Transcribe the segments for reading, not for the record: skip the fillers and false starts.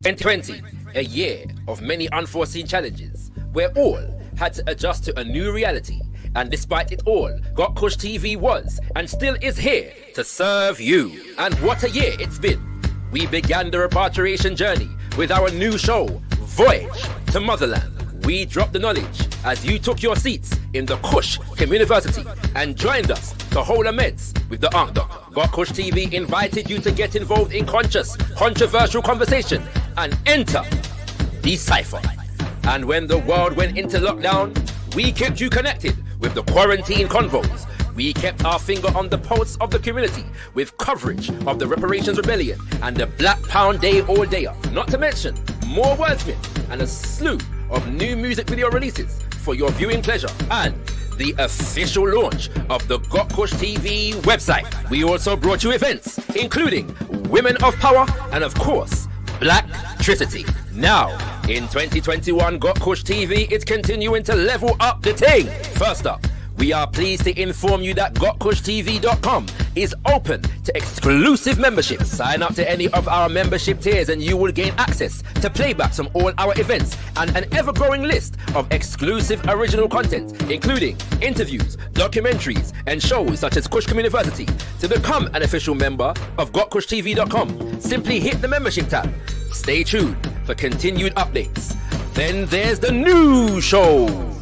2020, a year of many unforeseen challenges, where all had to adjust to a new reality. And despite it all, Got Kush TV was and still is here to serve you. And what a year it's been. We began the repatriation journey with our new show, Voyage to Motherland. We dropped the knowledge as you took your seats in the Kush Community and joined us to hold a meds with the Ankh Doc. Got Kush TV invited you to get involved in conscious, controversial conversation and enter Decipher. And when the world went into lockdown, we kept you connected with the quarantine convos. We kept our finger on the pulse of the community with coverage of the reparations rebellion and the Black Pound Day all dayer. Not to mention more wordsmith and a slew of new music video releases for your viewing pleasure and the official launch of the Got Kush TV website. We also brought you events including Women of Power and of course Blacktricity. Now, in 2021, Got Kush TV is continuing to level up the thing. First up, we are pleased to inform you that gotkushtv.com is open to exclusive membership. Sign up to any of our membership tiers and you will gain access to playbacks from all our events and an ever-growing list of exclusive original content, including interviews, documentaries, and shows such as Kush Community. To become an official member of gotkushtv.com, simply hit the membership tab. Stay tuned for continued updates. Then there's the new shows.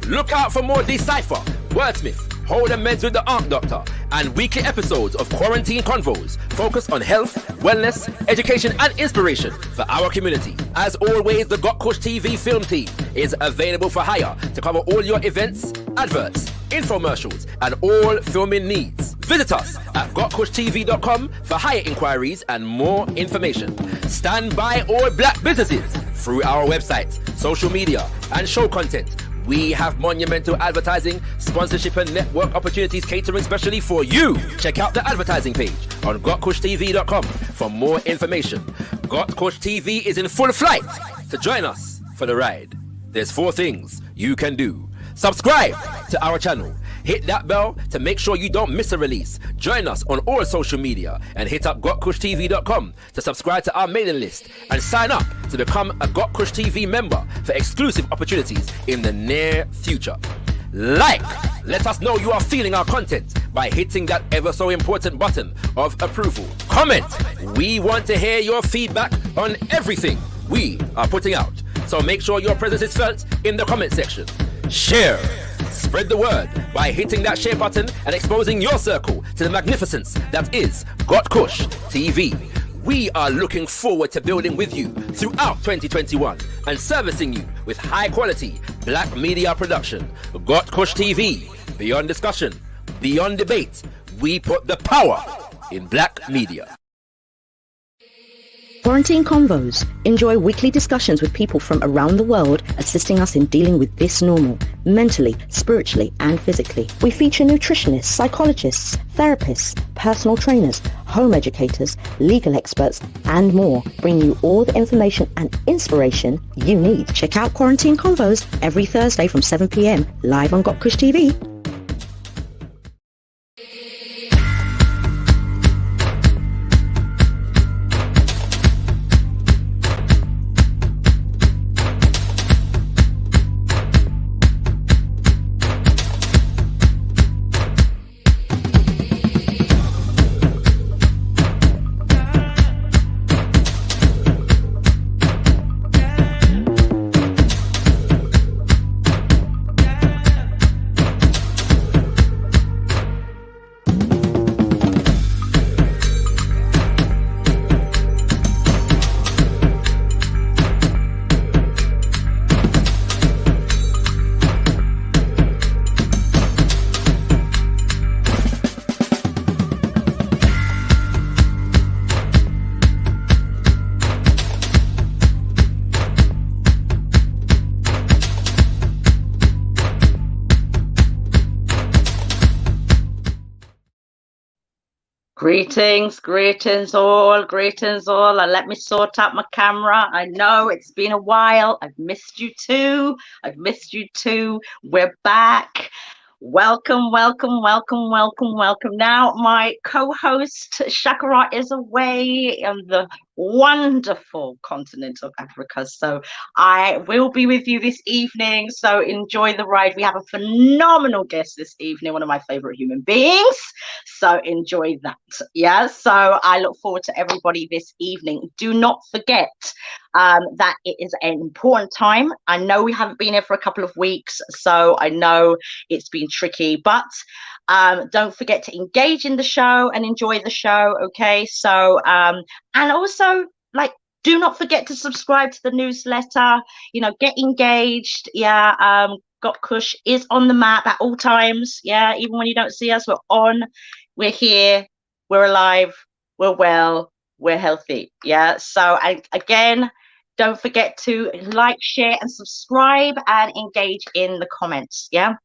Look out for more Decipher, Wordsmith, Hold a Meds with the Ankh Doctor, and weekly episodes of Quarantine Convos focused on health, wellness, education, and inspiration for our community. As always, the Got Kush TV film team is available for hire to cover all your events, adverts, infomercials, and all filming needs. Visit us at gotkushtv.com for hire inquiries and more information. Stand by all black businesses through our website, social media, and show content. We have monumental advertising, sponsorship, and network opportunities catering specially for you. Check out the advertising page on gotkushtv.com for more information. Got Kush TV is in full flight to join us for the ride. There's 4 things you can do. Subscribe to our channel. Hit that bell to make sure you don't miss a release. Join us on all social media and hit up gotkushtv.com to subscribe to our mailing list and sign up to become a Got Kush TV member for exclusive opportunities in the near future. Let us know you are feeling our content by hitting that ever so important button of approval. Comment. We want to hear your feedback on everything we are putting out. So make sure your presence is felt in the comment section. Share. Spread the word by hitting that share button and exposing your circle to the magnificence that is Got Kush TV. We are looking forward to building with you throughout 2021 and servicing you with high quality black media production. Got Kush TV. Beyond discussion, beyond debate, we put the power in black media. Quarantine Convos. Enjoy weekly discussions with people from around the world assisting us in dealing with this normal, mentally, spiritually and physically. We feature nutritionists, psychologists, therapists, personal trainers, home educators, legal experts and more, bringing you all the information and inspiration you need. Check out Quarantine Convos every Thursday from 7 p.m. live on Got Kush TV. Greetings all, and let me sort out my camera. I know it's been a while. I've missed you too. We're back. Welcome. Now, my co-host Shakara is away on the wonderful continent of Africa. So I will be with you this evening. So enjoy the ride. We have a phenomenal guest this evening, one of my favorite human beings. So enjoy that. Yeah. So I look forward to everybody this evening. Do not forget that it is an important time. I know we haven't been here for a couple of weeks, so I know it's been tricky, but don't forget to engage in the show and enjoy the show. Okay. So and also, like, do not forget to subscribe to the newsletter, get engaged. Yeah. Got Kush is on the map at all times. Yeah. Even when you don't see us, we're on, we're here, we're alive, we're well, we're healthy. Yeah. So again, don't forget to like, share, and subscribe and engage in the comments. Yeah.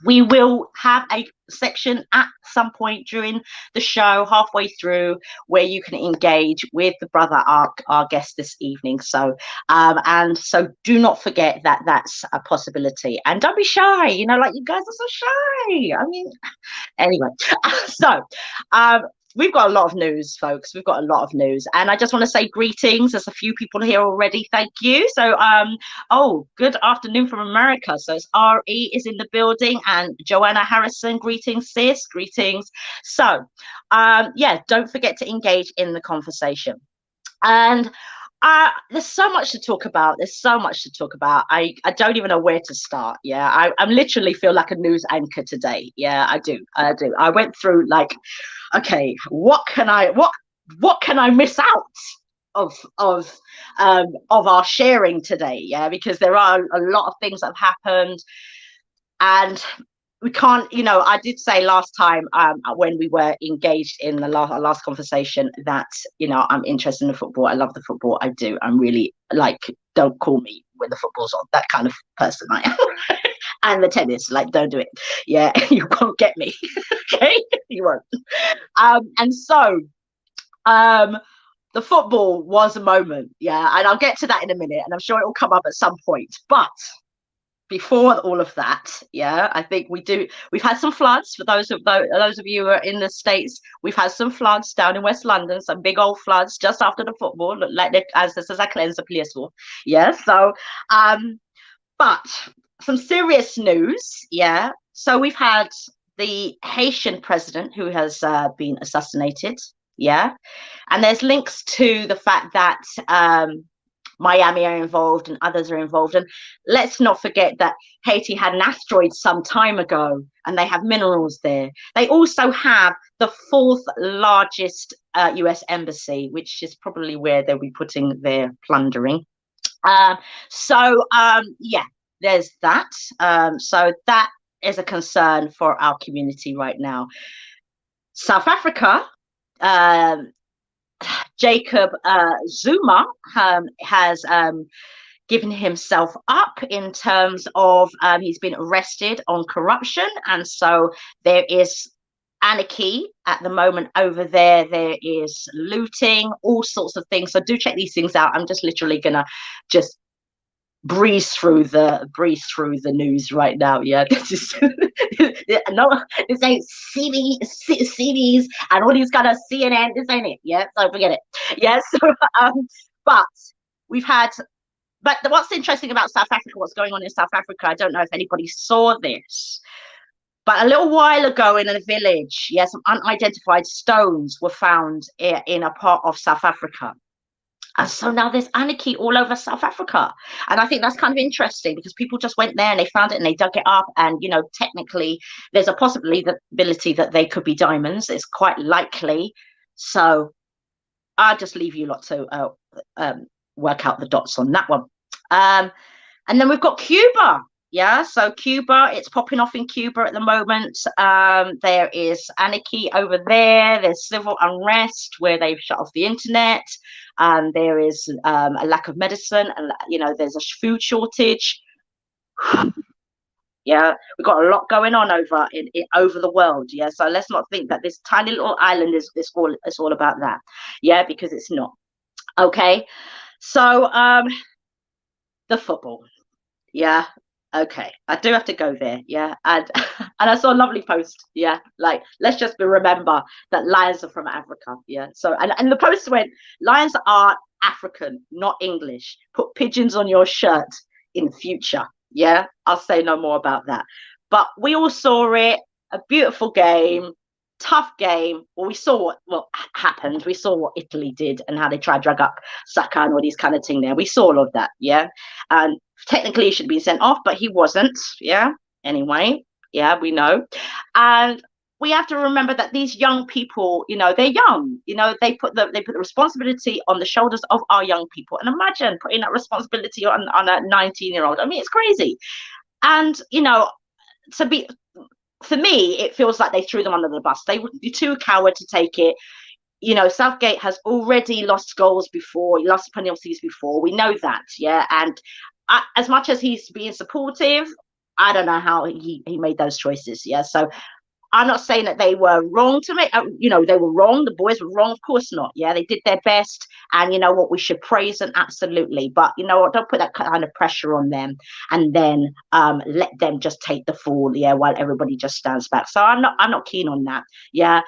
We will have a section at some point during the show, halfway through, where you can engage with the brother, our guest this evening. So, and so do not forget that that's a possibility. And don't be shy. Like, you guys are so shy. I mean, anyway, so we've got a lot of news, folks. We've got a lot of news, and I just want to say greetings. There's a few people here already. Thank you. So oh, good afternoon from America. So it's RE is in the building, and Joanna Harrison, greetings, sis. Greetings. So yeah, don't forget to engage in the conversation. And there's so much to talk about. I don't even know where to start. Yeah, I literally feel like a news anchor today. Yeah, I do. I went through, like, okay, what can I miss out of our sharing today? Yeah, because there are a lot of things that have happened, and we can't, I did say last time when we were engaged in the last conversation that, I'm interested in the football. I love the football. I do. I'm really, like, don't call me when the football's on. That kind of person I am. And the tennis, like, don't do it. Yeah, you won't get me. Okay, you won't. And so the football was a moment. Yeah, and I'll get to that in a minute, and I'm sure it will come up at some point. But before all of that, yeah, I think we've had some floods. For those of you who are in the States, we've had some floods down in West London, some big old floods just after the football, like as this is a cleanser police for. Yeah, so but some serious news. Yeah, so we've had the Haitian president who has been assassinated. Yeah, and there's links to the fact that Miami are involved and others are involved. And let's not forget that Haiti had an asteroid some time ago, and they have minerals there. They also have the fourth largest US embassy, which is probably where they'll be putting their plundering. So yeah, there's that. So that is a concern for our community right now. South Africa, Jacob Zuma has given himself up in terms of he's been arrested on corruption, and so there is anarchy at the moment over there. There is looting, all sorts of things. So do check these things out. I'm just literally gonna just breeze through the news right now. Yeah, this is no, this ain't CDs and all these kind of CNN. This ain't it. Yeah, so forget it. Yeah, so but we've had. But what's interesting about South Africa, what's going on in South Africa, I don't know if anybody saw this, but a little while ago in a village, yes, some unidentified stones were found in a part of South Africa. And so now there's anarchy all over South Africa. And I think that's kind of interesting because people just went there and they found it and they dug it up. And, technically there's a possibility that they could be diamonds. It's quite likely. So I'll just leave you lot to work out the dots on that one. And then we've got Cuba. Yeah, so Cuba, it's popping off in Cuba at the moment. There is anarchy over there. There's civil unrest where they've shut off the internet. There is a lack of medicine, and there's a food shortage. Yeah, we've got a lot going on over the world. Yeah, so let's not think that this tiny little island is all about that. Yeah, because it's not. Okay, so the football. Yeah. Okay, I do have to go there, yeah, and And I saw a lovely post. Yeah. Like, let's just remember that lions are from Africa. Yeah. So, and the post went, lions are African, not English. Put pigeons on your shirt in future. Yeah. I'll say no more about that. But we all saw it. A beautiful game, tough game. Well, we saw what happened. We saw what Italy did and how they tried to drag up Saka and all these kind of thing there. We saw all of that. Yeah. And technically he should be sent off, but he wasn't. Yeah. Anyway. Yeah, we know. And we have to remember that these young people, you know, they're young, you know, they put the responsibility on the shoulders of our young people. And imagine putting that responsibility on a 19-year-old. I mean, it's crazy. And, you know, for me, it feels like they threw them under the bus. They would be too coward to take it. You know, Southgate has already lost goals before. He lost penalties before. We know that. Yeah. And as much as he's being supportive, I don't know how he made those choices. Yeah. So I'm not saying that they were wrong to make, you know, they were wrong. The boys were wrong. Of course not. Yeah. They did their best. And you know what? We should praise them. Absolutely. But you know what? Don't put that kind of pressure on them and then let them just take the fall. Yeah. While everybody just stands back. So I'm not keen on that. Yeah.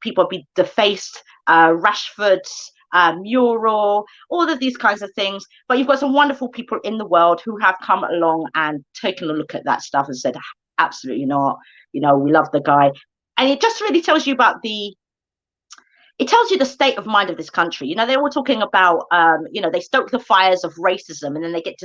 People be defaced, Rashford's mural, all of these kinds of things. But you've got some wonderful people in the world who have come along and taken a look at that stuff and said, absolutely not. You know, we love the guy. And it just really tells you about it tells you the state of mind of this country. You know, they're all talking about, you know, they stoke the fires of racism and then they get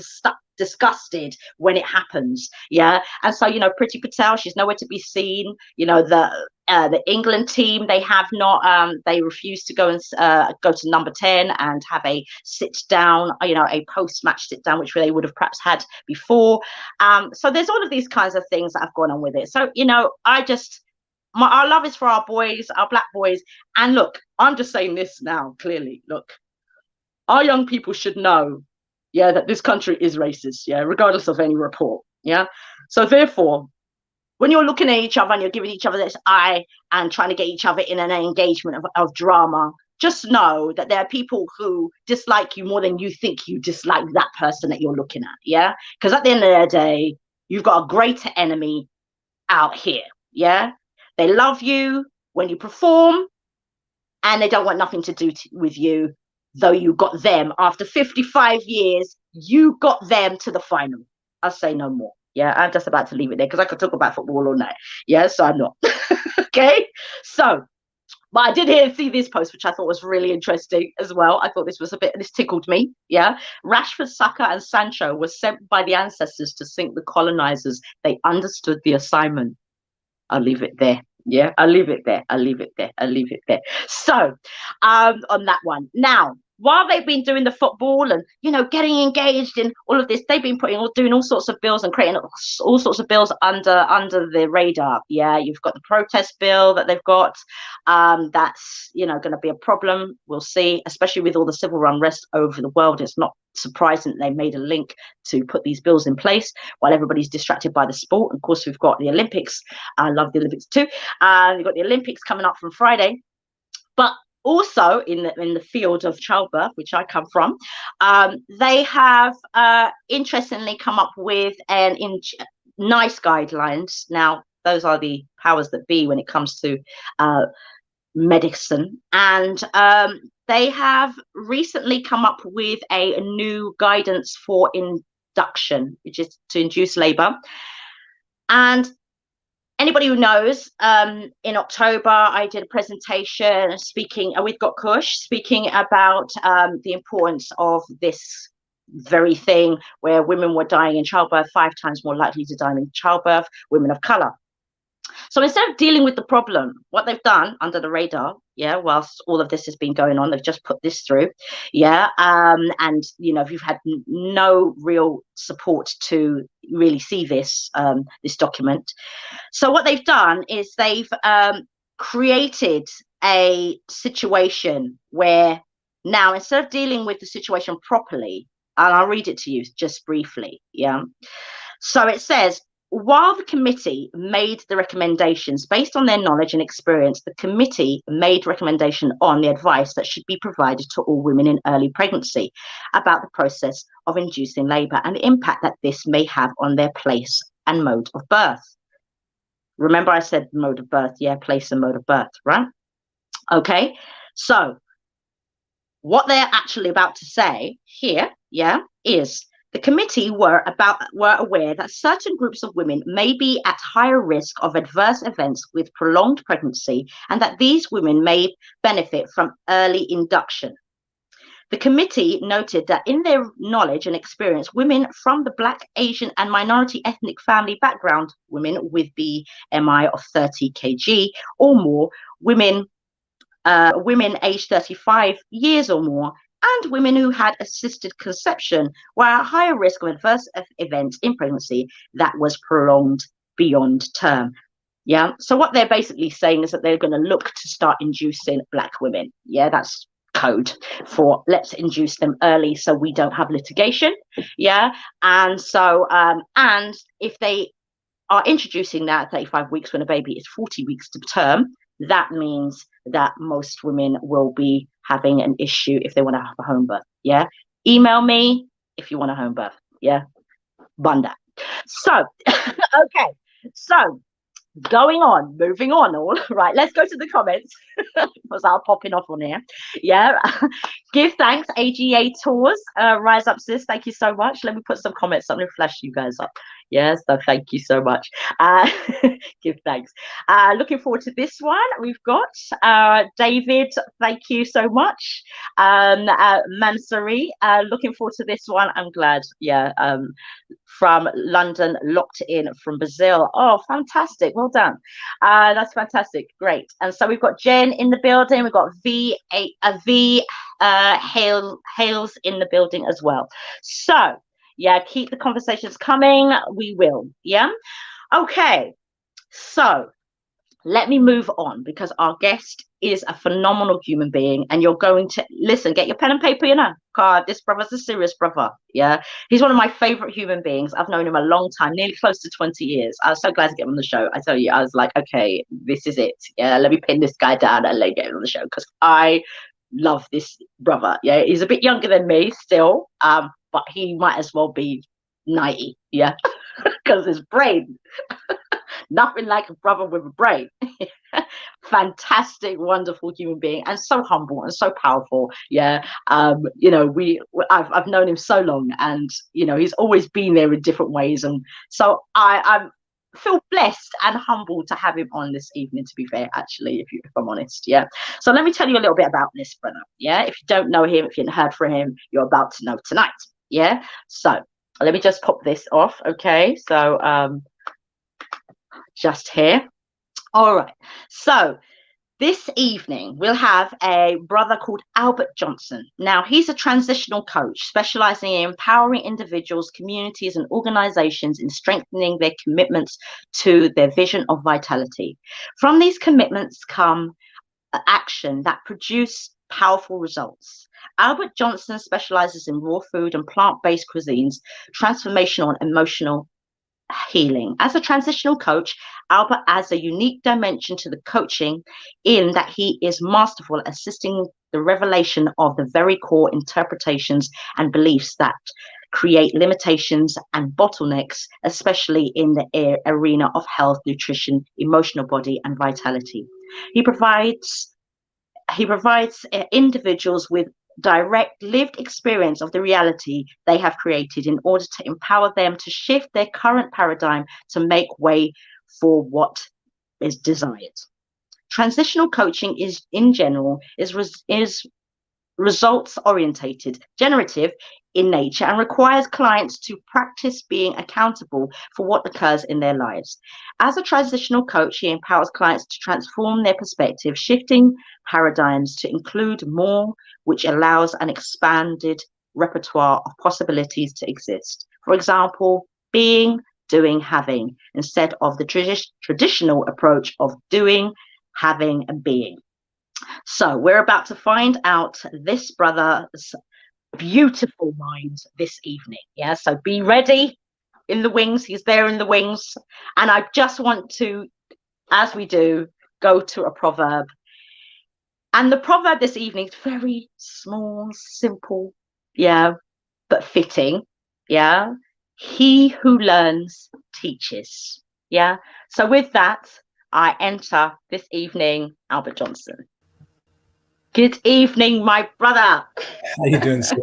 disgusted when it happens. Yeah. And so, you know, Priti Patel, she's nowhere to be seen. You know, the England team, they have not, they refuse to go to number 10 and have a sit down, you know, a post-match sit down, which they would have perhaps had before. So there's all of these kinds of things that have gone on with it. So, you know, our love is for our boys, our black boys. And look, I'm just saying this now, clearly. Look, our young people should know, yeah, that this country is racist, yeah, regardless of any report, yeah. So therefore, when you're looking at each other and you're giving each other this eye and trying to get each other in an engagement of drama, just know that there are people who dislike you more than you think you dislike that person that you're looking at, yeah. Because at the end of the day, you've got a greater enemy out here, yeah. They love you when you perform and they don't want nothing to do with you, though you got them after 55 years, you got them to the final. I'll say no more. Yeah, I'm just about to leave it there because I could talk about football all night. Yeah, so I'm not. Okay, so, but I did see this post, which I thought was really interesting as well. I thought this tickled me. Yeah, Rashford, Saka and Sancho were sent by the ancestors to sink the colonizers. They understood the assignment. I'll leave it there. Yeah, I'll leave it there. So, on that one. Now, while they've been doing the football and, you know, getting engaged in all of this, they've been doing all sorts of bills and creating all sorts of bills under the radar. Yeah, you've got the protest bill that they've got. That's, you know, going to be a problem. We'll see, especially with all the civil unrest over the world. It's not surprising that they made a link to put these bills in place while everybody's distracted by the sport. Of course, we've got the Olympics. I love the Olympics too. You've got the Olympics coming up from Friday. But also in the field of childbirth, which I come from, they have interestingly come up with nice guidelines. Now, those are the powers that be when it comes to medicine. And they have recently come up with a new guidance for induction, which is to induce labor. And anybody who knows, in October, I did a presentation speaking with Got Kush, speaking about the importance of this very thing where women were dying in childbirth, 5 times more likely to die in childbirth, women of color. So instead of dealing with the problem, what they've done under the radar, yeah, whilst all of this has been going on, they've just put this through, yeah, and you know, if you've had no real support to really see this this document. So what they've done is they've created a situation where now, instead of dealing with the situation properly, and I'll read it to you just briefly, yeah. So it says, while the committee made the recommendations based on their knowledge and experience, the committee made recommendation on the advice that should be provided to all women in early pregnancy about the process of inducing labour and the impact that this may have on their place and mode of birth. Remember I said mode of birth, yeah, place and mode of birth, right? Okay, so what they're actually about to say here, yeah, is the committee were aware that certain groups of women may be at higher risk of adverse events with prolonged pregnancy, and that these women may benefit from early induction. The committee noted that in their knowledge and experience, women from the Black, Asian, and minority ethnic family background, women with BMI of 30 kg or more, women aged 35 years or more, and women who had assisted conception were at higher risk of adverse events in pregnancy that was prolonged beyond term. Yeah. So what they're basically saying is that they're going to look to start inducing Black women. Yeah, that's code for let's induce them early so we don't have litigation. Yeah. And so and if they are introducing that 35 weeks when a baby is 40 weeks to term, that means that most women will be having an issue if they want to have a home birth. Yeah. Email me if you want a home birth. Yeah. Bunda. So, okay. So, moving on, all right, let's go to the comments because I'm popping off on here. Yeah. Give thanks, AGA Tours, Rise Up Sis, thank you so much. Let me put some comments, I'm going to flash you guys up. Yes, so thank you so much. Give thanks. Looking forward to this one. We've got David, thank you so much. Mansuri, looking forward to this one. I'm glad. Yeah. From London, locked in from Brazil. Oh, fantastic. Well done. That's fantastic. Great. And so we've got Jen in the building. We've got V Hales in the building as well. So yeah, keep the conversations coming. We will. Yeah. Okay. So let me move on because our guest is a phenomenal human being, and you're going to listen, get your pen and paper, you know. God, this brother's a serious brother. Yeah. He's one of my favorite human beings. I've known him a long time, nearly close to 20 years. I was so glad to get him on the show. I tell you, I was like, okay, this is it. Yeah, let me pin this guy down and let get him on the show because I love this brother. Yeah, he's a bit younger than me still, but he might as well be 90. Yeah, because his brain. Nothing like a brother with a brain. Fantastic, wonderful human being, and so humble and so powerful. Yeah. You know, I've known him so long, and you know, he's always been there in different ways, and so I feel blessed and humbled to have him on this evening, to be fair, actually, if I'm honest. Yeah. So let me tell you a little bit about this brother. Yeah. If you don't know him, if you haven't heard from him, you're about to know tonight. Yeah. So let me just pop this off. Okay. So just here. All right. So this evening we'll have a brother called Albert Johnson. Now he's a transitional coach specializing in empowering individuals, communities, and organizations in strengthening their commitments to their vision of vitality. From these commitments come action that produce powerful results. Albert Johnson specializes in raw food and plant-based cuisines, transformational and emotional healing. As a transitional coach, Albert adds a unique dimension to the coaching in that he is masterful at assisting the revelation of the very core interpretations and beliefs that create limitations and bottlenecks, especially in the arena of health, nutrition, emotional body, and vitality. He provides individuals with direct lived experience of the reality they have created in order to empower them to shift their current paradigm to make way for what is desired. Transitional coaching is results orientated, generative in nature, and requires clients to practice being accountable for what occurs in their lives. As a transitional coach, he empowers clients to transform their perspective, shifting paradigms to include more, which allows an expanded repertoire of possibilities to exist. For example, being, doing, having, instead of the traditional approach of doing, having, and being. So we're about to find out this brother's beautiful mind this evening. Yeah, so be ready in the wings. He's there in the wings. And I just want to, as we do, go to a proverb. And the proverb this evening is very small, simple, yeah, but fitting. Yeah. He who learns teaches. Yeah. So with that, I enter this evening Albert Johnson. Good evening, my brother. How you doing, sis?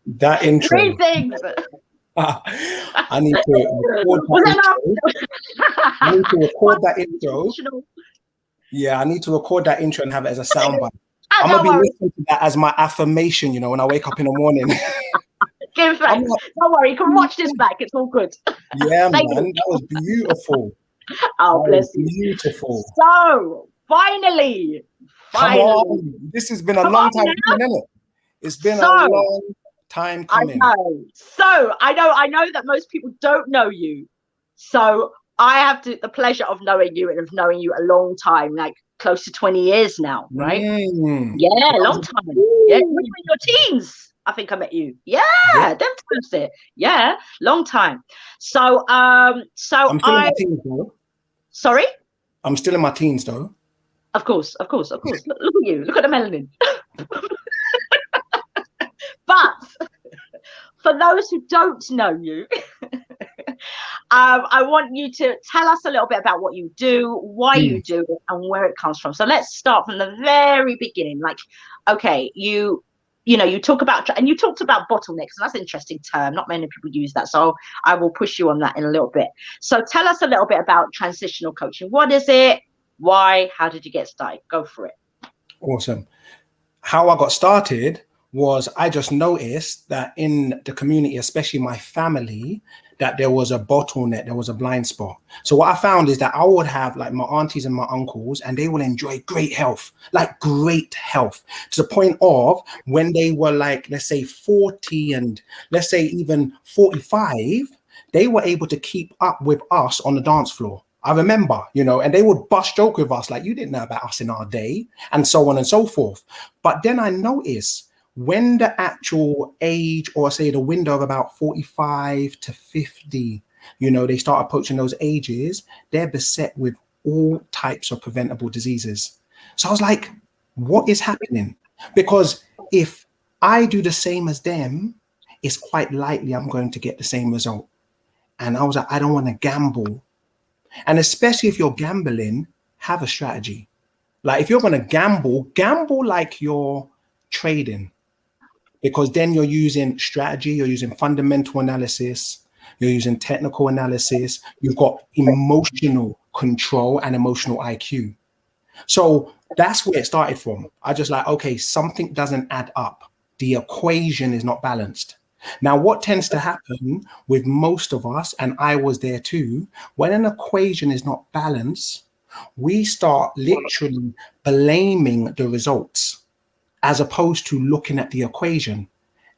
That intro. Greetings. I need to record that intro. I need to record that intro. Yeah, I need to record that intro and have it as a soundbite. I'm gonna be listening to that as my affirmation, you know, when I wake up in the morning. Give thanks. Don't worry, you can watch this back. It's all good. Yeah, man, that was beautiful. Oh, bless you. Beautiful. So finally, come on. This has been a long time coming, isn't it? It's been a long time coming. I know. So I know that most people don't know you. So I have the pleasure of knowing you and of knowing you a long time, like close to 20 years now, right? Yeah, long time. Yeah, you were in your teens. I think I met you. Yeah, them times there. Yeah, long time. So I'm still in my teens though. Sorry? I'm still in my teens though. Of course. Look at you. Look at the melanin. But for those who don't know you, I want you to tell us a little bit about what you do, why you do it, and where it comes from. So let's start from the very beginning. Like, okay, you talk about, and you talked about bottlenecks, and that's an interesting term. Not many people use that, so I will push you on that in a little bit. So tell us a little bit about transitional coaching. What is it? Why? How did you get started? Go for it. Awesome. How I got started was I just noticed that in the community, especially my family, that there was a bottleneck, there was a blind spot. So what I found is that I would have like my aunties and my uncles, and they will enjoy great health to the point of when they were like, let's say 40 and let's say even 45, they were able to keep up with us on the dance floor. I remember, and they would bust joke with us like, you didn't know about us in our day, and so on and so forth. But then I noticed when the actual age, or say the window of about 45 to 50, they start approaching those ages, they're beset with all types of preventable diseases. So I was like, what is happening? Because if I do the same as them, it's quite likely I'm going to get the same result. And I was like, I don't want to gamble. And especially if you're gambling, have a strategy. Like if you're going to gamble like you're trading. Because then you're using strategy, you're using fundamental analysis, you're using technical analysis, you've got emotional control and emotional IQ. So that's where it started from. I just like, okay, something doesn't add up. The equation is not balanced. Now, what tends to happen with most of us, and I was there too, when an equation is not balanced, we start literally blaming the results, as opposed to looking at the equation.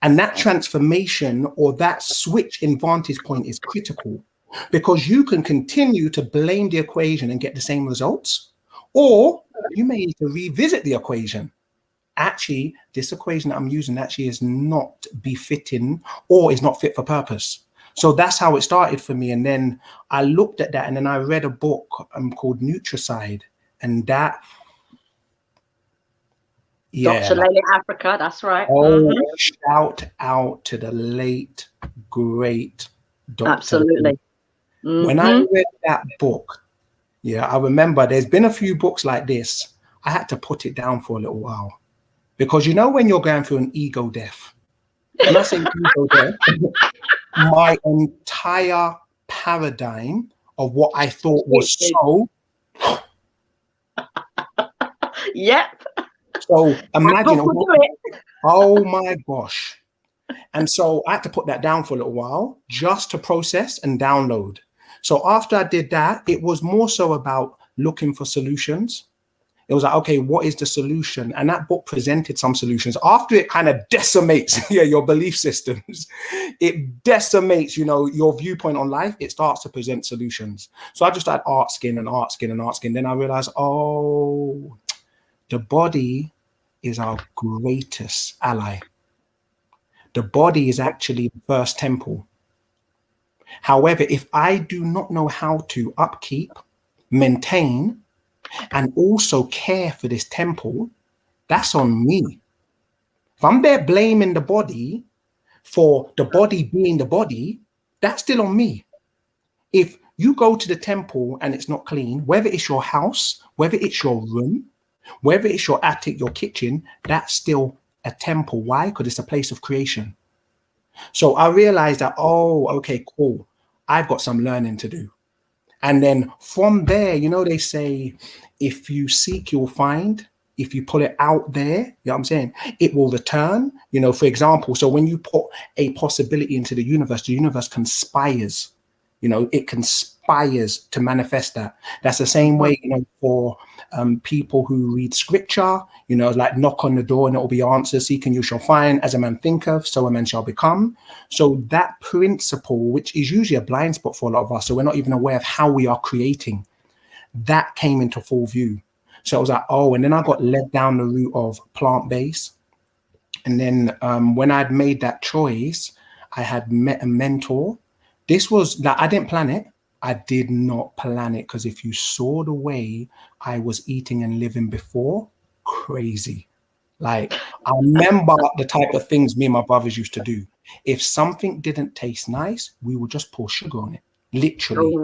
And that transformation or that switch in vantage point is critical, because you can continue to blame the equation and get the same results, or you may need to revisit the equation. Actually, this equation that I'm using actually is not befitting or is not fit for purpose. So that's how it started for me. And then I looked at that, and then I read a book called Nutricide, and that, Dr. Lele Africa, that's right. Oh, shout out to the late, great Dr. Absolutely. When I read that book, I remember there's been a few books like this. I had to put it down for a little while, because when you're going through an ego death, when I say ego death, my entire paradigm of what I thought was so. Yep. So imagine, oh my gosh. And so I had to put that down for a little while just to process and download. So after I did that, it was more so about looking for solutions. It was like, okay, what is the solution? And that book presented some solutions. After it kind of decimates your belief systems, it decimates, your viewpoint on life, it starts to present solutions. So I just started asking. Then I realized, the body is our greatest ally. The body is actually the first temple. However, if I do not know how to upkeep, maintain, and also care for this temple, that's on me. If I'm there blaming the body for the body being the body, that's still on me. If you go to the temple and it's not clean, whether it's your house, whether it's your room, whether it's your attic, your kitchen, that's still a temple. Why? Because it's a place of creation. So I realized that, oh, okay, cool. I've got some learning to do. And then from there, you know, they say, if you seek, you'll find. If you put it out there, you know what I'm saying, it will return. You know, for example, so when you put a possibility into the universe conspires. You know, it conspires to manifest that. That's the same way, you know, for people who read scripture, you know, like knock on the door and it will be answered. Seek and you shall find. As a man thinketh, so a man shall become. So that principle, which is usually a blind spot for a lot of us, so we're not even aware of how we are creating, that came into full view. So I was like, oh, and then I got led down the route of plant-based. And then when I'd made that choice, I had met a mentor. This was like, I didn't plan it. I did not plan it, because if you saw the way I was eating and living before, crazy. Like, I remember the type of things me and my brothers used to do. If something didn't taste nice, we would just pour sugar on it, literally.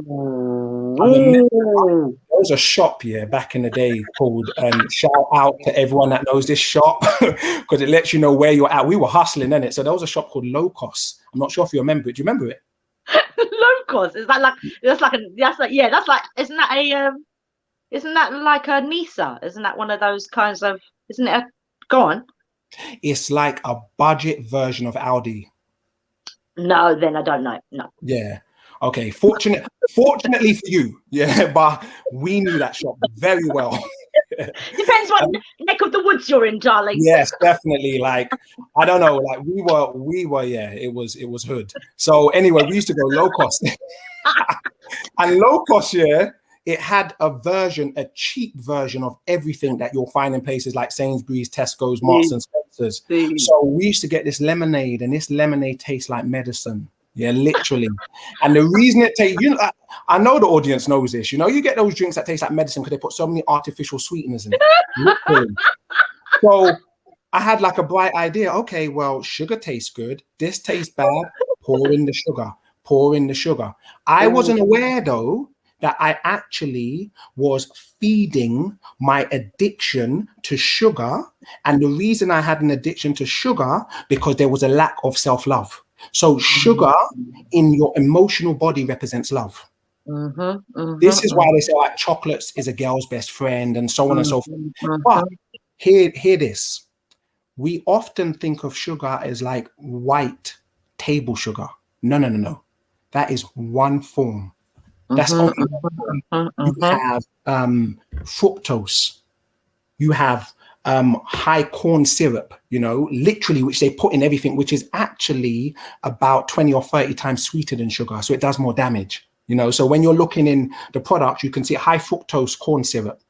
There was a shop back in the day called, shout out to everyone that knows this shop, because it lets you know where you're at. We were hustling, innit? So there was a shop called Low Cost. I'm not sure if you remember it. Do you remember it? Low cost, is that like, that's like isn't that like a Nisa? Isn't that one of those kinds of, isn't it go on? It's like a budget version of Aldi. No, then I don't know. No. Yeah. Okay. Fortunately for you, but we knew that shop very well. Depends what neck of the woods you're in, darling. Yes, definitely. Like, I don't know, like we were, it was hood. So anyway, we used to go Low Cost. And Low Cost, it had a cheap version of everything that you'll find in places like Sainsbury's, Tesco's, Marks and Spencer's. So we used to get this lemonade, and this lemonade tastes like medicine. Yeah, literally. And the reason it tastes, I know the audience knows this, you know, you get those drinks that taste like medicine because they put so many artificial sweeteners in it. Literally. So I had like a bright idea. Okay, well, sugar tastes good. This tastes bad. Pour in the sugar. Pour in the sugar. I wasn't aware, though, that I actually was feeding my addiction to sugar. And the reason I had an addiction to sugar, because there was a lack of self-love. So sugar in your emotional body represents love. This is why they say like chocolates is a girl's best friend and so on and so forth. But hear this. We often think of sugar as like white table sugar. No. That is one form. That's only one form. You have fructose. You have high corn syrup, you know, literally, which they put in everything, which is actually about 20 or 30 times sweeter than sugar. So it does more damage, you know. So when you're looking in the product, you can see high fructose corn syrup.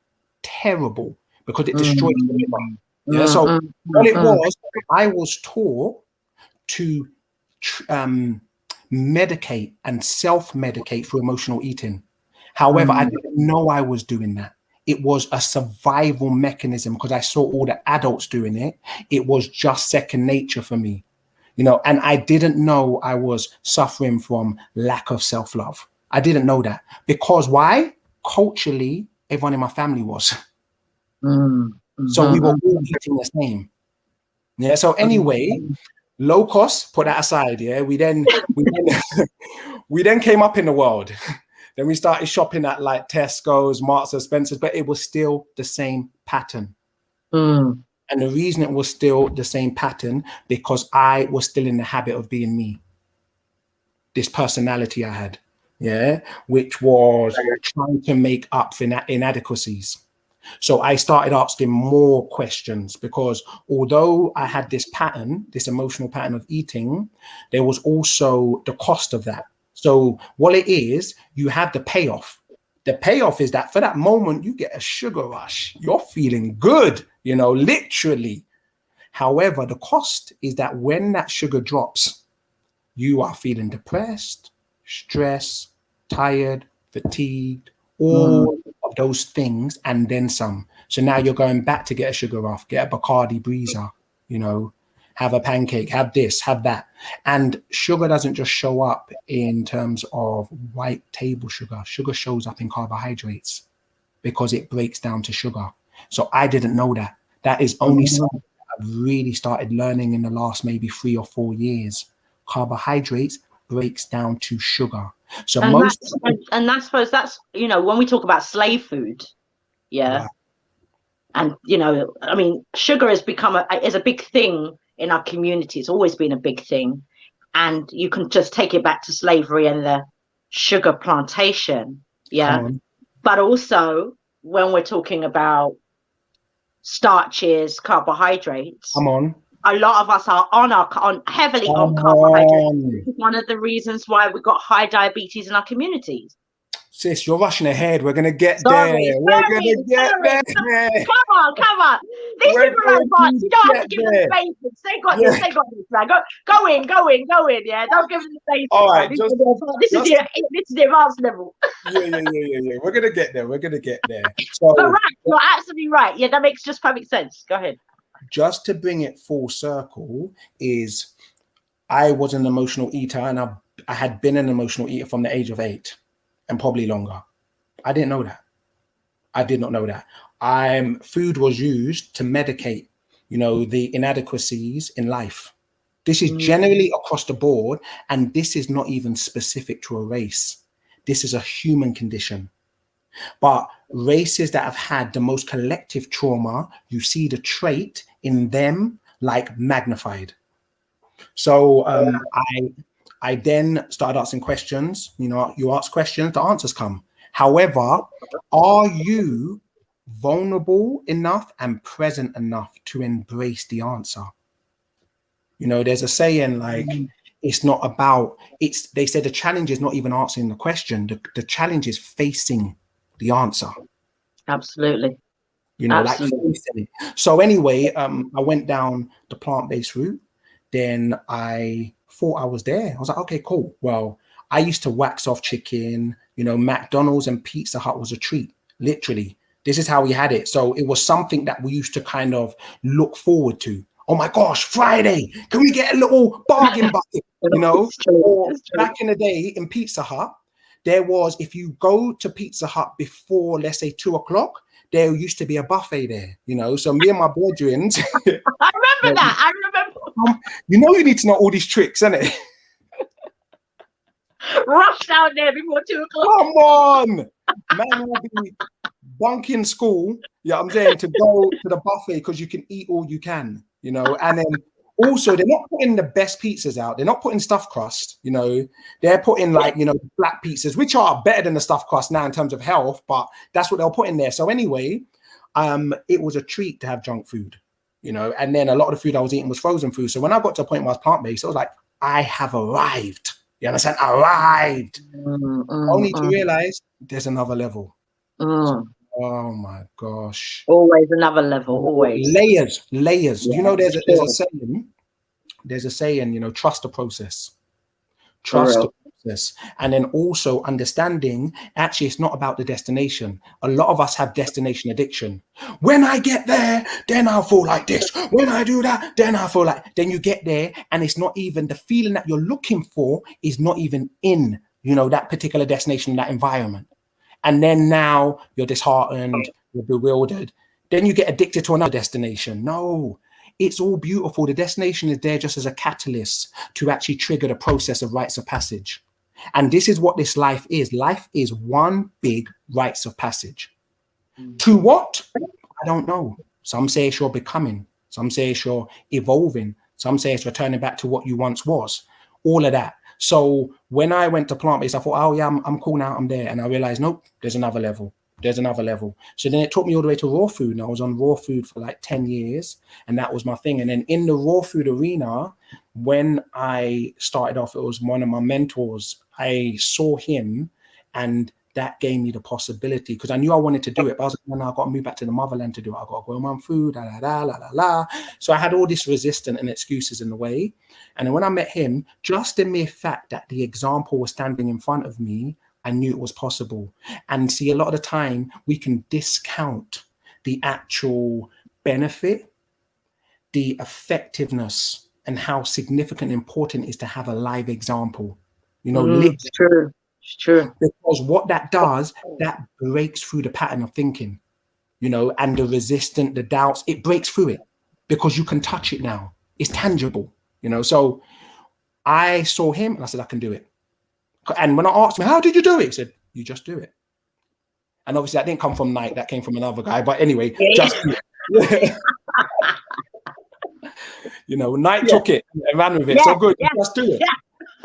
Terrible, because it destroys the liver. Yeah. So what it was, I was taught to medicate and self-medicate for emotional eating. However, I didn't know I was doing that. It was a survival mechanism because I saw all the adults doing it. It was just second nature for me, you know, and I didn't know I was suffering from lack of self-love. I didn't know that, because why? Culturally, everyone in my family was. So we were all eating the same. Yeah. So anyway, Low Cost, put that aside. Yeah. We then came up in the world. Then we started shopping at like Tesco's, Marks and Spencer's, but it was still the same pattern. And the reason it was still the same pattern, because I was still in the habit of being me. This personality I had, which was trying to make up for inadequacies. So I started asking more questions, because although I had this pattern, this emotional pattern of eating, there was also the cost of that. So what it is, you have the payoff. The payoff is that for that moment, you get a sugar rush. You're feeling good, you know, literally. However, the cost is that when that sugar drops, you are feeling depressed, stressed, tired, fatigued, all of those things, and then some. So now you're going back to get a sugar rush, get a Bacardi Breezer, you know, have a pancake, have this, have that. And sugar doesn't just show up in terms of white table sugar. Sugar shows up in carbohydrates because it breaks down to sugar. So I didn't know that. That is only something I've really started learning in the last maybe 3 or 4 years. Carbohydrates breaks down to sugar. So and most I suppose that's, you know, when we talk about slave food, yeah. Right. And, you know, I mean, sugar has become is a big thing in our community. It's always been a big thing. And you can just take it back to slavery and the sugar plantation. Yeah. But also when we're talking about starches, carbohydrates, Come on. a lot of us are heavily on carbohydrates. One of the reasons why we got high diabetes in our communities. Sis, you're rushing ahead. We're going to get there. We're going to get there. Come on. These people are advanced. You don't have to give them the basics. They got this, man. Go in, yeah. Don't give them the basics. All right. This is the advanced level. Yeah. We're going to get there. So, but right, you're absolutely right. Yeah, that makes just perfect sense. Go ahead. Just to bring it full circle is I was an emotional eater, and I had been an emotional eater from the age of 8 and probably longer. I didn't know that. I did not know that. Food was used to medicate, you know, the inadequacies in life. This is generally across the board, and this is not even specific to a race. This is a human condition. But races that have had the most collective trauma, you see the trait in them like magnified. So I then started asking questions. You know, you ask questions, the answers come. However, are you vulnerable enough and present enough to embrace the answer? You know, there's a saying like, it's not about, they said the challenge is not even answering the question. The challenge is facing the answer. Absolutely. You know, absolutely. Like facing it. So anyway, I went down the plant-based route. Then I thought I was there. I was like, okay, cool. Well, I used to wax off chicken, you know, McDonald's and Pizza Hut was a treat, literally. This is how we had it. So it was something that we used to kind of look forward to. Oh my gosh, Friday, can we get a little bargain bucket? You know, or back in the day in Pizza Hut, there was, if you go to Pizza Hut before, let's say 2 o'clock, there used to be a buffet there, you know. So me and my brethren. I remember that. I remember. You know, you need to know all these tricks, isn't it? Rush down there before 2 o'clock. Come on, man will be bunking school. Yeah, I'm saying to go to the buffet because you can eat all you can, you know. And then also, they're not putting the best pizzas out. They're not putting stuffed crust, you know. They're putting like, you know, flat pizzas, which are better than the stuffed crust now in terms of health, but that's what they'll put in there. So anyway, it was a treat to have junk food, you know. And then a lot of the food I was eating was frozen food. So when I got to a point where I was plant-based, I was like, I have arrived. You understand? Arrived. Only to realize there's another level. So, oh my gosh. Always another level, always. Layers. Yeah, you know, there's a saying, you know, trust the process. Trust the process. And then also understanding, actually, it's not about the destination. A lot of us have destination addiction. When I get there, then I'll feel like this. When I do that, then I feel like, then you get there and it's not even the feeling that you're looking for is not even in, you know, that particular destination, that environment. And then now you're disheartened, you're bewildered. Then you get addicted to another destination. No, it's all beautiful. The destination is there just as a catalyst to actually trigger the process of rites of passage. And this is what this life is. Life is one big rites of passage. To what? I don't know. Some say it's your becoming. Some say it's your evolving. Some say it's returning back to what you once was. All of that. So when I went to plant-based, I thought, oh yeah, I'm cool now, I'm there. And I realized, nope, there's another level. So then it took me all the way to raw food. And I was on raw food for like 10 years. And that was my thing. And then in the raw food arena, when I started off, it was one of my mentors. I saw him and that gave me the possibility because I knew I wanted to do it. But I was like, no, I've got to move back to the motherland to do it. I've got to grow my own food, la. So I had all this resistance and excuses in the way. And then when I met him, just the mere fact that the example was standing in front of me, I knew it was possible. And see, a lot of the time we can discount the actual benefit, the effectiveness and how significant and important it is to have a live example. It's true. It's true. Because what that does, that breaks through the pattern of thinking, and the resistance, the doubts, it breaks through it because you can touch it now. It's tangible, So I saw him and I said, I can do it. And when I asked him, how did you do it? He said, you just do it. And obviously that didn't come from Nike, that came from another guy. But anyway, just do it. Nike took it and ran with it. So good, just do it.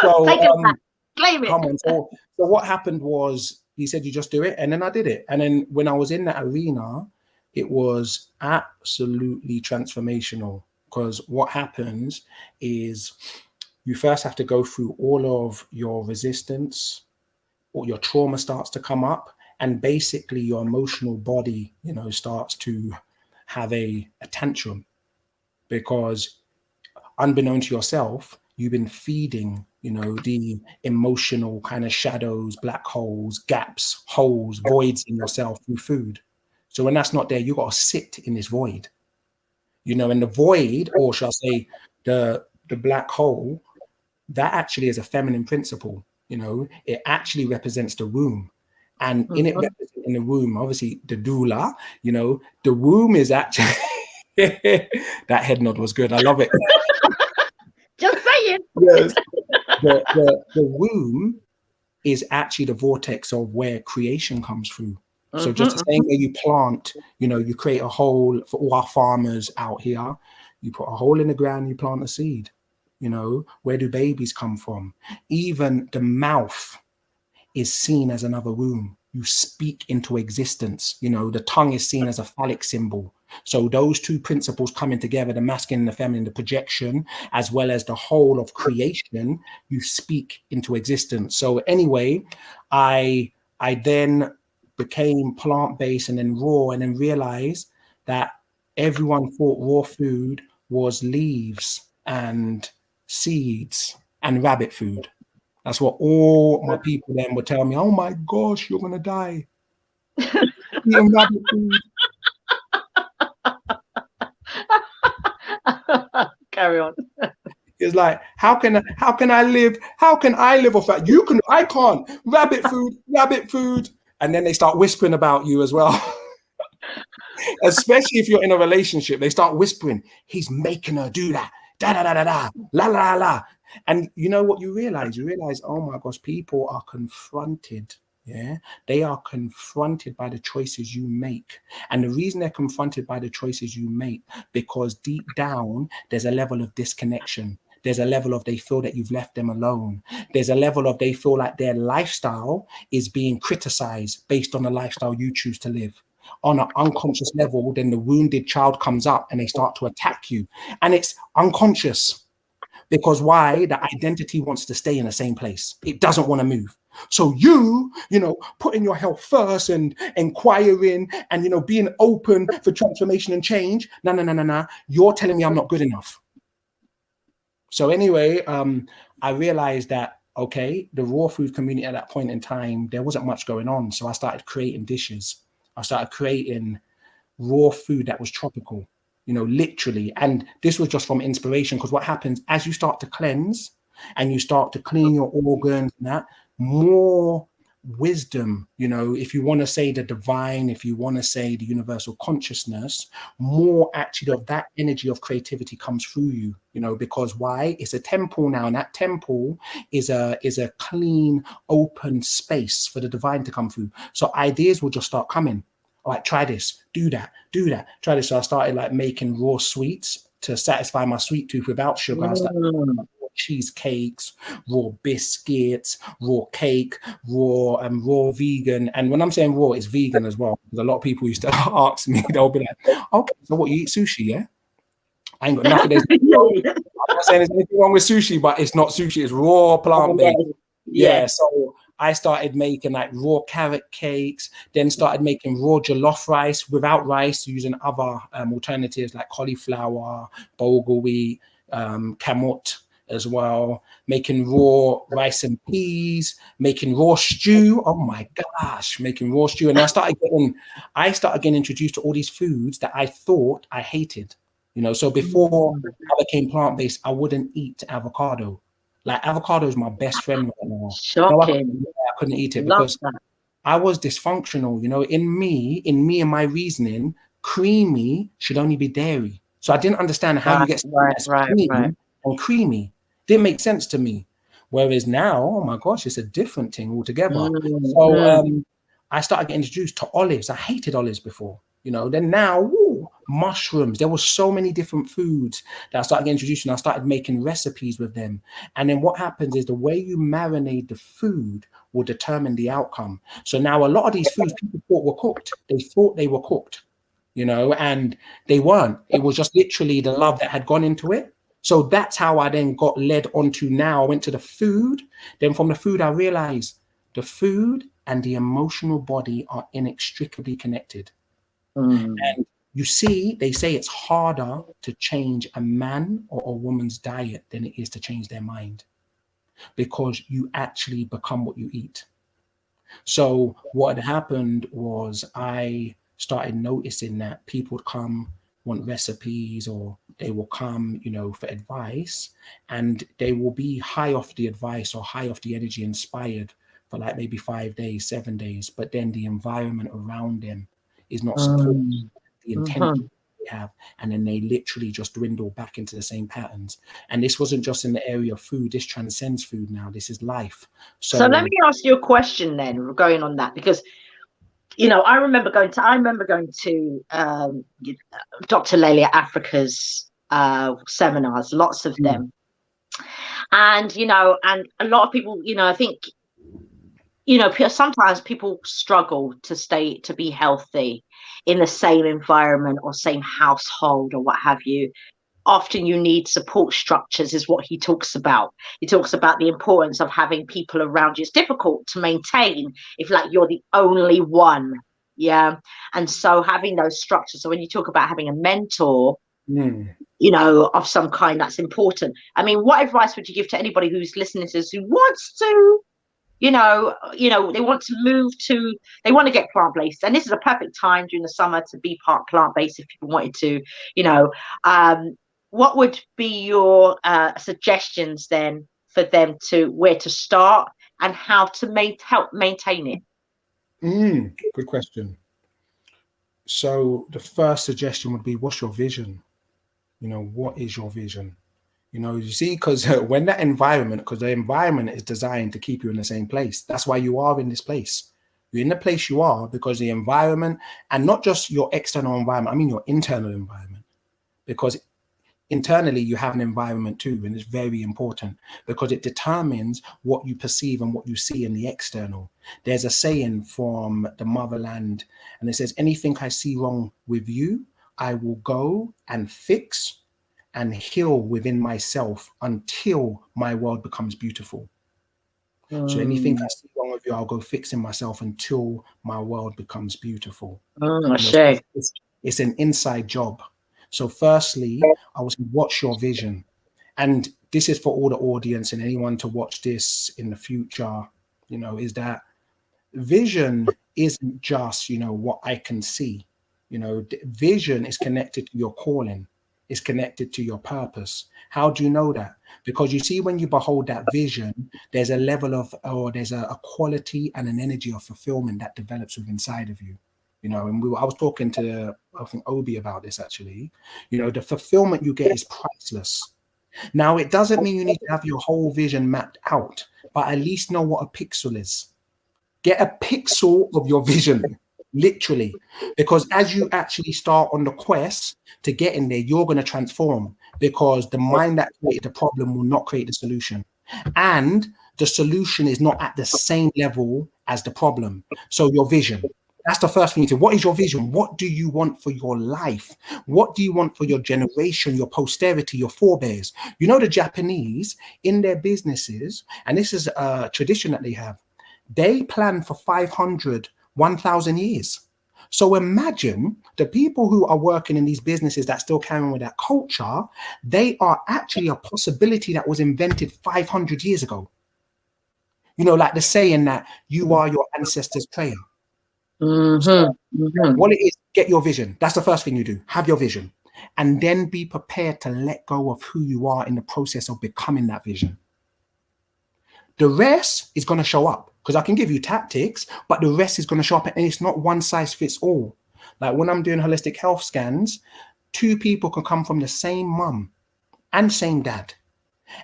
So claim it. Come on. So what happened was he said, you just do it. And then I did it. And then when I was in that arena, it was absolutely transformational, because what happens is you first have to go through all of your resistance, or your trauma starts to come up, and basically your emotional body, starts to have a tantrum, because unbeknown to yourself, you've been feeding, the emotional kind of shadows, black holes, gaps, holes, voids in yourself through food. So when that's not there, you got to sit in this void, and the void, or shall I say the black hole, that actually is a feminine principle. It actually represents the womb. And in it representing the womb, obviously the doula, the womb is actually that head nod was good. I love it. Just saying. Yes. The womb is actually the vortex of where creation comes through. So just the same way you plant, you create a hole for all our farmers out here. You put a hole in the ground, you plant a seed. Where do babies come from? Even the mouth is seen as another womb. You speak into existence. The tongue is seen as a phallic symbol. So those two principles coming together, the masculine and the feminine, the projection, as well as the whole of creation, you speak into existence. So anyway, I then became plant-based and then raw, and then realized that everyone thought raw food was leaves and seeds and rabbit food. That's what all my people then would tell me. Oh my gosh, you're gonna die eating rabbit food. Carry on. It's like, how can I live off that? I can't. Rabbit food. And then they start whispering about you as well. Especially if you're in a relationship, they start whispering, he's making her do that. Da da da da da, la la la. And you know what you realize? You realize, oh my gosh, people are confronted. Yeah, they are confronted by the choices you make. And the reason they're confronted by the choices you make, because deep down, there's a level of disconnection. There's a level of they feel that you've left them alone. There's a level of they feel like their lifestyle is being criticized based on the lifestyle you choose to live. On an unconscious level, then the wounded child comes up and they start to attack you. And it's unconscious. Because why? The identity wants to stay in the same place. It doesn't want to move. So putting your health first and inquiring and, being open for transformation and change. No. You're telling me I'm not good enough. So anyway, I realized that, okay, the raw food community at that point in time, there wasn't much going on. So I started creating dishes. I started creating raw food that was tropical. Literally. And this was just from inspiration, because what happens as you start to cleanse and you start to clean your organs and that, more wisdom, if you want to say the divine, if you want to say the universal consciousness, more actually of that energy of creativity comes through you, because why? It's a temple now, and that temple is a clean, open space for the divine to come through. So ideas will just start coming. Like, try this, do that, try this. So I started making raw sweets to satisfy my sweet tooth without sugar. I started raw cheesecakes, raw biscuits, raw cake, raw vegan. And when I'm saying raw, it's vegan as well. Because a lot of people used to ask me, they'll be like, okay, so what, you eat sushi, yeah? I ain't got nothing. I'm not saying there's anything wrong with sushi, but it's not sushi, it's raw plant-based. Yeah, so I started making raw carrot cakes, then started making raw jollof rice without rice, using other alternatives like cauliflower, bulgur wheat, kamut as well, making raw rice and peas, making raw stew. Oh my gosh, making raw stew. And I started getting introduced to all these foods that I thought I hated. You know, so before I became plant-based, I wouldn't eat avocado. Like avocado is my best friend right now. No, Shocking. I couldn't eat it Love because that. I was dysfunctional. You know, in me and my reasoning, creamy should only be dairy. So I didn't understand how you get something that's Right. clean and creamy. Didn't make sense to me. Whereas now, oh my gosh, it's a different thing altogether. So I started getting introduced to olives. I hated olives before, you know. Then now, woo, mushrooms. There were so many different foods that I started getting introduced to, and I started making recipes with them. And then what happens is the way you marinate the food will determine the outcome. So now a lot of these foods people thought were cooked. They thought they were cooked, you know, and they weren't. It was just literally the love that had gone into it. So that's how I then got led onto now. I went to the food. Then from the food, I realized the food and the emotional body are inextricably connected. And you see, they say it's harder to change a man or a woman's diet than it is to change their mind, because you actually become what you eat. So what had happened was I started noticing that people would come, want recipes, or they will come, you know, for advice, and they will be high off the advice or high off the energy, inspired for like maybe 5 days, 7 days, but then the environment around them is not supporting the intent they have, and then they literally just dwindle back into the same patterns. And this wasn't just in the area of food, this transcends food now, this is life. So let me ask you a question then, going on that, because you know, I remember going to Dr. Lelia Africa's seminars, lots of them. And, you know, and a lot of people, you know, I think, you know, sometimes people struggle to be healthy in the same environment or same household or what have you. Often you need support structures, is what he talks about. He talks about the importance of having people around you. It's difficult to maintain if like you're the only one. Yeah. And so having those structures. So when you talk about having a mentor, you know, of some kind, that's important. I mean, what advice would you give to anybody who's listening to this, who wants to, you know, they want to they want to get plant-based, and this is a perfect time during the summer to be plant-based if people wanted to, you know, what would be your suggestions then for them to where to start and how to help maintain it? Good question. So the first suggestion would be, what's your vision? You know, what is your vision? You know, you see, because when that environment, because the environment is designed to keep you in the same place. That's why you are in this place. You're in the place you are because the environment, and not just your external environment, I mean your internal environment, because internally you have an environment too, and it's very important because it determines what you perceive and what you see in the external. There's a saying from the motherland, and it says, anything I see wrong with you, I will go and fix and heal within myself until my world becomes beautiful. So anything I see wrong with you, I'll go fixing myself until my world becomes beautiful. It's an inside job. So firstly, I was, what's your vision? And this is for all the audience and anyone to watch this in the future, you know, is that vision isn't just, you know, what I can see. You know, vision is connected to your calling. Is connected to your purpose. How do you know that? Because you see, when you behold that vision, there's a level of, or there's a quality and an energy of fulfillment that develops within inside of you. You know, and I was talking to, I think, Obi about this actually. You know, the fulfillment you get is priceless. Now, it doesn't mean you need to have your whole vision mapped out, but at least know what a pixel is. Get a pixel of your vision. Literally, because as you actually start on the quest to get in there, you're going to transform, because the mind that created the problem will not create the solution, and the solution is not at the same level as the problem. So your vision, that's the first thing you do. What is your vision? What do you want for your life? What do you want for your generation, your posterity, your forebears? You know, the Japanese in their businesses, and this is a tradition that they have, they plan for 500 1,000 years. So imagine the people who are working in these businesses that still carry on with that culture, they are actually a possibility that was invented 500 years ago. You know, like the saying that you are your ancestors' prayer. So, what it is, get your vision. That's the first thing you do. Have your vision. and then be prepared to let go of who you are in the process of becoming that vision. The rest is going to show up, because I can give you tactics, but the rest is going to show up, and it's not one size fits all. Like when I'm doing holistic health scans, 2 people can come from the same mum and same dad,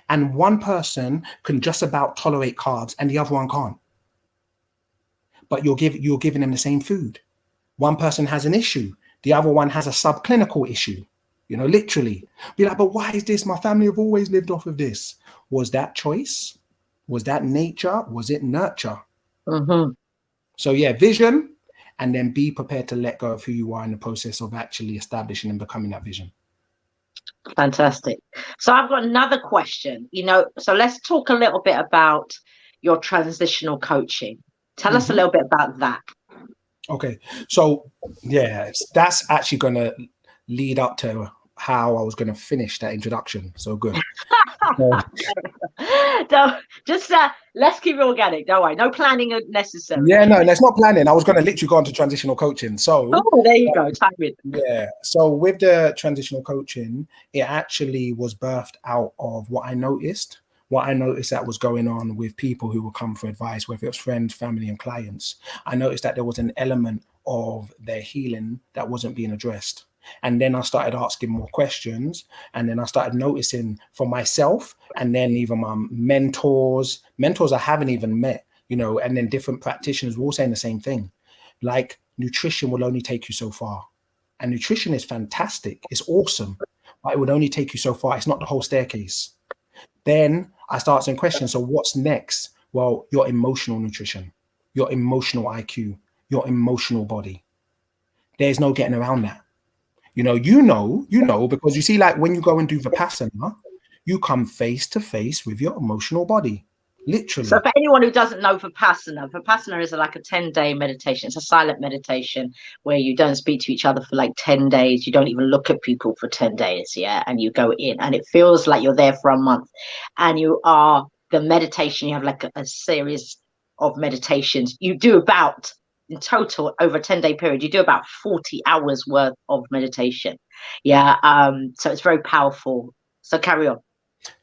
and one person can just about tolerate carbs and the other one can't. But you're giving them the same food. One person has an issue, the other one has a subclinical issue. You know, literally. Be like, but why is this? My family have always lived off of this. Was that choice? Was that nature? Was it nurture? Mm-hmm. So yeah, vision, and then be prepared to let go of who you are in the process of actually establishing and becoming that vision. Fantastic. So I've got another question, so let's talk a little bit about your transitional coaching. Tell us a little bit about that. Okay. So yeah, that's actually going to lead up to how I was going to finish that introduction. So good. Let's keep it organic. Don't worry. No planning necessary. Yeah, no, that's not planning. I was going to literally go on to transitional coaching. So there you go. Time it. Yeah. So with the transitional coaching, it actually was birthed out of what I noticed that was going on with people who would come for advice, whether it was friends, family, and clients. I noticed that there was an element of their healing that wasn't being addressed. And then I started asking more questions, and then I started noticing for myself, and then even my mentors I haven't even met, and then different practitioners were all saying the same thing. Like, nutrition will only take you so far. And nutrition is fantastic. It's awesome, but it would only take you so far. It's not the whole staircase. Then I start asking questions. So what's next? Well, your emotional nutrition, your emotional IQ, your emotional body. There's no getting around that. Because you see, like when you go and do Vipassana, you come face to face with your emotional body, literally. So for anyone who doesn't know Vipassana is like a 10-day meditation. It's a silent meditation where you don't speak to each other for like 10 days. You don't even look at people for 10 days. Yeah. And you go in and it feels like you're there for a month, and the meditation, you have like a series of meditations. You do about, in total, over a 10-day period, you do about 40 hours worth of meditation. Yeah. So it's very powerful. So carry on.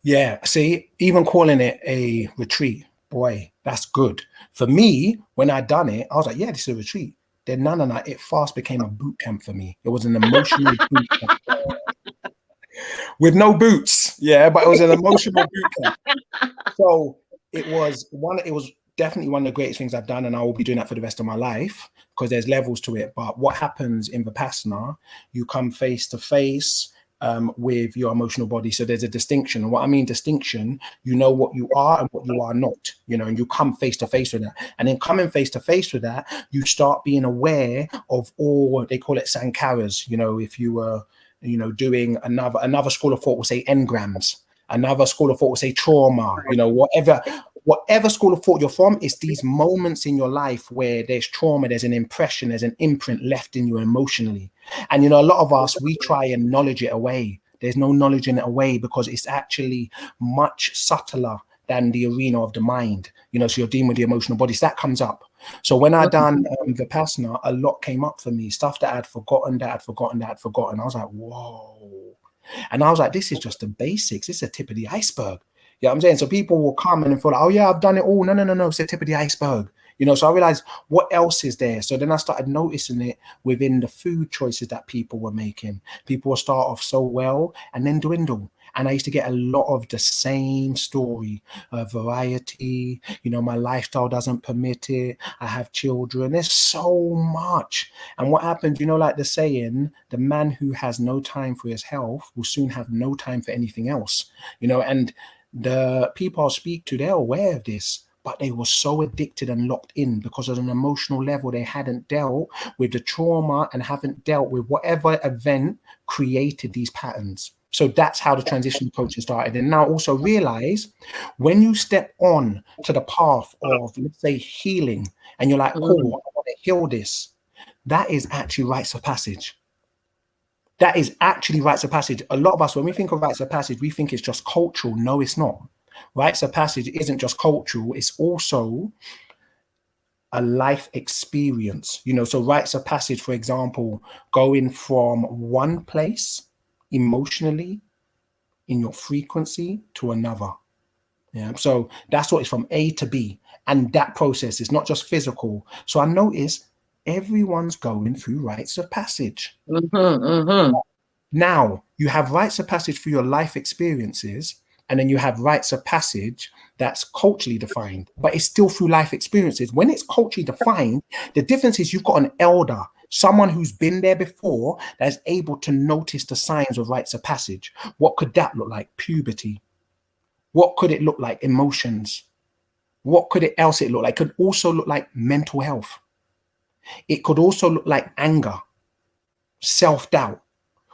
Yeah. See, even calling it a retreat, boy, that's good. For me, when I done it, I was like, yeah, this is a retreat. Then no, it fast became a boot camp for me. It was an emotional boot camp. With no boots. Yeah, but it was an emotional boot camp. So it was definitely one of the greatest things I've done, and I will be doing that for the rest of my life, because there's levels to it. But what happens in Vipassana, you come face to face with your emotional body. So there's a distinction. And what I mean distinction, you know what you are and what you are not, and you come face to face with that. And then coming face to face with that, you start being aware of all, they call it sankharas. If you were, doing another school of thought will say engrams. Another school of thought will say trauma, whatever school of thought you're from, it's these moments in your life where there's trauma, there's an impression, there's an imprint left in you emotionally. And, a lot of us, we try and knowledge it away. There's no knowledge in it away, because it's actually much subtler than the arena of the mind, so you're dealing with the emotional body. So that comes up. So when I done Vipassana, a lot came up for me, stuff that I'd forgotten. I was like, whoa. And I was like, this is just the basics. It's a tip of the iceberg. You know what I'm saying? So people will come and feel like, oh yeah, I've done it all. No, it's the tip of the iceberg. So I realized what else is there. So then I started noticing it within the food choices that people were making. People will start off so well and then dwindle. And I used to get a lot of the same story, variety, my lifestyle doesn't permit it. I have children. There's so much. And what happens, like the saying, the man who has no time for his health will soon have no time for anything else, and the people I speak to, they're aware of this, but they were so addicted and locked in because on an emotional level, they hadn't dealt with the trauma and haven't dealt with whatever event created these patterns. So that's how the transitional coaching started. And now also realize when you step on to the path of, let's say, healing, and you're like, oh, I want to heal this, that is actually rites of passage. That is actually rites of passage. A lot of us, when we think of rites of passage, we think it's just cultural. No, it's not. Rites of passage isn't just cultural. It's also a life experience. So rites of passage, for example, going from one place emotionally, in your frequency to another. Yeah. So that's what it's from A to B. And that process is not just physical. So I notice everyone's going through rites of passage. Now, you have rites of passage for your life experiences, and then you have rites of passage that's culturally defined, but it's still through life experiences. When it's culturally defined, the difference is you've got an elder, someone who's been there before, that's able to notice the signs of rites of passage. What could that look like? Puberty. What could it look like? Emotions. What could it else it look like? It could also look like mental health. It could also look like anger, self-doubt.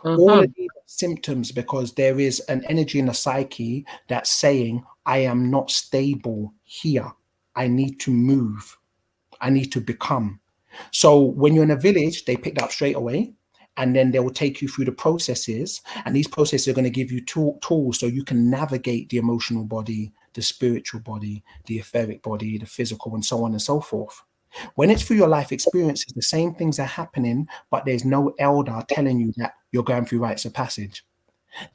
All of these symptoms, because there is an energy in the psyche that's saying, I am not stable here. I need to move. I need to become. So when you're in a village, they pick that up straight away, and then they will take you through the processes. And these processes are going to give you tools so you can navigate the emotional body, the spiritual body, the etheric body, the physical, and so on and so forth. When it's through your life experiences, the same things are happening, but there's no elder telling you that you're going through rites of passage.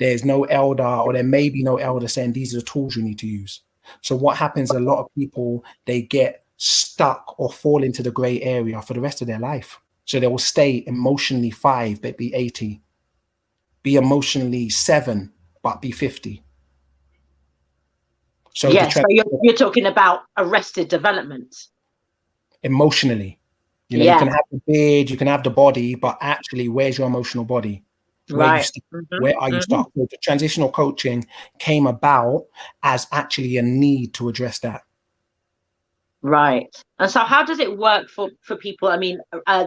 There's no elder, or there may be no elder saying these are the tools you need to use. So what happens, a lot of people, they get stuck or fall into the gray area for the rest of their life. So they will stay emotionally 5, but be 80. Be emotionally 7, but be 50. So yes, so you're talking about arrested development. Emotionally, you know, you can have the beard, you can have the body, but actually, where's your emotional body? Where are you stuck? So the transitional coaching came about as actually a need to address that. Right. And so how does it work for people? I mean,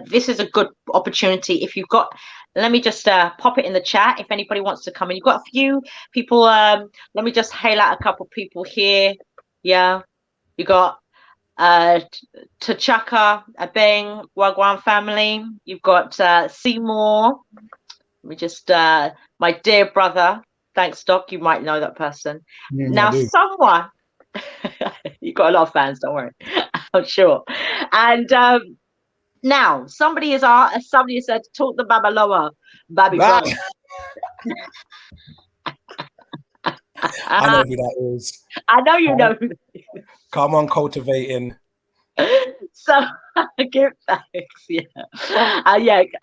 this is a good opportunity. If you've got, let me just pop it in the chat if anybody wants to come in. You've got a few people. Let me just hail out a couple people here. Yeah. You got T'Chaka, Abeng, Wagwan family. You've got Seymour. Let me just, my dear brother. Thanks, Doc. You might know that person. Now, someone, you've got a lot of fans, don't worry. I'm sure. And now, somebody has said, talk the Babaloa, Babi brother. I know who that is. I know you know who that is. Come on, cultivating. So give thanks. Yeah.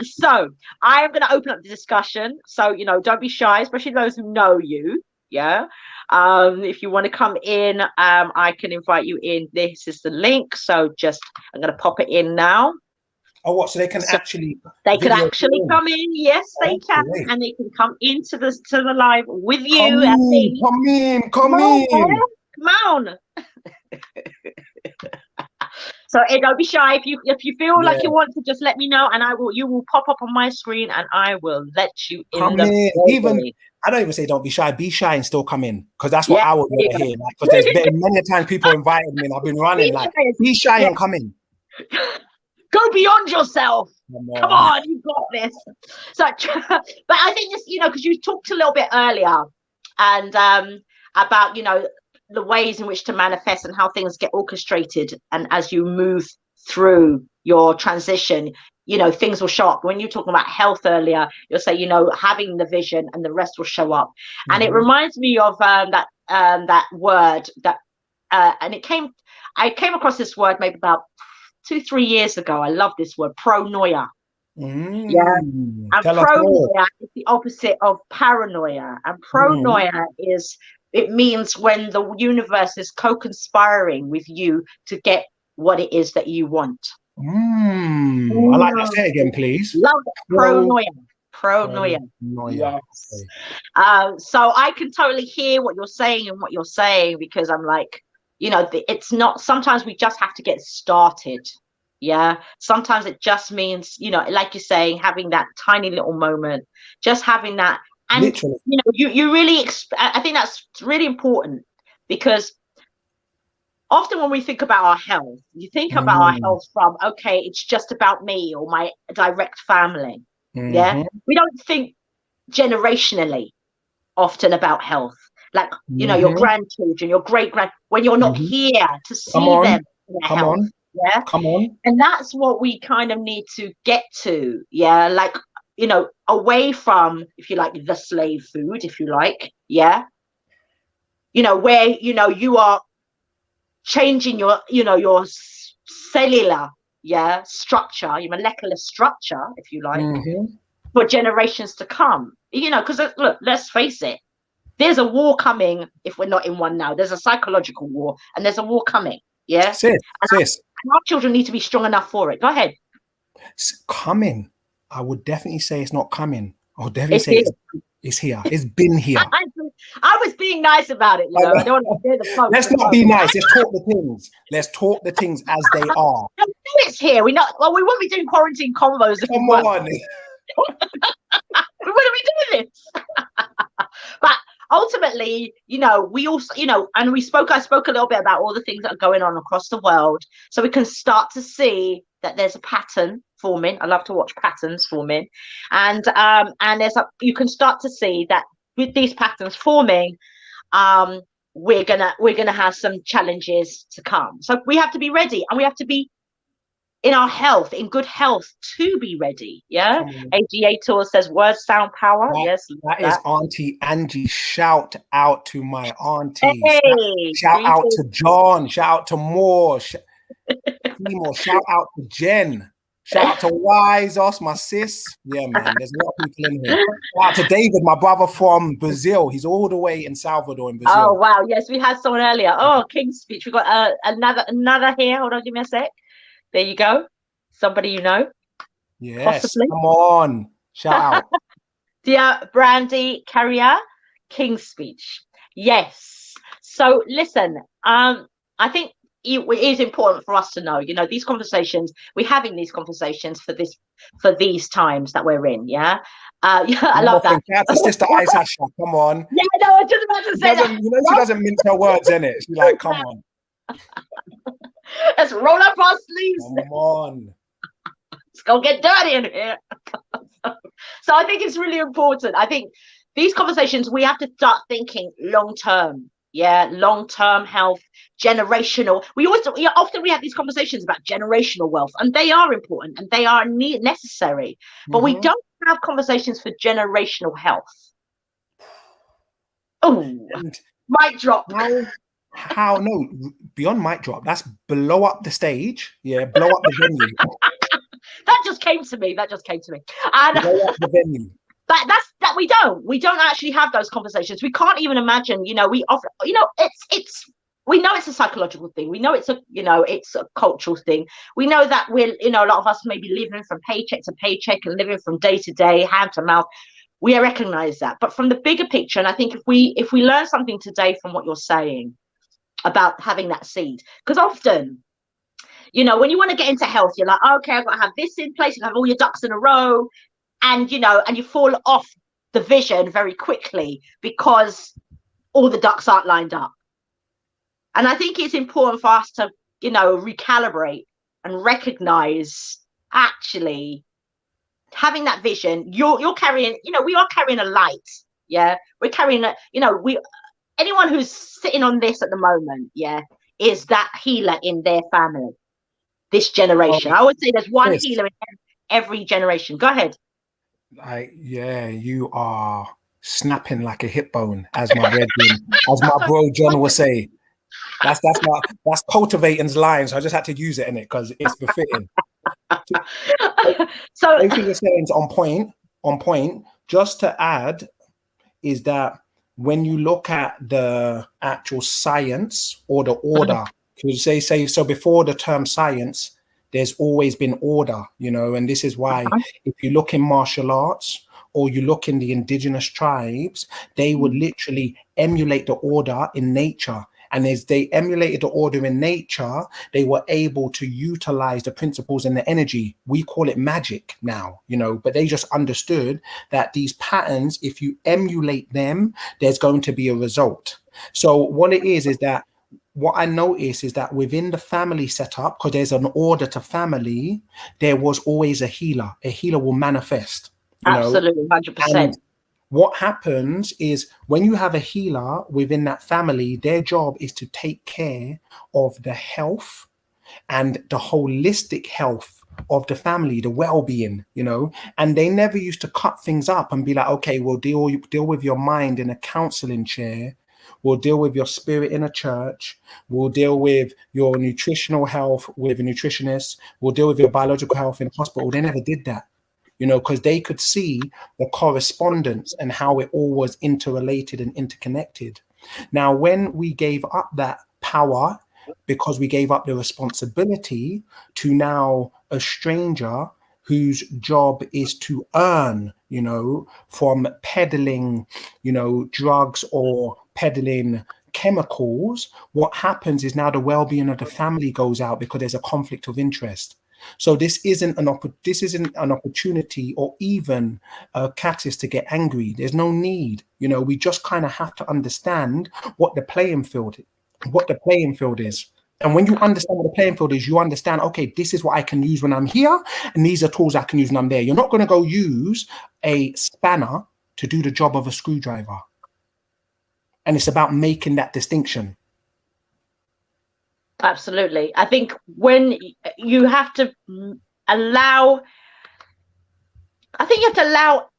So I am going to open up the discussion. So, you know, don't be shy, especially those who know you. Yeah. If you want to come in, I can invite you in. This is the link. So I'm going to pop it in now. Oh, what? So they can actually come in. Yes, they can, and they can come into the live with you. Come in. Come on. So don't be shy. If you feel like you want to, just let me know, and you will pop up on my screen, and I will let you in. Come in. Even I don't even say don't be shy. Be shy and still come in, because that's what I would want to hear. Because there's been many times people invited me, and I've been running be shy and come in. Go beyond yourself. Come on, you got this. So, but I think this, because you talked a little bit earlier, and about the ways in which to manifest and how things get orchestrated, and as you move through your transition, things will show up. When you're talking about health earlier, you'll say, having the vision, and the rest will show up. And it reminds me of that word that, and I came across this word maybe about 2-3 years ago. I love this word, pronoia. Yeah, and pronoia is the opposite of paranoia, and pronoia it means when the universe is co-conspiring with you to get what it is that you want. I like that. Say it again, please. Love that. Pronoia. Yes. So I can totally hear what you're saying, because I'm like, it's not, sometimes we just have to get started. Yeah. Sometimes it just means, like you're saying, having that tiny little moment, just having that. And literally, you really, I think that's really important, because often when we think about our health, you think about our health from, okay, it's just about me or my direct family. Yeah. We don't think generationally often about health. Like, your grandchildren, your great-grand, when you're not here to see them in their health. Yeah. Come on. And that's what we kind of need to get to. Yeah. Like, you know, away from, if you like, the slave food, if you like, yeah, you know, where, you know, you are changing your, you know, your cellular, yeah, structure, your molecular structure, if you like, for generations to come, you know, because look, let's face it, there's a war coming. If we're not in one now, there's a psychological war, and there's a war coming. Yeah, sis. And our children need to be strong enough for it. Go ahead. It's coming. I would definitely say it's not coming. I would definitely say it's here. It's been here. I was being nice about it, you know. I don't want to hear the phone. Let's not be nice. Let's talk the things. Let's talk the things as they are. No, it's here. We won't be doing quarantine convos. Come on. We wouldn't be doing this. But ultimately, you know, we also, you know, and I spoke a little bit about all the things that are going on across the world, so we can start to see that there's a pattern forming. I love to watch patterns forming, and you can start to see that with these patterns forming, we're gonna have some challenges to come. So we have to be ready, and we have to be in our health, in good health, to be ready. Yeah. AGA Tour says words sound power. Yes. That is Auntie Angie. Shout out to my auntie. Hey, shout out to John. Shout out to Moore. Shout out to Jen. Shout out to Wise Us, my sis. Yeah, man. There's a lot of people in here. Shout out to David, my brother from Brazil. He's all the way in Salvador in Brazil. Oh wow. Yes, we had someone earlier. Oh, King's Speech. We got another here. Hold on, give me a sec. There you go. Somebody you know. Yes. Possibly. Come on. Shout out. Dear Brandy Carrier, King's Speech. Yes. So listen, I think it is important for us to know, you know, these conversations, we're having these conversations for these times that we're in. Yeah. I love that. That's Sister Isasha. Come on. Yeah, no, I was just about to say that. You know, she doesn't mince her words, innit? She's like, come on. Let's roll up our sleeves. Come on. Let's go get dirty in here. So I think it's really important. I think these conversations, we have to start thinking long term. Yeah, long term health, generational. Often we have these conversations about generational wealth, and they are important and they are necessary. But we don't have conversations for generational health. Oh, mic drop. How no, beyond mic drop, that's blow up the stage. Yeah, blow up the venue. That just came to me. And blow up the venue. We don't actually have those conversations. We can't even imagine, you know, we know it's a psychological thing. We know it's a cultural thing. We know that we're, you know, a lot of us may be living from paycheck to paycheck and living from day to day, hand to mouth. We recognize that. But from the bigger picture, and I think if we learn something today from what you're saying about having that seed, because often, you know, when you want to get into health, you're like, okay, I've got to have this in place, you have all your ducks in a row, and you know, and you fall off the vision very quickly because all the ducks aren't lined up. And I think it's important for us to, you know, recalibrate and recognize actually having that vision. You're carrying, you know, we are carrying a light. Yeah, we're carrying a, you know, anyone who's sitting on this at the moment, yeah, is that healer in their family, this generation. I would say there's one healer in every generation. Go ahead. Yeah, you are snapping like a hip bone, as my bro John will say. That's cultivating's line, so I just had to use it in it because it's befitting. So everything you're saying is on point. Just to add, is that when you look at the actual science or the order, because they say so before the term science, there's always been order, you know, and this is why if you look in martial arts or you look in the indigenous tribes, they would literally emulate the order in nature. And as they emulated the order in nature, they were able to utilize the principles and the energy. We call it magic now, you know, but they just understood that these patterns, if you emulate them, there's going to be a result. So what it is that what I notice is that within the family setup, because there's an order to family, there was always a healer. A healer will manifest. Absolutely, 100%. What happens is when you have a healer within that family, their job is to take care of the health and the holistic health of the family, the well-being, you know, and they never used to cut things up and be like, okay, we'll deal with your mind in a counseling chair, we'll deal with your spirit in a church, we'll deal with your nutritional health with a nutritionist, we'll deal with your biological health in hospital. They never did that, you know, because they could see the correspondence and how it all was interrelated and interconnected. Now, when we gave up that power, because we gave up the responsibility to now a stranger whose job is to earn, you know, from peddling, you know, drugs or peddling chemicals, what happens is now the well-being of the family goes out because there's a conflict of interest. So this isn't an opportunity or even a catalyst to get angry. There's no need. You know, we just kind of have to understand what the playing field is. And when you understand what the playing field is, you understand, okay, this is what I can use when I'm here, and these are tools I can use when I'm there. You're not going to go use a spanner to do the job of a screwdriver. And it's about making that distinction. Absolutely. I think when you have to allow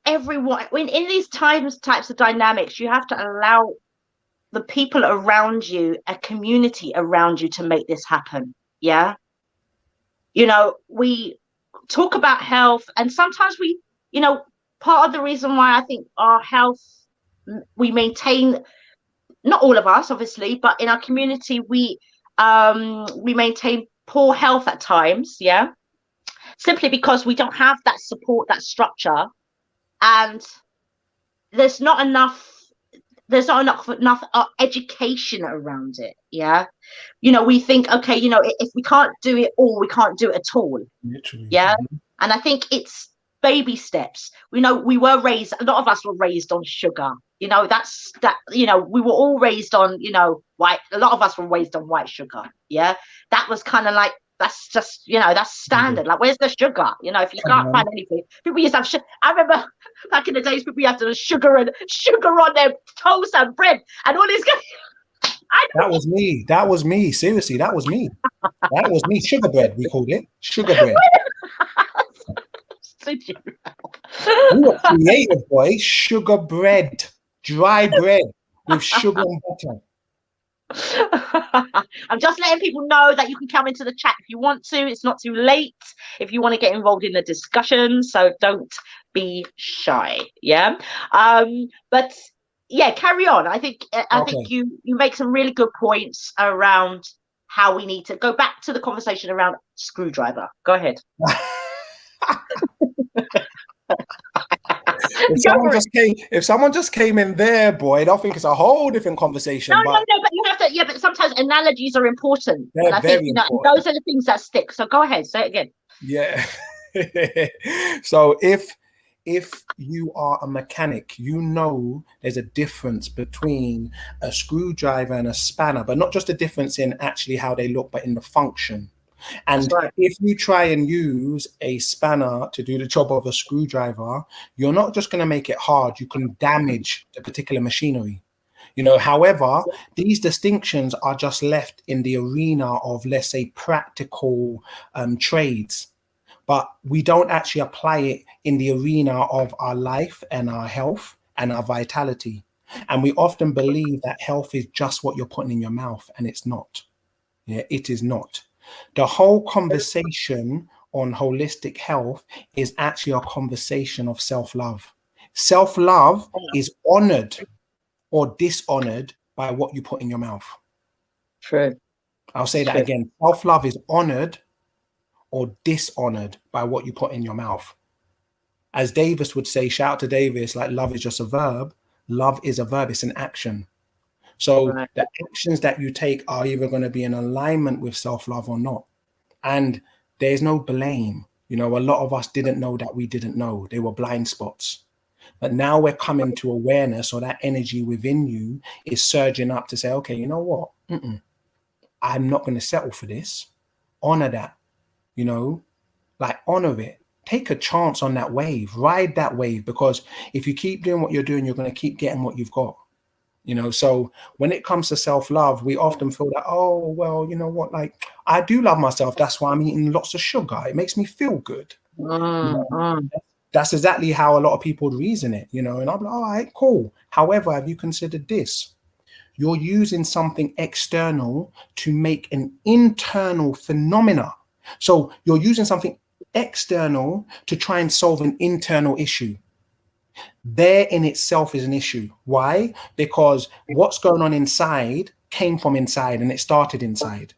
everyone, when in these types of dynamics, you have to allow the people around you, a community around you, to make this happen. Yeah. You know, we talk about health, and sometimes we, you know, part of the reason why I think our health, we maintain, not all of us, obviously, but in our community, we maintain poor health at times. Yeah. Simply because we don't have that support, that structure, and there's not enough education around it. Yeah. You know, we think, okay, you know, if we can't do it all, we can't do it at all. Literally. Yeah. And I think it's baby steps. We know a lot of us were raised on sugar. You know, you know, we were all raised on, you know, a lot of us were raised on white sugar. Yeah. That was kind of like, that's just, you know, that's standard. Like, where's the sugar? You know, if you can't find anything, people used to have sugar. I remember back in the days, people used to have sugar on their toast and bread and all this. That was me. Seriously, that was me. Sugar bread, we called it. Sugar bread. We were creative, boy. Sugar bread. Dry bread with sugar and butter. I'm just letting people know that you can come into the chat if you want to. It's not too late if you want to get involved in the discussion, so don't be shy. Yeah. But yeah, carry on. I think you make some really good points around how we need to go back to the conversation around screwdriver. Go ahead. If someone just came in there, boy, they'll think it's a whole different conversation. No, but you have to. Yeah, but sometimes analogies are important. They're and I think important. Those are the things that stick. So go ahead, say it again. Yeah. So if you are a mechanic, you know there's a difference between a screwdriver and a spanner, but not just a difference in actually how they look, but in the function. And if you try and use a spanner to do the job of a screwdriver, you're not just going to make it hard, you can damage the particular machinery. You know, however, these distinctions are just left in the arena of, let's say, practical trades, but we don't actually apply it in the arena of our life and our health and our vitality. And we often believe that health is just what you're putting in your mouth, and it's not. Yeah, it is not. The whole conversation on holistic health is actually a conversation of self-love. Self-love is honored or dishonored by what you put in your mouth. True. I'll say that again. Self-love is honored or dishonored by what you put in your mouth. As Davis would say, shout out to Davis, like love is just a verb. Love is a verb, it's an action. So the actions that you take are either going to be in alignment with self-love or not. And there's no blame. You know, a lot of us didn't know that we didn't know. They were blind spots. But now we're coming to awareness, or that energy within you is surging up to say, okay, you know what? I'm not going to settle for this. Honor that, you know, like honor it. Take a chance on that wave. Ride that wave, because if you keep doing what you're doing, you're going to keep getting what you've got. So when it comes to self-love, we often feel that, oh, well, you know what, like, I do love myself. That's why I'm eating lots of sugar. It makes me feel good. That's exactly how a lot of people reason it, and I'm like, all right, cool. However, have you considered this? You're using something external to make an internal phenomena. So you're using something external to try and solve an internal issue. There in itself is an issue. Why? Because what's going on inside came from inside and it started inside.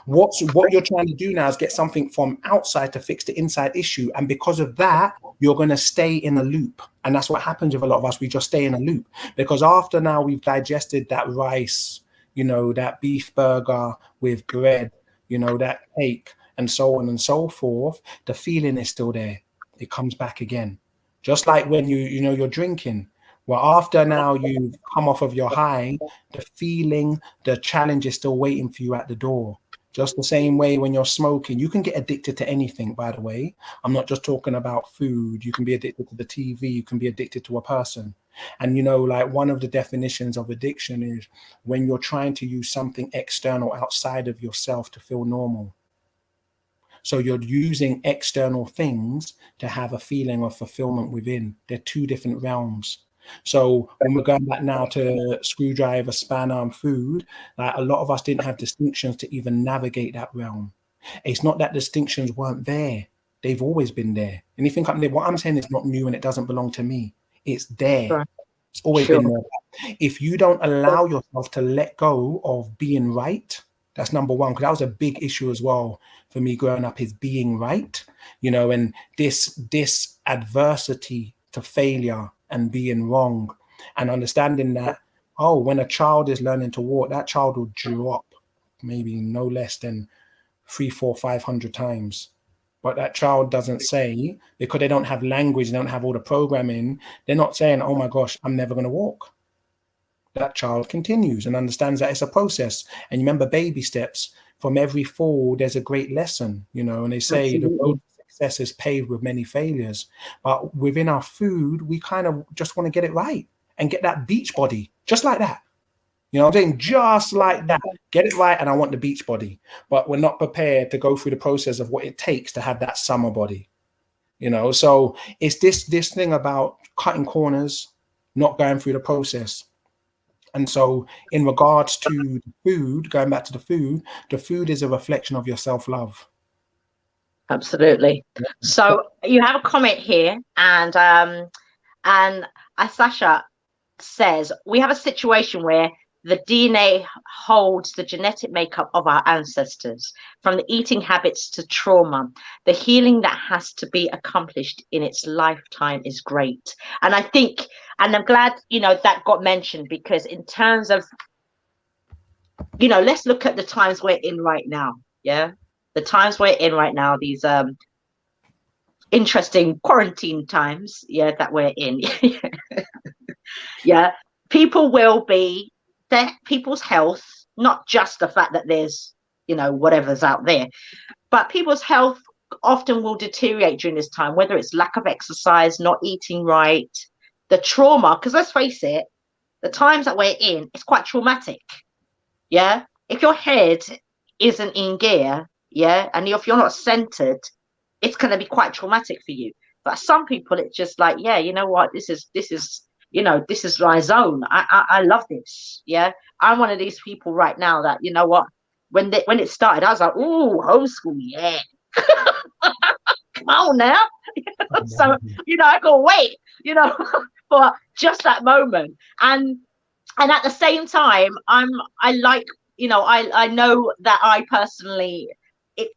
What you're trying to do now is get something from outside to fix the inside issue. And because of that, you're going to stay in a loop. And that's what happens with a lot of us. We just stay in a loop because after now we've digested that rice, that beef burger with bread, that cake and so on and so forth, the feeling is still there. It comes back again. Just like when you're drinking. Well, after now you've come off of your high, the feeling, the challenge is still waiting for you at the door. Just the same way when you're smoking, you can get addicted to anything, by the way. I'm not just talking about food. You can be addicted to the TV. You can be addicted to a person. And, like one of the definitions of addiction is when you're trying to use something external outside of yourself to feel normal. So you're using external things to have a feeling of fulfillment within. They're two different realms. So when we're going back now to screwdriver, spanner, and food, like a lot of us didn't have distinctions to even navigate that realm. It's not that distinctions weren't there. They've always been there. And you think what I'm saying is not new and it doesn't belong to me. It's there. Sure. It's always been there. If you don't allow yourself to let go of being right, that's number one, because that was a big issue as well for me growing up, is being right, and this adversity to failure and being wrong, and understanding that, when a child is learning to walk, that child will drop maybe no less than 300, 400, 500 times. But that child doesn't say, because they don't have language, they don't have all the programming, they're not saying, oh my gosh, I'm never going to walk. That child continues and understands that it's a process. And you remember baby steps, from every fall, there's a great lesson, and they say Absolutely. The road to success is paved with many failures. But within our food, we kind of just want to get it right and get that beach body, just like that. I'm saying? Just like that. Get it right, and I want the beach body. But we're not prepared to go through the process of what it takes to have that summer body. So it's this thing about cutting corners, not going through the process. And so in regards to food, going back to the food is a reflection of your self-love. Absolutely. So you have a comment here, and Sasha says, we have a situation where the DNA holds the genetic makeup of our ancestors, from the eating habits to trauma. The healing that has to be accomplished in its lifetime is great. And I think, and I'm glad, that got mentioned, because in terms of, let's look at the times we're in right now. Yeah. The times we're in right now, these interesting quarantine times, that we're in. Yeah. People will be, people's health, not just the fact that there's, whatever's out there, but people's health often will deteriorate during this time, whether it's lack of exercise, not eating right, the trauma, because let's face it, the times that we're in, it's quite traumatic. Yeah. If your head isn't in gear, and if you're not centered, it's going to be quite traumatic for you. But some people, it's just like, you know what, this is this is my zone. I love this. Yeah. I'm one of these people right now that, what, when it started, I was like, ooh, homeschool. Yeah. Come on now. So, I go wait, for just that moment. And at the same time, I know that I personally,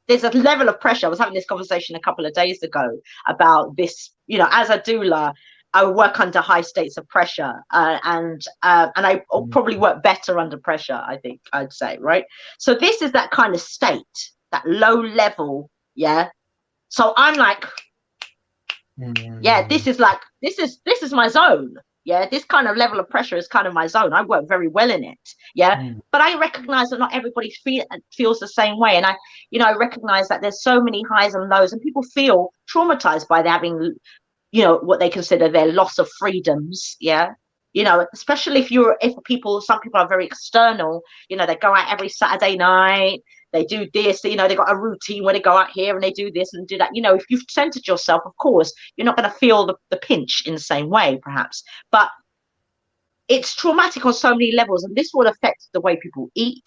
there's a level of pressure. I was having this conversation a couple of days ago about this, as a doula, I work under high states of pressure, and I probably work better under pressure, I think I'd say, right? So this is that kind of state, that low level, So I'm like, this is my zone. Yeah, this kind of level of pressure is kind of my zone. I work very well in it. But I recognize that not everybody feels the same way. And I recognize that there's so many highs and lows, and people feel traumatized by having, what they consider their loss of freedoms. you know, especially if some people are very external, you know, they go out every Saturday night, they do this, you know, they got a routine where they go out here and they do this and do that. You know, if you've centered yourself, of course, you're not going to feel the pinch in the same way, perhaps. But it's traumatic on so many levels, and this will affect the way people eat,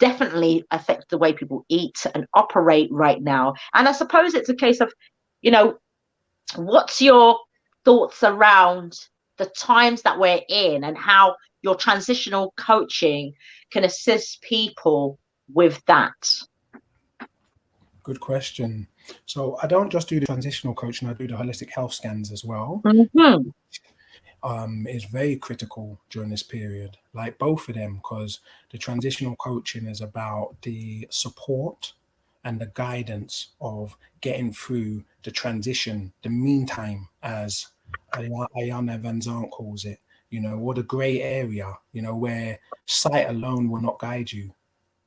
definitely affect the way people eat and operate right now. And I suppose it's a case of, you know, what's your thoughts around the times that we're in and how your transitional coaching can assist people with that? Good question. So I don't just do the transitional coaching, I do the holistic health scans as well. Mm-hmm. Is very critical during this period, like both of them, because the transitional coaching is about the support and the guidance of getting through the transition, the meantime, as Ayana Van Zandt calls it, you know, or the gray area, you know, where sight alone will not guide you.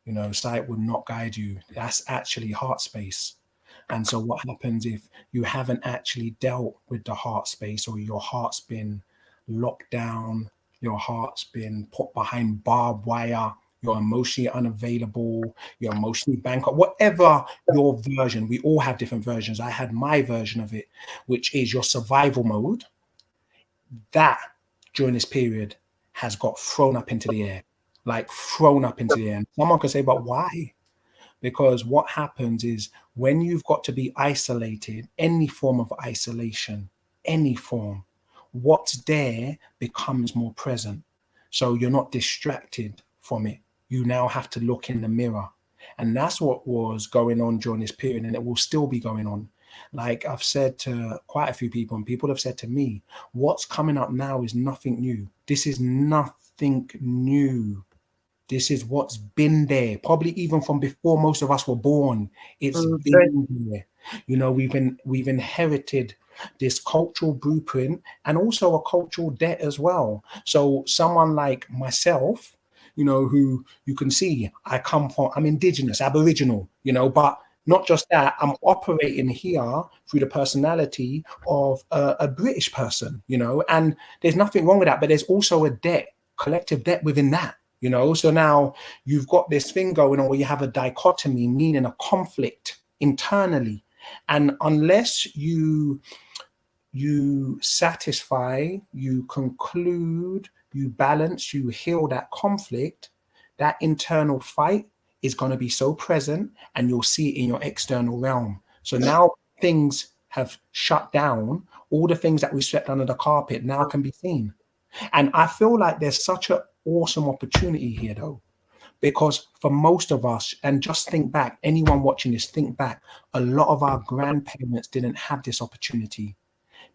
You know, sight would not guide you. That's actually heart space. And so what happens if you haven't actually dealt with the heart space, or your heart's been locked down, your heart's been put behind barbed wire, you're emotionally unavailable, you're emotionally bankrupt, whatever your version, we all have different versions. I had my version of it, which is your survival mode. That during this period has got thrown up into the air, like thrown up into the air. And someone could say, but why? Because what happens is when you've got to be isolated, any form of isolation, any form, what's there becomes more present. So you're not distracted from it. You now have to look in the mirror. And that's what was going on during this period, and it will still be going on. Like I've said to quite a few people, and people have said to me, what's coming up now is nothing new. This is nothing new. This is what's been there, probably even from before most of us were born. It's been there. You know, we've inherited this cultural blueprint and also a cultural debt as well. So someone like myself, you know, who you can see, I'm indigenous, Aboriginal, you know, but not just that, I'm operating here through the personality of a British person, you know, and there's nothing wrong with that, but there's also a debt, collective debt within that. You know, so now you've got this thing going on where you have a dichotomy, meaning a conflict internally. And unless you satisfy, you conclude, you balance, you heal that conflict, that internal fight is going to be so present, and you'll see it in your external realm. So now things have shut down. All the things that we swept under the carpet now can be seen. And I feel like there's such an awesome opportunity here, though, because for most of us, and just think back, anyone watching this, think back, a lot of our grandparents didn't have this opportunity.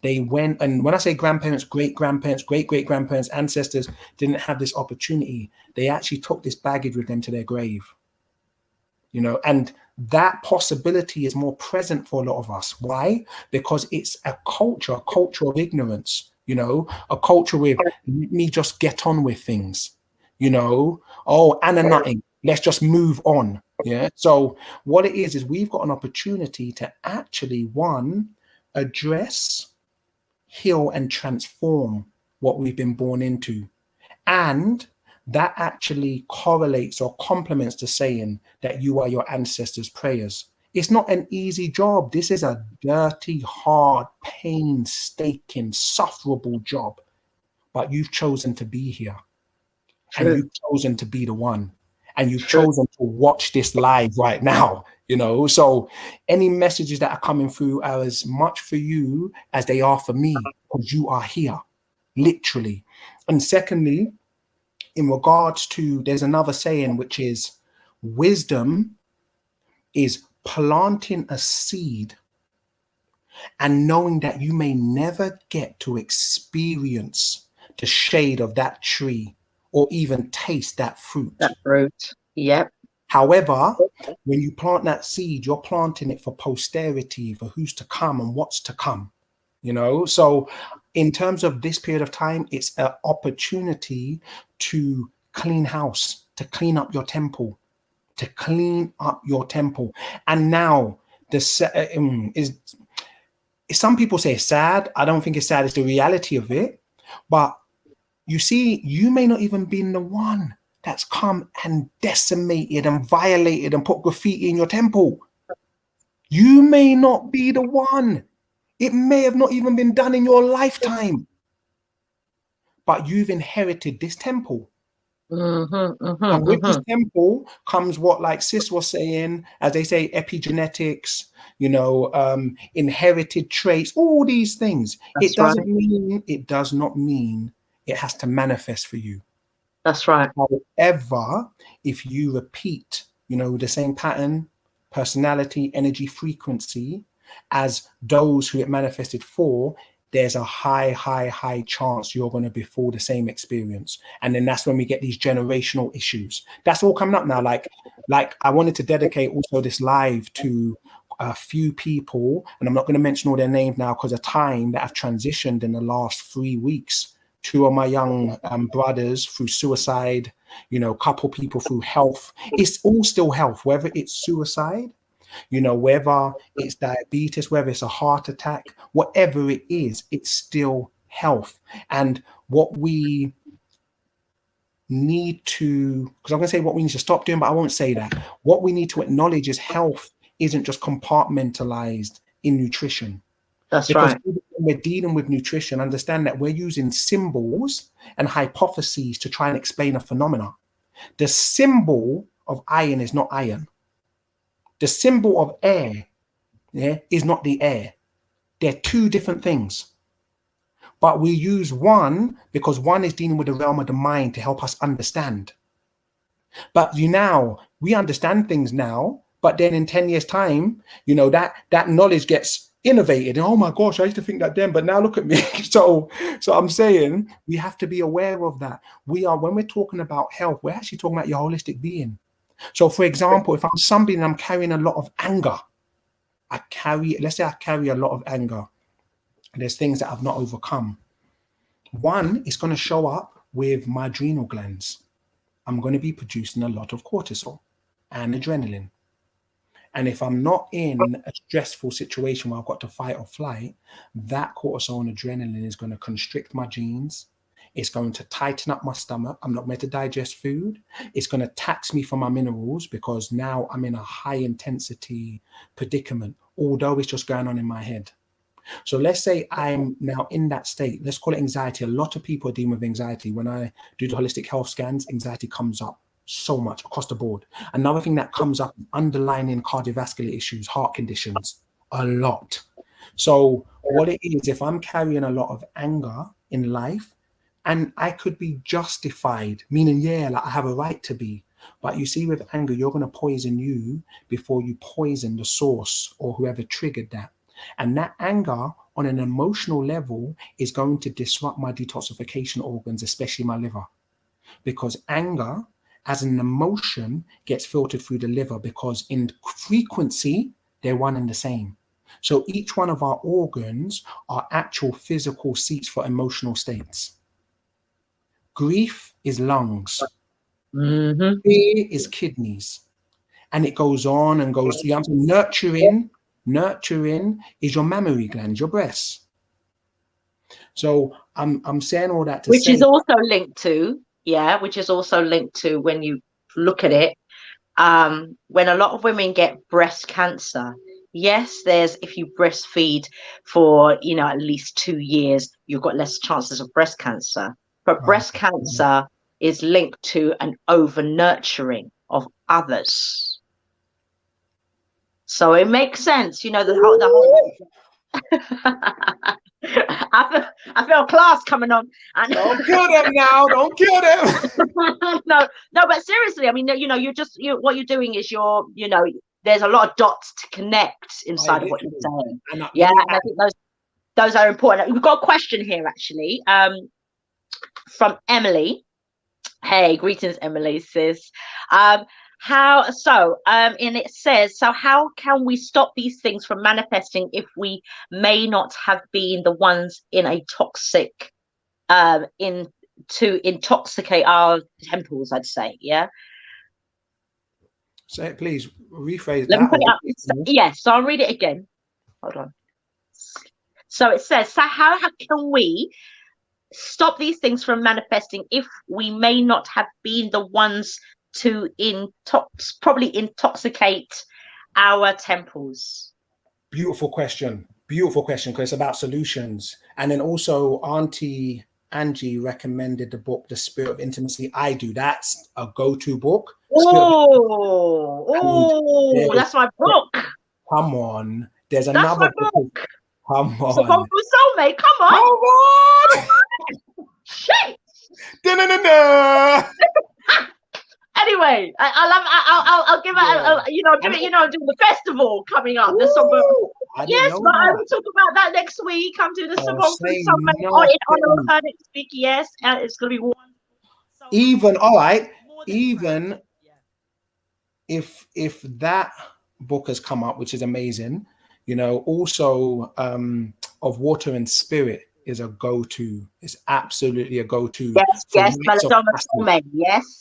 They went, and when I say grandparents, great-grandparents, great-great-grandparents, ancestors didn't have this opportunity. They actually took this baggage with them to their grave, you know, and that possibility is more present for a lot of us. Why? Because it's a culture of ignorance. You know, a culture with, let me just get on with things, you know, and a nothing, let's just move on. Yeah. So what it is we've got an opportunity to actually, one, address, heal, and transform what we've been born into. And that actually correlates or complements the saying that you are your ancestors' prayers. It's not an easy job. This is a dirty, hard, painstaking, sufferable job. But you've chosen to be here. True. And you've chosen to be the one. And you've chosen to watch this live right now, you know. So any messages that are coming through are as much for you as they are for me, because you are here, literally. And secondly, in regards to, there's another saying, which is wisdom is planting a seed and knowing that you may never get to experience the shade of that tree or even taste that fruit. That fruit, yep. However, when you plant that seed, you're planting it for posterity, for who's to come and what's to come, you know? So in terms of this period of time, it's an opportunity to clean house, to clean up your temple, to clean up your temple. And now some people say it's sad. I don't think it's sad. It's the reality of it. But You see, you may not even been the one that's come and decimated and violated and put graffiti in your temple. You may not be the one. It may have not even been done in your lifetime. But you've inherited this temple. And with this temple comes what, like Sis was saying, as they say, epigenetics, you know, inherited traits, all these things. That's It does not mean it has to manifest for you. That's right. However, if you repeat, you know, the same pattern, personality, energy, frequency as those who it manifested for, there's a high chance you're going to befall the same experience. And then that's when we get these generational issues. That's all coming up now. Like I wanted to dedicate also this live to a few people, and I'm not going to mention all their names now because of time, that have transitioned in the last 3 weeks. 2 of my young brothers through suicide, you know, a couple people through health. It's all still health, whether it's suicide, you know, whether it's diabetes, whether it's a heart attack, whatever it is, it's still health. And what we need to, because I'm going to say what we need to stop doing, but I won't say that. What we need to acknowledge is health isn't just compartmentalized in nutrition. That's because right. when we're dealing with nutrition, understand that we're using symbols and hypotheses to try and explain a phenomena. The symbol of iron is not iron. The symbol of air, is not the air. They're 2 different things. But we use one because one is dealing with the realm of the mind to help us understand. But we understand things now, but then in 10 years' time, you know, that knowledge gets innovated. And, oh my gosh, I used to think that then, but now look at me. So I'm saying we have to be aware of that. When we're talking about health, we're actually talking about your holistic being. So for example, if I'm somebody and I'm carrying a lot of anger, let's say I carry a lot of anger, and there's things that I've not overcome. One, it's going to show up with my adrenal glands. I'm going to be producing a lot of cortisol and adrenaline. And if I'm not in a stressful situation where I've got to fight or flight, that cortisol and adrenaline is going to constrict my genes. It's going to tighten up my stomach. I'm not meant to digest food. It's going to tax me for my minerals because now I'm in a high intensity predicament, although it's just going on in my head. So let's say I'm now in that state. Let's call it anxiety. A lot of people are dealing with anxiety. When I do the holistic health scans, anxiety comes up so much across the board. Another thing that comes up, underlying cardiovascular issues, heart conditions, a lot. So what it is, if I'm carrying a lot of anger in life, and I could be justified, meaning, like I have a right to be. But you see, with anger, you're going to poison you before you poison the source or whoever triggered that. And that anger on an emotional level is going to disrupt my detoxification organs, especially my liver. Because anger as an emotion gets filtered through the liver because in frequency, they're one and the same. So each one of our organs are actual physical seats for emotional states. Grief is lungs. Fear is kidneys. And it goes on and goes. You have to nurturing is your mammary glands, your breasts. So I'm saying all that to which say, is also linked to, which is also linked to when you look at it, when a lot of women get breast cancer. Yes, if you breastfeed for, at least 2 years, you've got less chances of breast cancer. But breast cancer is linked to an over nurturing of others. So it makes sense, the whole I feel class coming on. And don't kill them now. Don't kill them. no, but seriously, I mean, what you're doing is there's a lot of dots to connect inside of what you're saying. And I think those are important. We've got a question here actually, from Emily. Hey, greetings, Emily, sis. And it says, so how can we stop these things from manifesting if we may not have been the ones in a toxic, to intoxicate our temples, I'd say, Say it, please. Rephrase Let me that. put it up. So I'll read it again. Hold on. So it says, so how can we stop these things from manifesting if we may not have been the ones to probably intoxicate our temples? Beautiful question. Beautiful question, because it's about solutions. And then also Auntie Angie recommended the book, The Spirit of Intimacy. I do. That's a go-to book. Oh, that's my book. Come on. There's That's another my book. Come on. So Convos soulmate, come on. Come on. Shit. Da-na-na-na. Anyway, I'll give it, doing the festival coming up. There's some yes, but I will talk about that next week. I'm doing the Convos soulmate in honor of her next week. Yes, and it's gonna be wonderful. So even all right, even if that book has come up, which is amazing, also Of Water and Spirit is a go-to. It's absolutely a go-to. Yes,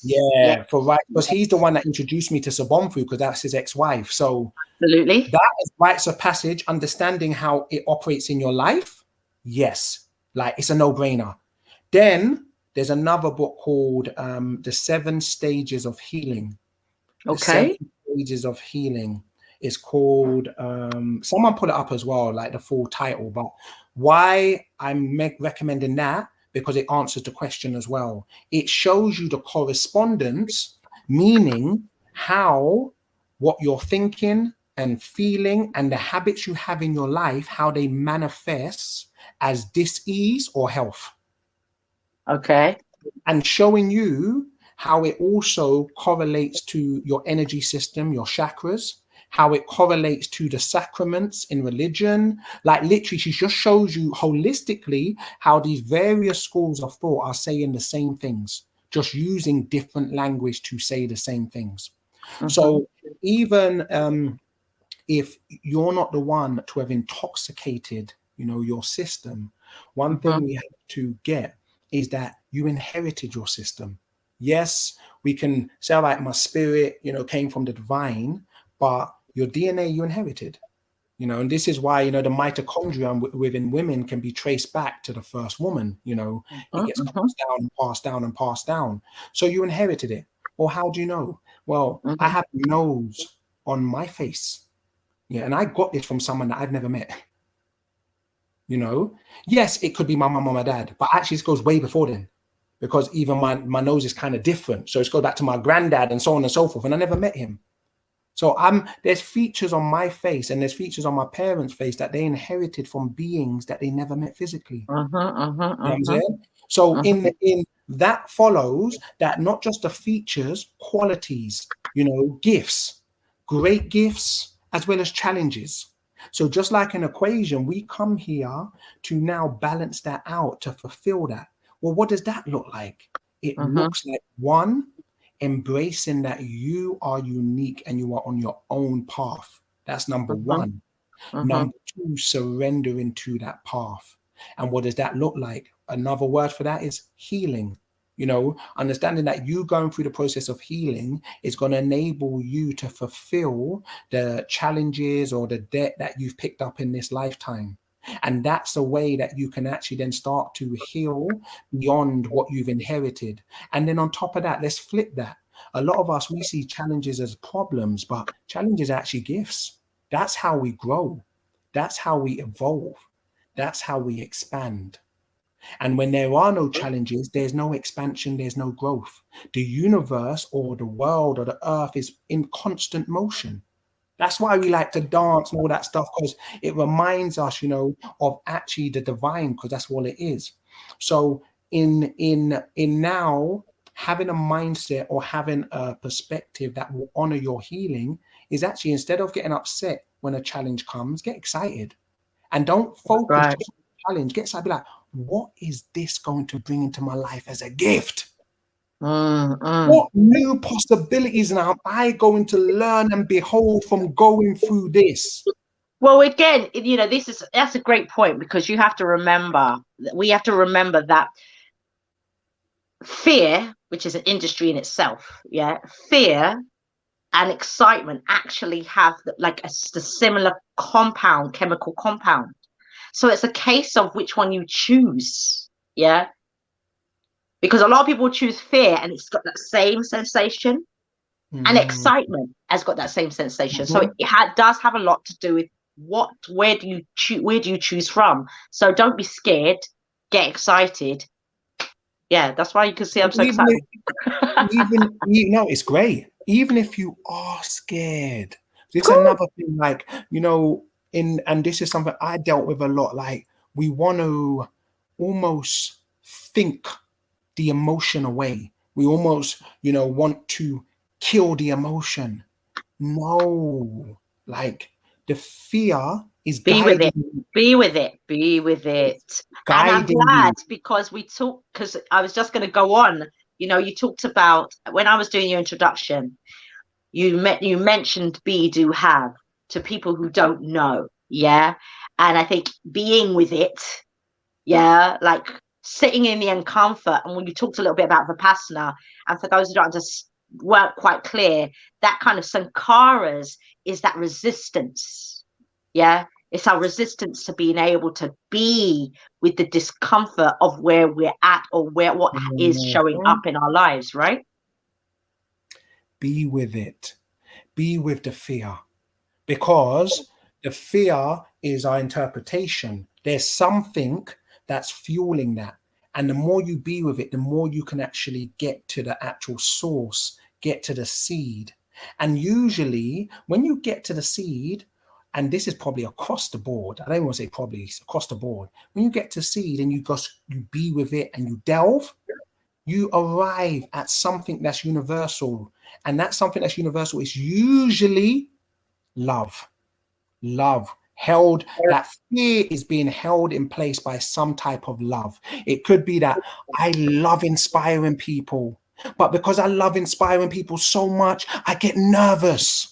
yes. For right, because he's the one that introduced me to Sabonfu, because that's his ex-wife. So absolutely, that is rites of passage, understanding how it operates in your life. Yes, like it's a no-brainer. Then there's another book called The 7 Stages of Healing. Okay. 7 Stages of Healing. It's called, someone put it up as well, like the full title, but why I'm recommending that, because it answers the question as well. It shows you the correspondence, meaning how what you're thinking and feeling and the habits you have in your life, how they manifest as dis-ease or health. Okay. And showing you how it also correlates to your energy system, your chakras, how it correlates to the sacraments in religion. Like literally, she just shows you holistically how these various schools of thought are saying the same things, just using different language to say the same things. Mm-hmm. So even if you're not the one to have intoxicated, your system, one thing we have to get is that you inherited your system. Yes, we can say, like, my spirit, came from the divine, but your DNA you inherited, and this is why, the mitochondria within women can be traced back to the first woman, it gets passed down. So you inherited it. Well, how do you know? Well, I have a nose on my face. Yeah. And I got this from someone that I've never met. Yes, it could be my mom or my dad, but actually this goes way before then, because even my nose is kind of different. So it's go back to my granddad and so on and so forth. And I never met him. So there's features on my face and there's features on my parents' face that they inherited from beings that they never met physically. You know what I'm saying? So in that follows that not just the features, qualities, gifts, great gifts, as well as challenges. So just like an equation, we come here to now balance that out, to fulfill that. Well, what does that look like? It looks like, one, embracing that you are unique and you are on your own path. That's number one. Number two, surrendering to that path. And what does that look like? Another word for that is healing. Understanding that you going through the process of healing is going to enable you to fulfill the challenges or the debt that you've picked up in this lifetime. And that's a way that you can actually then start to heal beyond what you've inherited. And then on top of that, let's flip that. A lot of us, we see challenges as problems, but challenges are actually gifts. That's how we grow. That's how we evolve. That's how we expand. And when there are no challenges, there's no expansion, there's no growth. The universe or the world or the earth is in constant motion. That's why we like to dance and all that stuff, because it reminds us, of actually the divine, because that's all it is. So in now having a mindset or having a perspective that will honor your healing is actually, instead of getting upset when a challenge comes, get excited. And don't focus just on the challenge. Get excited, be like, what is this going to bring into my life as a gift? What new possibilities now am I going to learn and behold from going through this? Well, again, that's a great point, because we have to remember that fear, which is an industry in itself, fear and excitement actually have the similar chemical compound. So it's a case of which one you choose. because a lot of people choose fear and it's got that same sensation, and excitement has got that same sensation. So it does have a lot to do with where do you choose from. So don't be scared, get excited. Yeah, that's why you can see I'm so excited. It's great. Even if you are scared, this is another thing, like, and this is something I dealt with a lot. Like, we want to almost think the emotion away. We almost, want to kill the emotion. No, like, the fear is guiding you. Be with it. And I'm glad because because I was just going to go on. You talked about, when I was doing your introduction, you mentioned be, do, have to people who don't know. Yeah. And I think being with it, yeah, like sitting in the uncomfort. And when you talked a little bit about Vipassana, and for those who weren't quite clear, that kind of sankharas is that resistance. Yeah. It's our resistance to being able to be with the discomfort of where we're at, or what is showing up in our lives, right? Be with it. Be with the fear. Because the fear is our interpretation. There's something that's fueling that. And the more you be with it, the more you can actually get to the actual source, get to the seed. And usually when you get to the seed, and this is probably across the board, I don't want to say probably, it's across the board. When you get to seed and you be with it and you delve, you arrive at something that's universal. And that something that's universal is usually love. Love. Held, that fear is being held in place by some type of love. It could be that I love inspiring people, but because I love inspiring people so much, I get nervous.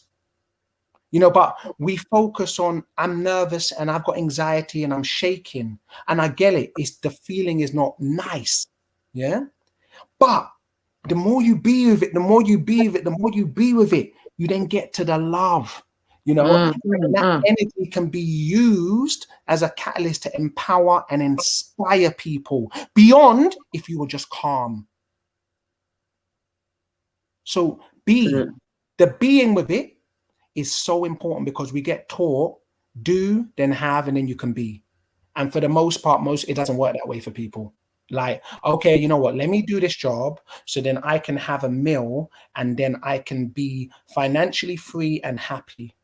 But we focus on, I'm nervous and I've got anxiety and I'm shaking, and I get it. It's the feeling is not nice. Yeah. But the more you be with it, you then get to the love, and that energy can be used as a catalyst to empower and inspire people beyond if you were just calm. So the being with it is so important, because we get taught do, then have, and then you can be. And for the most part, it doesn't work that way for people. Like, okay, you know what, let me do this job so then I can have a meal and then I can be financially free and happy.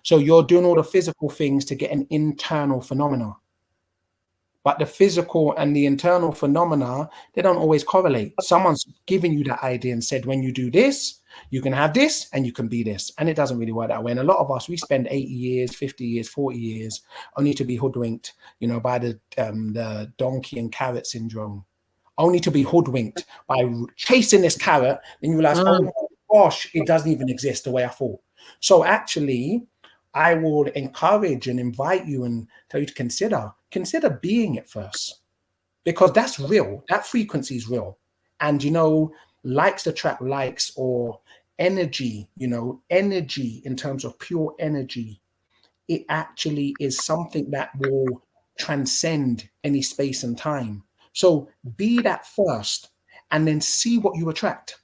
So you're doing all the physical things to get an internal phenomena. But the physical and the internal phenomena, they don't always correlate. Someone's given you that idea and said, when you do this, you can have this and you can be this. And it doesn't really work that way. And a lot of us, we spend 80 years, 50 years, 40 years only to be hoodwinked, by the donkey and carrot syndrome. Only to be hoodwinked by chasing this carrot. And you realize, oh my gosh, it doesn't even exist the way I thought. So actually, I would encourage and invite you and tell you to consider being it first, because that's real. That frequency is real. And, likes attract likes, or energy, energy in terms of pure energy. It actually is something that will transcend any space and time. So be that first and then see what you attract.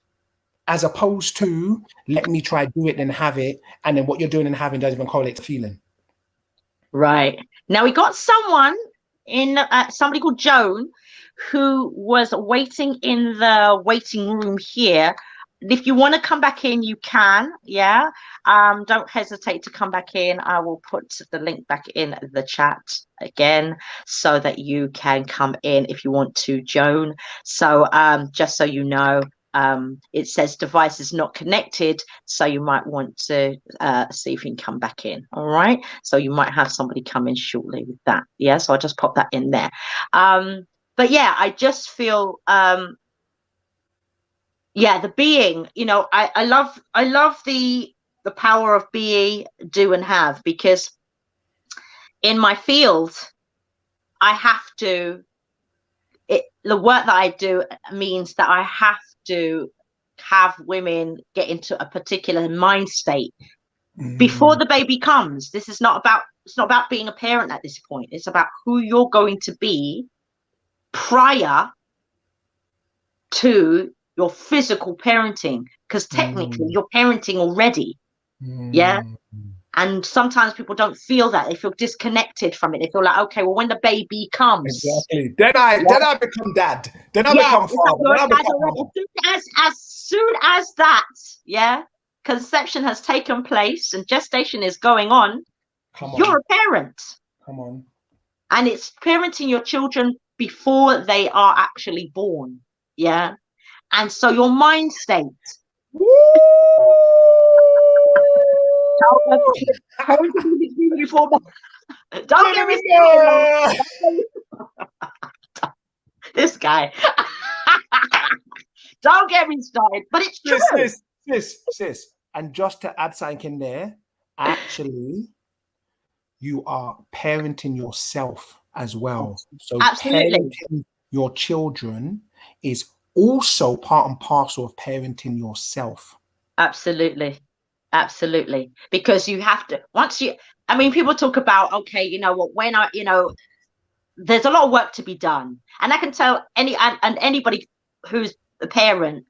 As opposed to, let me try do it and have it, and then what you're doing and having doesn't even correlate to feeling. Right. Now we got somebody called Joan, who was waiting in the waiting room here. If you want to come back in, you can. Yeah. Don't hesitate to come back in. I will put the link back in the chat again so that you can come in if you want to, Joan. So just so you know, it says device is not connected, so you might want to see if you can come back in. All right, so you might have somebody come in shortly with that. Yeah, so I'll just pop that in there. But yeah, I just feel the being, I love the power of be, do, and have, because in my field I have to, the work that I do means that I have to have women get into a particular mind state before the baby comes. It's not about being a parent at this point. It's about who you're going to be prior to your physical parenting, because technically you're parenting already. Yeah. And sometimes people don't feel that. They feel disconnected from it. They feel like, okay, well, when the baby comes, exactly. Then I become dad. Then I become father. Then I become mother. As soon as that, yeah, conception has taken place and gestation is going on, you're a parent. Come on. And it's parenting your children before they are actually born. Yeah. And so your mind state. Don't get me started. This guy. Don't get me started. But it's true. Sis. And just to add something in there, actually, you are parenting yourself as well. So absolutely, parenting your children is also part and parcel of parenting yourself. Absolutely. Because you have to, people talk about, okay, you know what, there's a lot of work to be done. And I can tell anybody who's a parent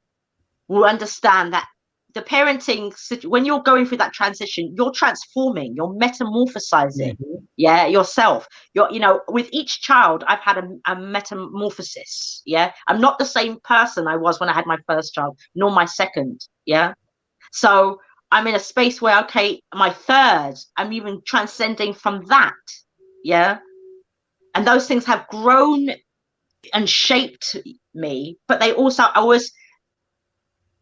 will understand that the parenting, when you're going through that transition, you're transforming, you're metamorphosizing, yourself. With each child, I've had a metamorphosis. Yeah, I'm not the same person I was when I had my first child, nor my second. Yeah, so I'm in a space where, okay, my third, I'm even transcending from that. Yeah, and those things have grown and shaped me, but they also always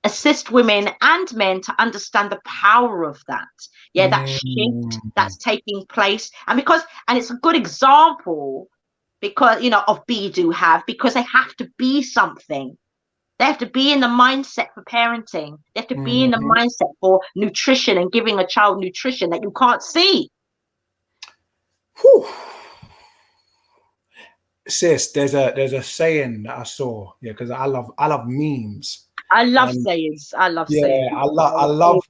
assist women and men to understand the power of that. Yeah, that shift that's taking place. And it's a good example because, of because they have to be something. They have to be in the mindset for parenting. They have to be in the mindset for nutrition and giving a child nutrition that you can't see. Whew. Sis, there's a saying that I saw, because I love memes. I love sayings. I love sayings. I love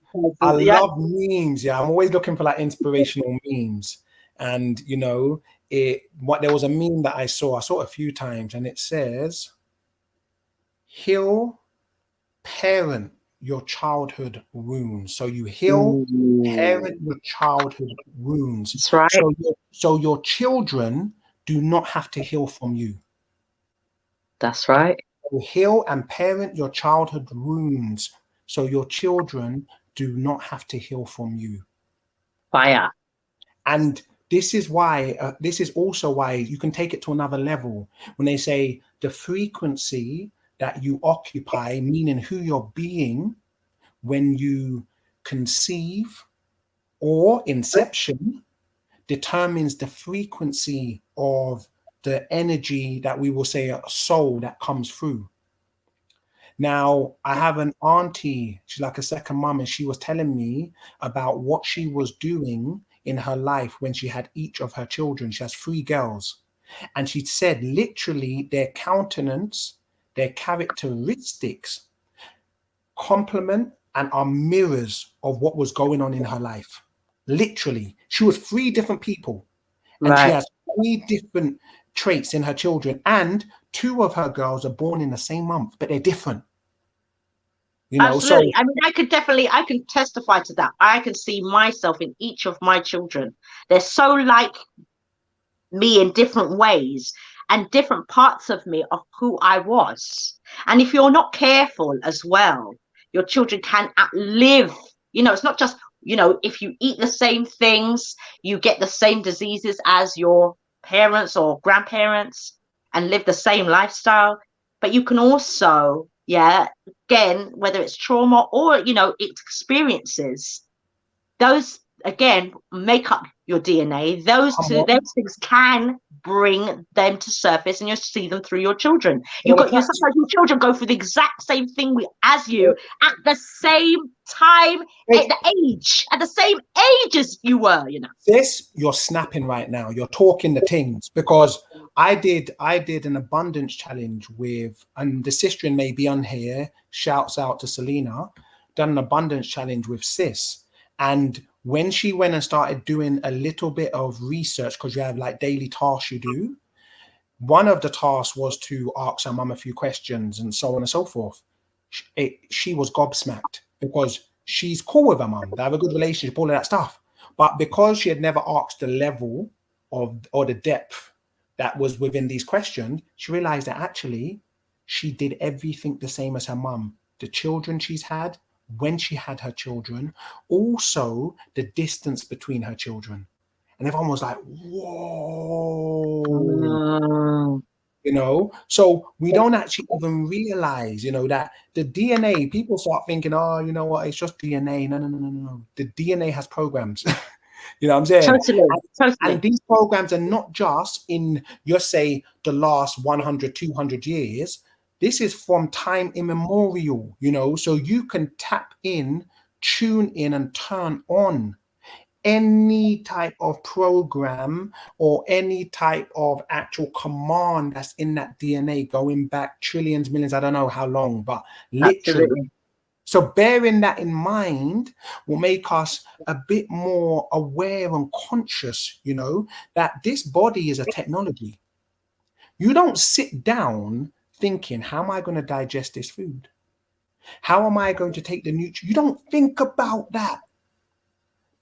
memes. Yeah, I'm always looking for like inspirational memes. And there was a meme that I saw it a few times, and it says, heal, parent your childhood wounds. So you heal, parent your childhood wounds. That's right. So your children do not have to heal from you. That's right. Heal and parent your childhood wounds, so your children do not have to heal from you. Fire. And this is why, this is also why you can take it to another level when they say the frequency that you occupy, meaning who you're being when you conceive or inception, determines the frequency of the energy that we will say a soul that comes through. Now, I have an auntie, she's like a second mom, and she was telling me about what she was doing in her life when she had each of her children. She has 3 girls. And she said literally their countenance, their characteristics complement and are mirrors of what was going on in her life. Literally, she was 3 different people. And she has 3 different traits in her children, and 2 of her girls are born in the same month, but they're different. Absolutely. So, I can testify to that. I can see myself in each of my children. They're so like me in different ways, and different parts of me of who I was. And if you're not careful as well, your children can live, it's not just, if you eat the same things, you get the same diseases as your parents or grandparents and live the same lifestyle. But you can also, again, whether it's trauma or, experiences, those, again, make up your DNA. Those things can bring them to surface, and you see them through your children. Sometimes your children go through the exact same thing as you at the same time, at the same age as you were. This, you're snapping right now. You're talking the things, because I did an abundance challenge with, and the sister may be on here. Shouts out to Selena. Done an abundance challenge with Sis, and when she went and started doing a little bit of research, because you have like daily tasks you do, one of the tasks was to ask her mum a few questions and so on and so forth. She was gobsmacked because she's cool with her mum. They have a good relationship, all of that stuff. But because she had never asked the level of or the depth that was within these questions, she realized that actually she did everything the same as her mum. The children she's had, when she had her children, also the distance between her children. And everyone was like, whoa. So we don't actually even realize, that the DNA, people start thinking, oh, you know what, it's just DNA. No. The DNA has programs. You know what I'm saying? Totally. And these programs are not just in, just say, the last 100, 200 years. This is from time immemorial, so you can tap in, tune in, and turn on any type of program or any type of actual command that's in that DNA going back trillions, millions, I don't know how long, but literally. Absolutely. So bearing that in mind will make us a bit more aware and conscious, that this body is a technology. You don't sit down thinking, how am I going to digest this food? How am I going to take the nutrients? You don't think about that.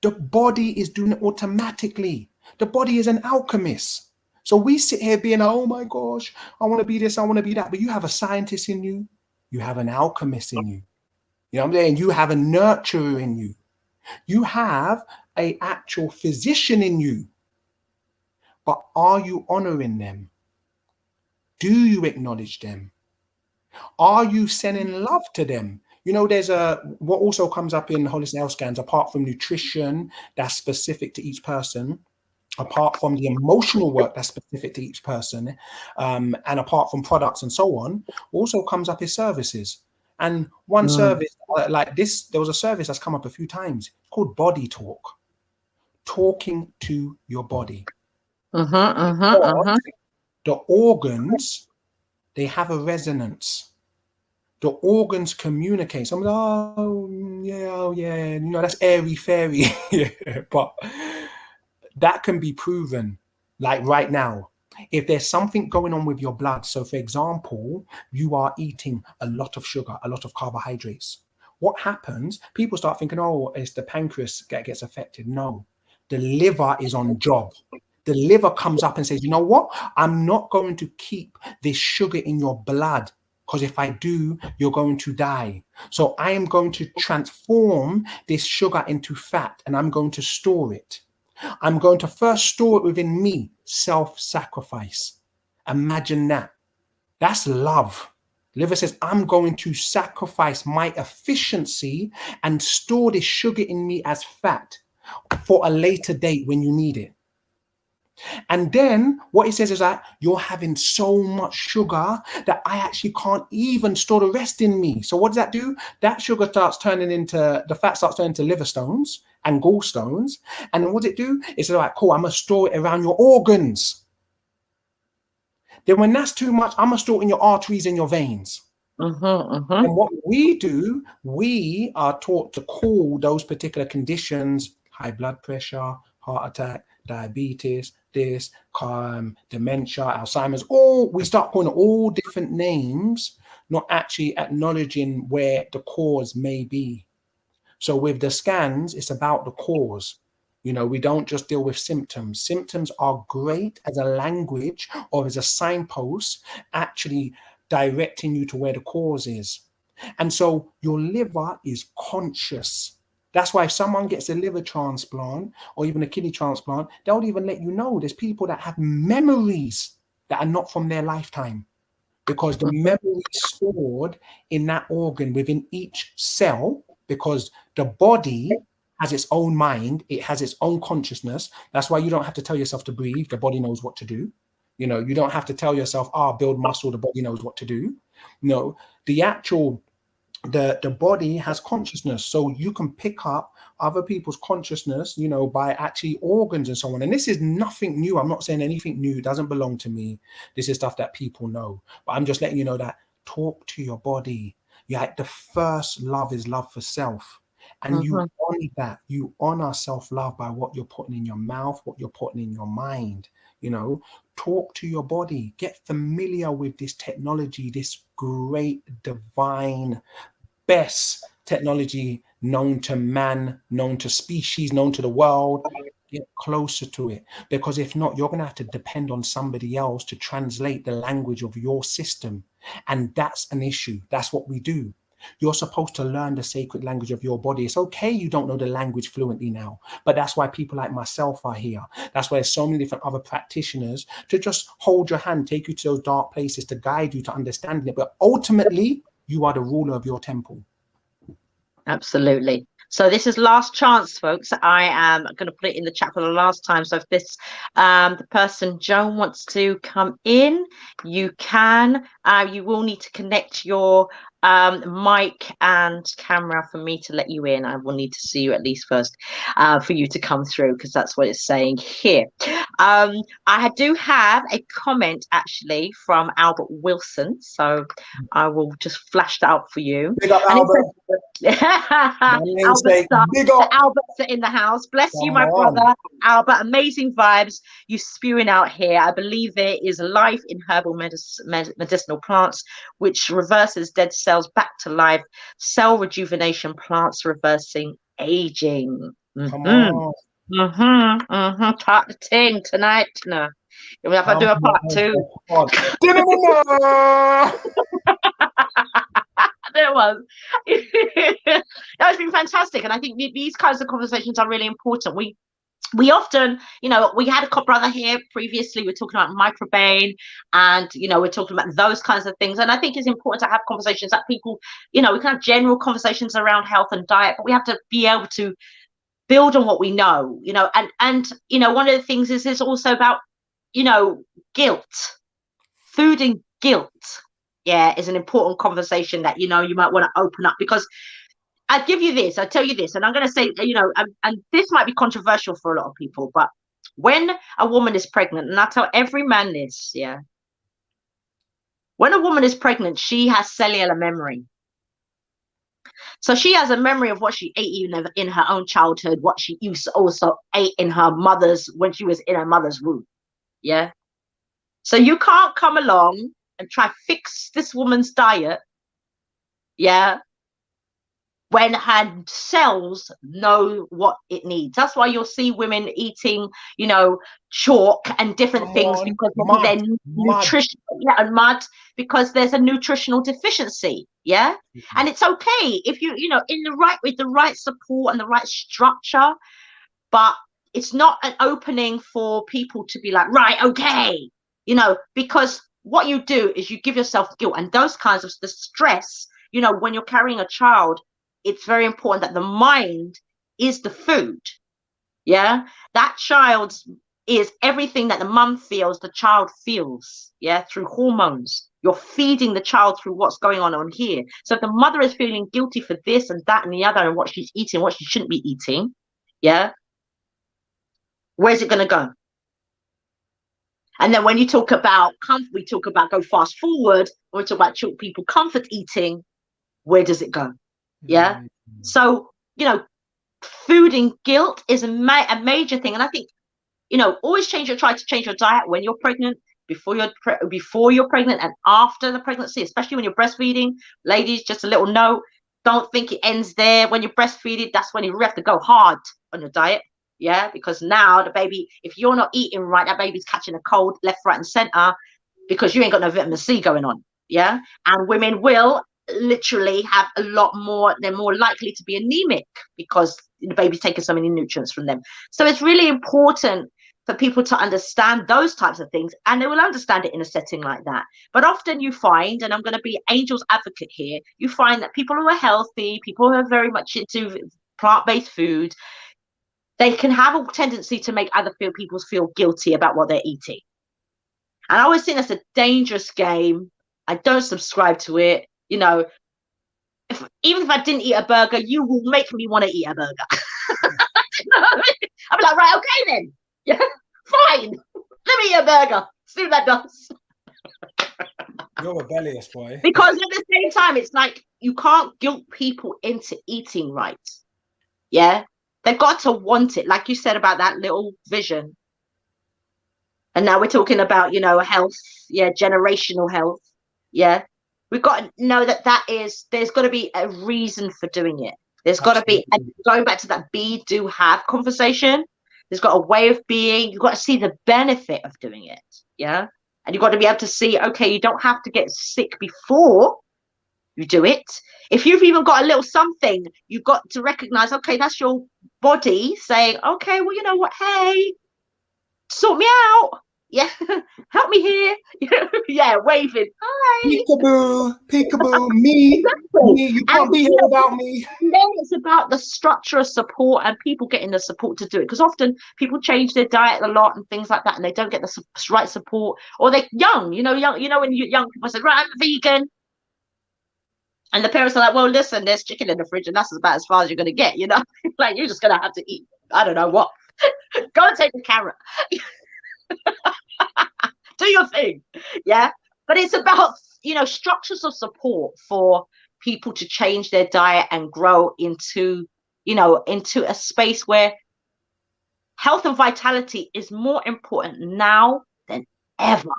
The body is doing it automatically. The body is an alchemist. So we sit here being, oh my gosh, I want to be this, I want to be that. But you have a scientist in you. You have an alchemist in you. You know what I'm saying? You have a nurturer in you. You have an actual physician in you. But are you honoring them? Do you acknowledge them? Are you sending love to them? There's what also comes up in holistic health scans, apart from nutrition that's specific to each person, apart from the emotional work that's specific to each person, and apart from products and so on, also comes up is services. And one service like this, there was a service that's come up a few times called Body Talk, talking to your body. The organs, they have a resonance. The organs communicate. Some oh yeah, that's airy fairy. But that can be proven, like right now. If there's something going on with your blood, so for example, you are eating a lot of sugar, a lot of carbohydrates. What happens? People start thinking, oh, it's the pancreas that gets affected. No, the liver is on job. The liver comes up and says, you know what? I'm not going to keep this sugar in your blood, because if I do, you're going to die. So I am going to transform this sugar into fat, and I'm going to store it. I'm going to first store it within me, self-sacrifice. Imagine that. That's love. Liver says, I'm going to sacrifice my efficiency and store this sugar in me as fat for a later date when you need it. And then what it says is that you're having so much sugar that I actually can't even store the rest in me. So what does that do? That sugar starts turning into, the fat starts turning into liver stones and gallstones. And then what does it do? It says, all right, cool, I'm going to store it around your organs. Then when that's too much, I'm going to store it in your arteries and your veins. And what we do, we are taught to call those particular conditions high blood pressure, heart attack, diabetes, this, dementia, Alzheimer's, we start calling it all different names, not actually acknowledging where the cause may be. So with the scans, it's about the cause. We don't just deal with symptoms. Symptoms are great as a language or as a signpost, actually directing you to where the cause is. And so your liver is conscious. That's why if someone gets a liver transplant or even a kidney transplant, they'll even let you know there's people that have memories that are not from their lifetime, because the memory stored in that organ within each cell, because the body has its own mind, it has its own consciousness. That's why you don't have to tell yourself to breathe. The body knows what to do. You don't have to tell yourself, build muscle. The body knows what to do. No, the body has consciousness, so you can pick up other people's consciousness, by actually organs and so on. And this is nothing new. I'm not saying anything new. It doesn't belong to me. This is stuff that people know. But I'm just letting you know that talk to your body. The first love is love for self. And you honor that. You honor self-love by what you're putting in your mouth, what you're putting in your mind. Talk to your body. Get familiar with this technology, this great, divine, best technology known to man, known to species, known to the world. Get closer to it, because if not, you're going to have to depend on somebody else to translate the language of your system. And that's an issue. That's what we do. You're supposed to learn the sacred language of your body. It's okay you don't know the language fluently now, but that's why people like myself are here. That's why there's so many different other practitioners to just hold your hand, take you to those dark places, to guide you to understanding it. But ultimately, you are the ruler of your temple. Absolutely. So this is last chance, folks. I am going to put it in the chat for the last time. So if this the person Joan wants to come in, you can. You will need to connect your mic and camera for me to let you in. I will need to see you at least first for you to come through, because that's what it's saying here. I do have a comment actually from Albert Wilson, so I will just flash that up for you. Big up, Albert. Albert's in the house. Bless you, my brother. Albert, amazing vibes you spewing out here. I believe there is life in herbal medicinal plants, which reverses dead cells back to life. Cell rejuvenation plants reversing aging. Come on. Part the thing tonight. No, if I do a part 2. There was. That's been fantastic, and I think these kinds of conversations are really important. We often, we had a brother here previously. We're talking about microbiome, and we're talking about those kinds of things. And I think it's important to have conversations that people, we can have general conversations around health and diet, but we have to be able to build on what we know, and one of the things is also about, guilt. Food and guilt, is an important conversation that, you might want to open up, because I tell you this, and I'm going to say, and this might be controversial for a lot of people, but when a woman is pregnant, and I tell every man this, when a woman is pregnant, she has cellular memory. So she has a memory of what she ate in her own childhood, what she used to also ate in her when she was in her mother's womb. So you can't come along and try to fix this woman's diet, when her cells know what it needs. That's why you'll see women eating, chalk and different things, because they're nutrition, and mud, because there's a nutritional deficiency. And it's okay if you, with the right support and the right structure, but it's not an opening for people to be like, right, okay, because what you do is you give yourself guilt, and those kinds of the stress, when you're carrying a child, it's very important that the mind is the food. That child is everything that the mum feels, the child feels, through hormones. You're feeding the child through what's going on here. So if the mother is feeling guilty for this and that and the other, and what she's eating, what she shouldn't be eating, where's it going to go? And then when you talk about we talk about go fast forward, when we talk about people comfort eating, where does it go? So, food and guilt is a major thing. And I think, always try to change your diet when you're pregnant, before you're pregnant, and after the pregnancy, especially when you're breastfeeding. Ladies, just a little note, don't think it ends there. When you're breastfeeding, that's when you have to go hard on your diet. Because now the baby, if you're not eating right, that baby's catching a cold left, right, and center, because you ain't got no vitamin C going on. And women will literally have a lot more, they're more likely to be anemic because the baby's taking so many nutrients from them. So it's really important for people to understand those types of things, and they will understand it in a setting like that. But often you find, and I'm going to be angel's advocate here, you find that people who are healthy, people who are very much into plant-based food, they can have a tendency to make other people feel guilty about what they're eating. And I always think that's a dangerous game. I don't subscribe to it. Even if I didn't eat a burger, you will make me want to eat a burger. I'll be like, right, okay then. Fine. Let me eat a burger. See what that does. You're rebellious, boy. Because at the same time, it's like you can't guilt people into eating right. Yeah. They've got to want it. Like you said about that little vision. And now we're talking about, health. Yeah. Generational health. Yeah. We've got to know there's got to be a reason for doing it. There's got to be, and going back to that be, do, have conversation. There's got a way of being. You've got to see the benefit of doing it. Yeah. And you've got to be able to see, okay, you don't have to get sick before you do it. If you've even got a little something, you've got to recognize, okay, that's your body saying, okay, well, you know what? Hey, sort me out. Yeah, help me here. Yeah, waving. Hi. Peekaboo, me, you can't be here without me. And then it's about the structure of support and people getting the support to do it. Because often people change their diet a lot and things like that, and they don't get the right support, or they're young, when you're young, people say, right, I'm vegan. And the parents are like, well, listen, there's chicken in the fridge, and that's about as far as you're going to get, like you're just going to have to eat, I don't know what. Go and take a carrot. Do your thing. Yeah. But it's about, structures of support for people to change their diet and grow into a space where health and vitality is more important now than ever.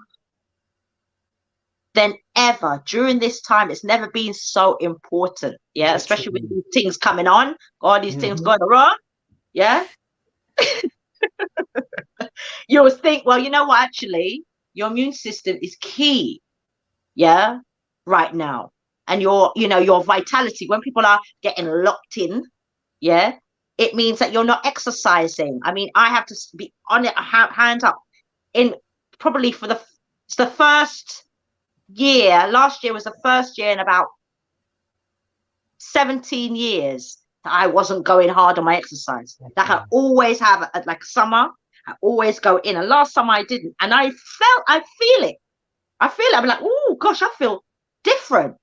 During this time. It's never been so important. Yeah. Especially with these things coming on, all these things going wrong. Yeah. You always think, well, you know what, actually, your immune system is key. Yeah. Right now. And your vitality, when people are getting locked in, yeah, it means that you're not exercising. I mean, I have to be on it, hands up, in probably it's the first year. Last year was the first year in about 17 years that I wasn't going hard on my exercise. Like I always have, like summer, I always go in. And last summer I didn't. And I feel it. I'm like, oh gosh, I feel different.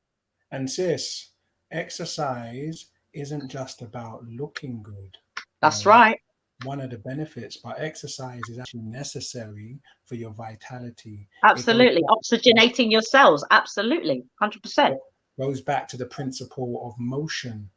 And sis, exercise isn't just about looking good. That's right. One of the benefits, but exercise is actually necessary for your vitality. Absolutely. Oxygenating your cells. Absolutely. 100%. Goes back to the principle of motion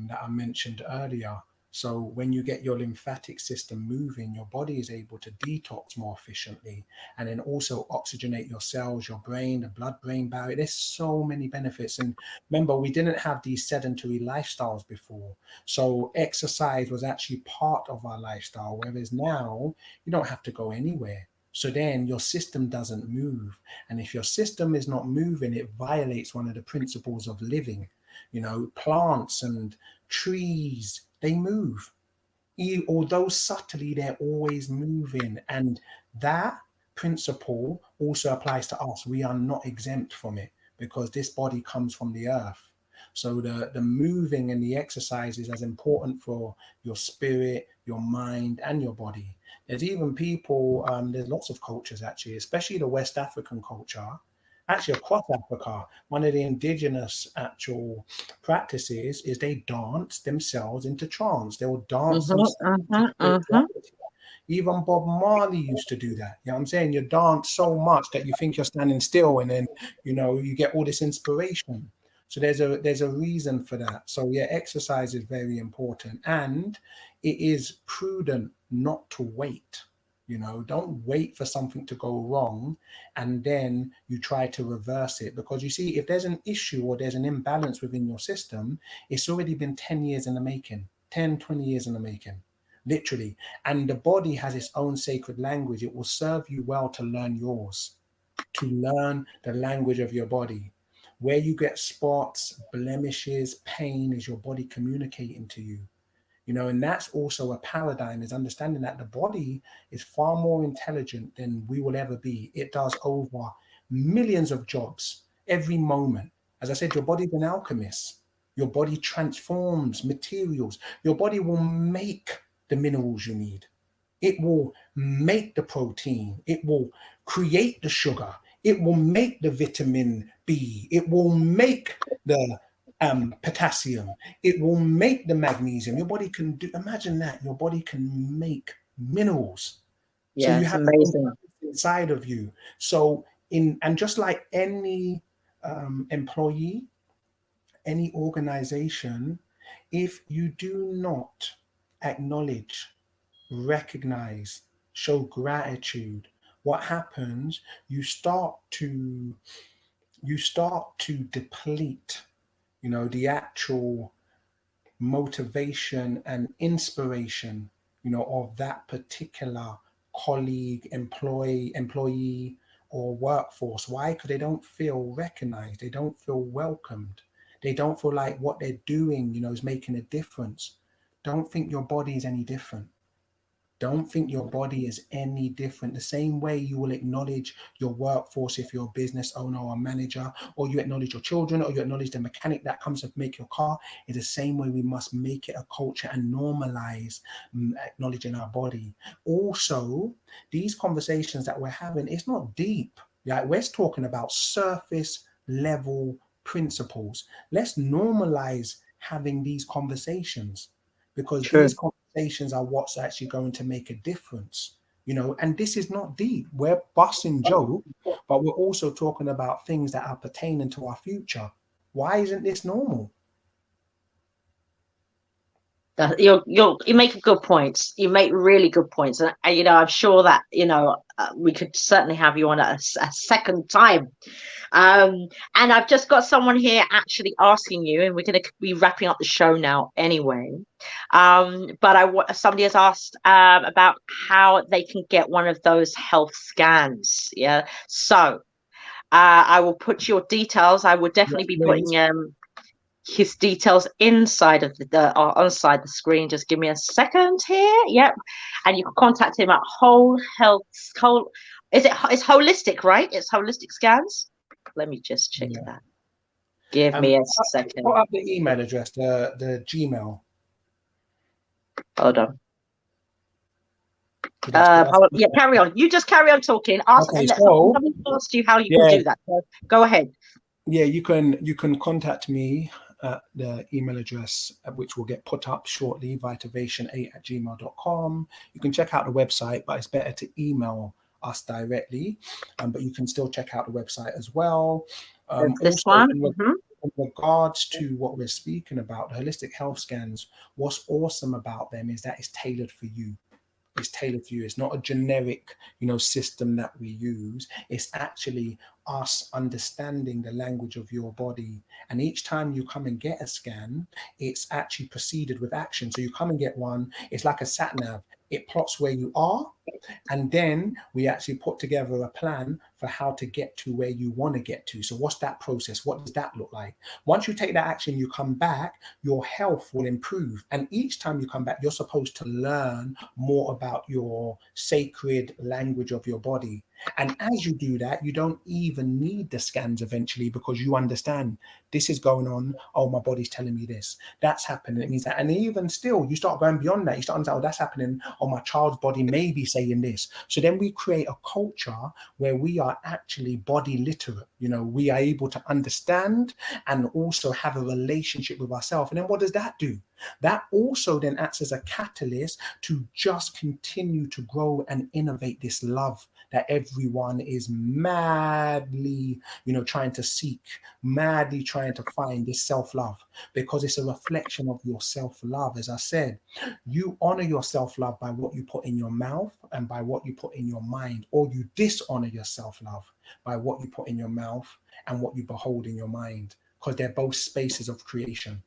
that I mentioned earlier. So when you get your lymphatic system moving, your body is able to detox more efficiently, and then also oxygenate your cells, your brain, the blood-brain barrier. There's so many benefits. And remember, we didn't have these sedentary lifestyles before. So exercise was actually part of our lifestyle, whereas now you don't have to go anywhere. So then your system doesn't move. And if your system is not moving, it violates one of the principles of living. Plants and trees, they move. Although subtly, they're always moving. And that principle also applies to us. We are not exempt from it because this body comes from the earth. So the moving and the exercise is as important for your spirit, your mind, and your body. There's even people, there's lots of cultures actually, especially the West African culture, actually across Africa. One of the indigenous actual practices is they dance themselves into trance. They will dance Even Bob Marley used to do that. You know what I'm saying? You dance so much that you think you're standing still, and then you get all this inspiration. So there's a reason for that. So yeah, exercise is very important, and it is prudent not to wait. Don't wait for something to go wrong and then you try to reverse it, because you see, if there's an issue or there's an imbalance within your system, it's already been 10 years in the making, 10, 20 years in the making, literally. And the body has its own sacred language. It will serve you well to learn yours, to learn the language of your body. Where you get spots, blemishes, pain is your body communicating to you. And that's also a paradigm, is understanding that the body is far more intelligent than we will ever be. It does over millions of jobs every moment. As I said, your body's an alchemist. Your body transforms materials. Your body will make the minerals you need. It will make the protein. It will create the sugar. It will make the vitamin B. It will make the potassium. It will make the magnesium. Your body can do, imagine that, your body can make minerals. Yeah, so you it's have amazing inside of you. So and just like any employee, any organization, If you do not acknowledge, recognize, show gratitude, what happens? You start to deplete, the actual motivation and inspiration, of that particular colleague, employee or workforce. Why? Because they don't feel recognized, they don't feel welcomed, they don't feel like what they're doing, is making a difference. Don't think your body is any different. Don't think your body is any different. The same way you will acknowledge your workforce if you're a business owner or a manager, or you acknowledge your children, or you acknowledge the mechanic that comes to make your car, is the same way we must make it a culture and normalize acknowledging our body. Also, these conversations that we're having, it's not deep. Like, we're talking about surface level principles. Let's normalize having these conversations, because True. these conversations are what's actually going to make a difference. And this is not deep. We're busting joke, but we're also talking about things that are pertaining to our future. Why isn't this normal? You make good points. You make really good points, and I'm sure that we could certainly have you on a second time. And I've just got someone here actually asking you, and we're going to be wrapping up the show now anyway. But somebody has asked about how they can get one of those health scans. Yeah, so I will put your details. I will definitely be putting his details inside of onside the screen. Just give me a second here. Yep, and you can contact him at it's holistic, right? It's holistic scans. Let me just check that. Give me a second. Put up the email address, the Gmail. Hold on. Yeah, carry on. You just carry on talking. Somebody asked you how you can do that. So go ahead. Yeah, you can contact me at the email address, which will get put up shortly, vitivation8@gmail.com. You can check out the website, but it's better to email us directly. But you can still check out the website as well. This also, one. in regards to what we're speaking about, the holistic health scans, what's awesome about them is that it's tailored for you. It's tailored for you. It's not a generic, system that we use. It's actually us understanding the language of your body. And each time you come and get a scan, it's actually preceded with action. So you come and get one. It's like a sat nav. It plots where you are, and then we actually put together a plan for how to get to where you want to get to. So what's that process? What does that look like? Once you take that action, you come back, your health will improve. And each time you come back, you're supposed to learn more about your sacred language of your body. And as you do that, you don't even need the scans eventually, because you understand this is going on. Oh, my body's telling me this. That's happening. It means that. And even still, you start going beyond that. You start understanding, oh, that's happening. Oh, my child's body may be saying this. So then we create a culture where we are actually body literate. We are able to understand and also have a relationship with ourselves. And then what does that do? That also then acts as a catalyst to just continue to grow and innovate this love that everyone is madly, trying to seek, madly trying to find, this self-love, because it's a reflection of your self-love. As I said, you honor your self-love by what you put in your mouth and by what you put in your mind, or you dishonor your self-love by what you put in your mouth and what you behold in your mind, because they're both spaces of creation.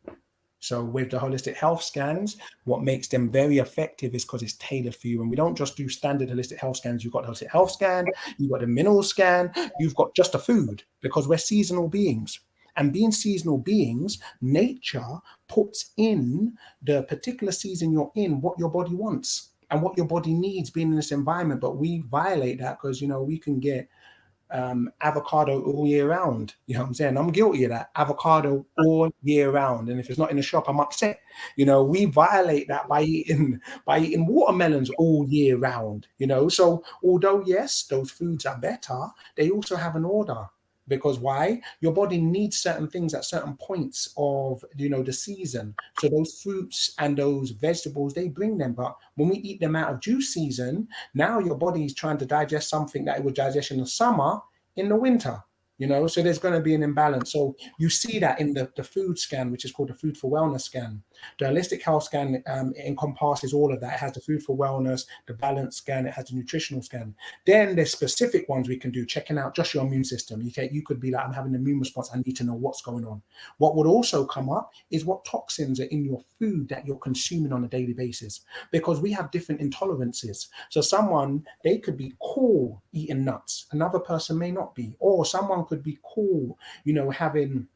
So with the holistic health scans, what makes them very effective is because it's tailored for you. And we don't just do standard holistic health scans. You've got the holistic health scan, you've got the mineral scan, you've got just the food, because we're seasonal beings. And being seasonal beings, nature puts in the particular season you're in what your body wants and what your body needs being in this environment. But we violate that because, we can get avocado all year round. You know what I'm saying? I'm guilty of that. Avocado all year round. And if it's not in the shop, I'm upset. We violate that by eating watermelons all year round. So although yes, those foods are better, they also have an order. Because why? Your body needs certain things at certain points of the season. So those fruits and those vegetables, they bring them. But when we eat them out of juice season, now your body is trying to digest something that it would digest in the summer in the winter. You know, so there's going to be an imbalance. So you see that in the food scan, which is called the Food for Wellness scan. The holistic health scan encompasses all of that. It has the food for wellness, the balance scan, it has the nutritional scan. Then there's specific ones we can do, checking out just your immune system. You could be like, I'm having an immune response. I need to know what's going on. What would also come up is what toxins are in your food that you're consuming on a daily basis, because we have different intolerances. So someone, they could be cool eating nuts. Another person may not be, or someone could be cool, you know, having,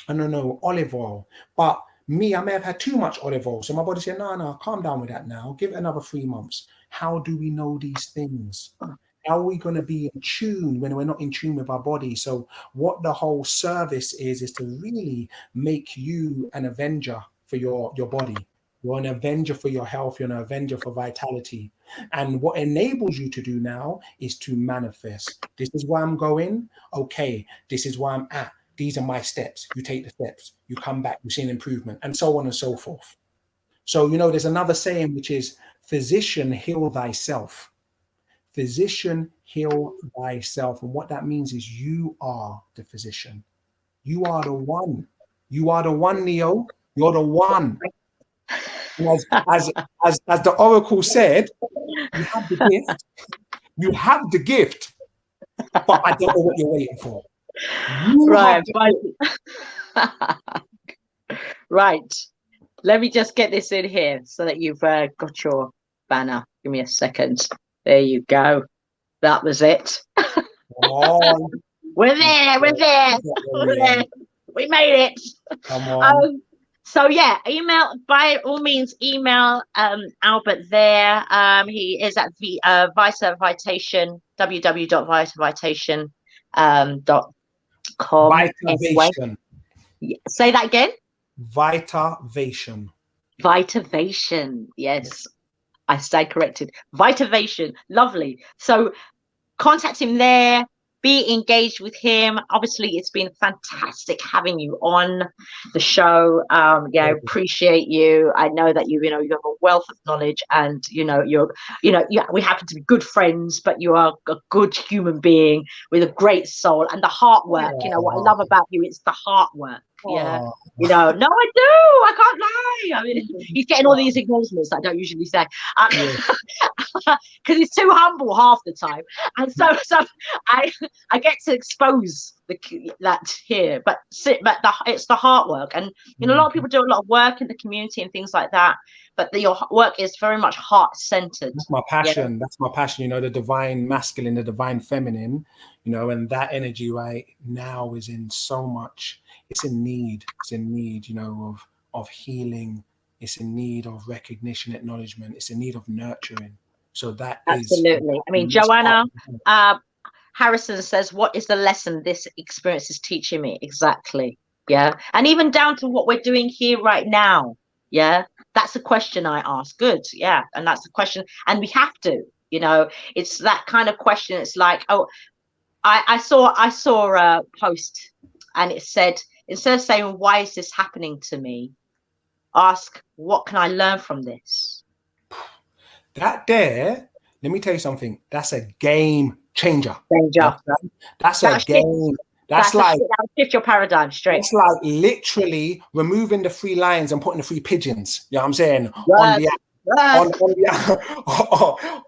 I don't know, olive oil. But me, I may have had too much olive oil. So my body said, no, calm down with that now. Give it another 3 months. How do we know these things? How are we going to be in tune when we're not in tune with our body? So what the whole service is to really make you an avenger for your body. You're an avenger for your health. You're an avenger for vitality. And what enables you to do now is to manifest. This is where I'm going. Okay, this is where I'm at. These are my steps. You take the steps. You come back. You see an improvement, and so on and so forth. So, you know, there's another saying, which is, physician, heal thyself. Physician, heal thyself. And what that means is you are the physician. You are the one. You are the one, Neo. You're the one. And as the oracle said, you have the gift. You have the gift, but I don't know what you're waiting for. Right. Right. Let me just get this in here so that you've got your banner. Give me a second. There you go. That was it. Oh, We're there. We're there. We're there. We made it. Come on. So yeah, email, by all means, email Albert there. He is at Vita Vitation, www.vitavitation.com. Vitivation. Say that again. Vitivation. Vitivation. Yes, I stand corrected. Vitivation. Lovely. So contact him there. Be engaged with him. Obviously, it's been fantastic having you on the show. Yeah, I appreciate you. I know that you have a wealth of knowledge, and we happen to be good friends, but you are a good human being with a great soul and the heart work. You know what I love about you? It's the heart work. Yeah. No, I do. I can't lie. I mean, he's getting all these acknowledgements that I don't usually say, because he's too humble half the time, and so I get to expose that here, but it's the heart work, and a lot of people do a lot of work in the community and things like that, but your work is very much heart centered. That's my passion. Yeah. That's my passion. The divine masculine, the divine feminine, and that energy right now is in so much. It's in need. It's in need, of healing. It's in need of recognition, acknowledgement. It's in need of nurturing. So that absolutely. I mean, Joanna Harrison says, what is the lesson this experience is teaching me? Exactly. Yeah. And even down to what we're doing here right now. Yeah. That's a question I ask. Good. Yeah. And that's the question. And we have to, it's that kind of question. It's like, I saw a post and it said, instead of saying, why is this happening to me? Ask, what can I learn from this? That there, let me tell you something. That's a game changer. That's a game. That's like shift your paradigm straight. It's like literally removing the 3 lions and putting the 3 pigeons. You know what I'm saying? Yes.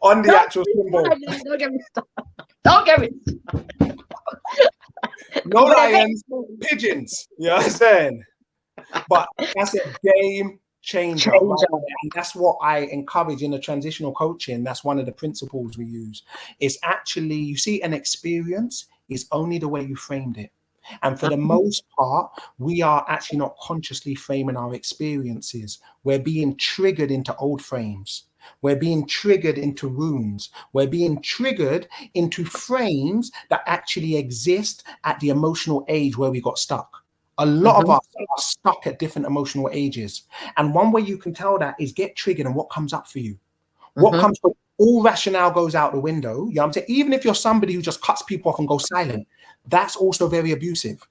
On the actual symbol. Don't get me started. Don't get me started. No lions, pigeons. You know what I'm saying? But that's a game changer. Right? And that's what I encourage in the transitional coaching. That's one of the principles we use. Is actually, you see, an experience is only the way you framed it. And for the most part, we are actually not consciously framing our experiences. We're being triggered into old frames. We're being triggered into wounds. We're being triggered into frames that actually exist at the emotional age where we got stuck. A lot of us are stuck at different emotional ages. And one way you can tell that is get triggered and what comes up for you. What comes up, all rationale goes out the window. You know what I'm saying? Even if you're somebody who just cuts people off and goes silent, that's also very abusive.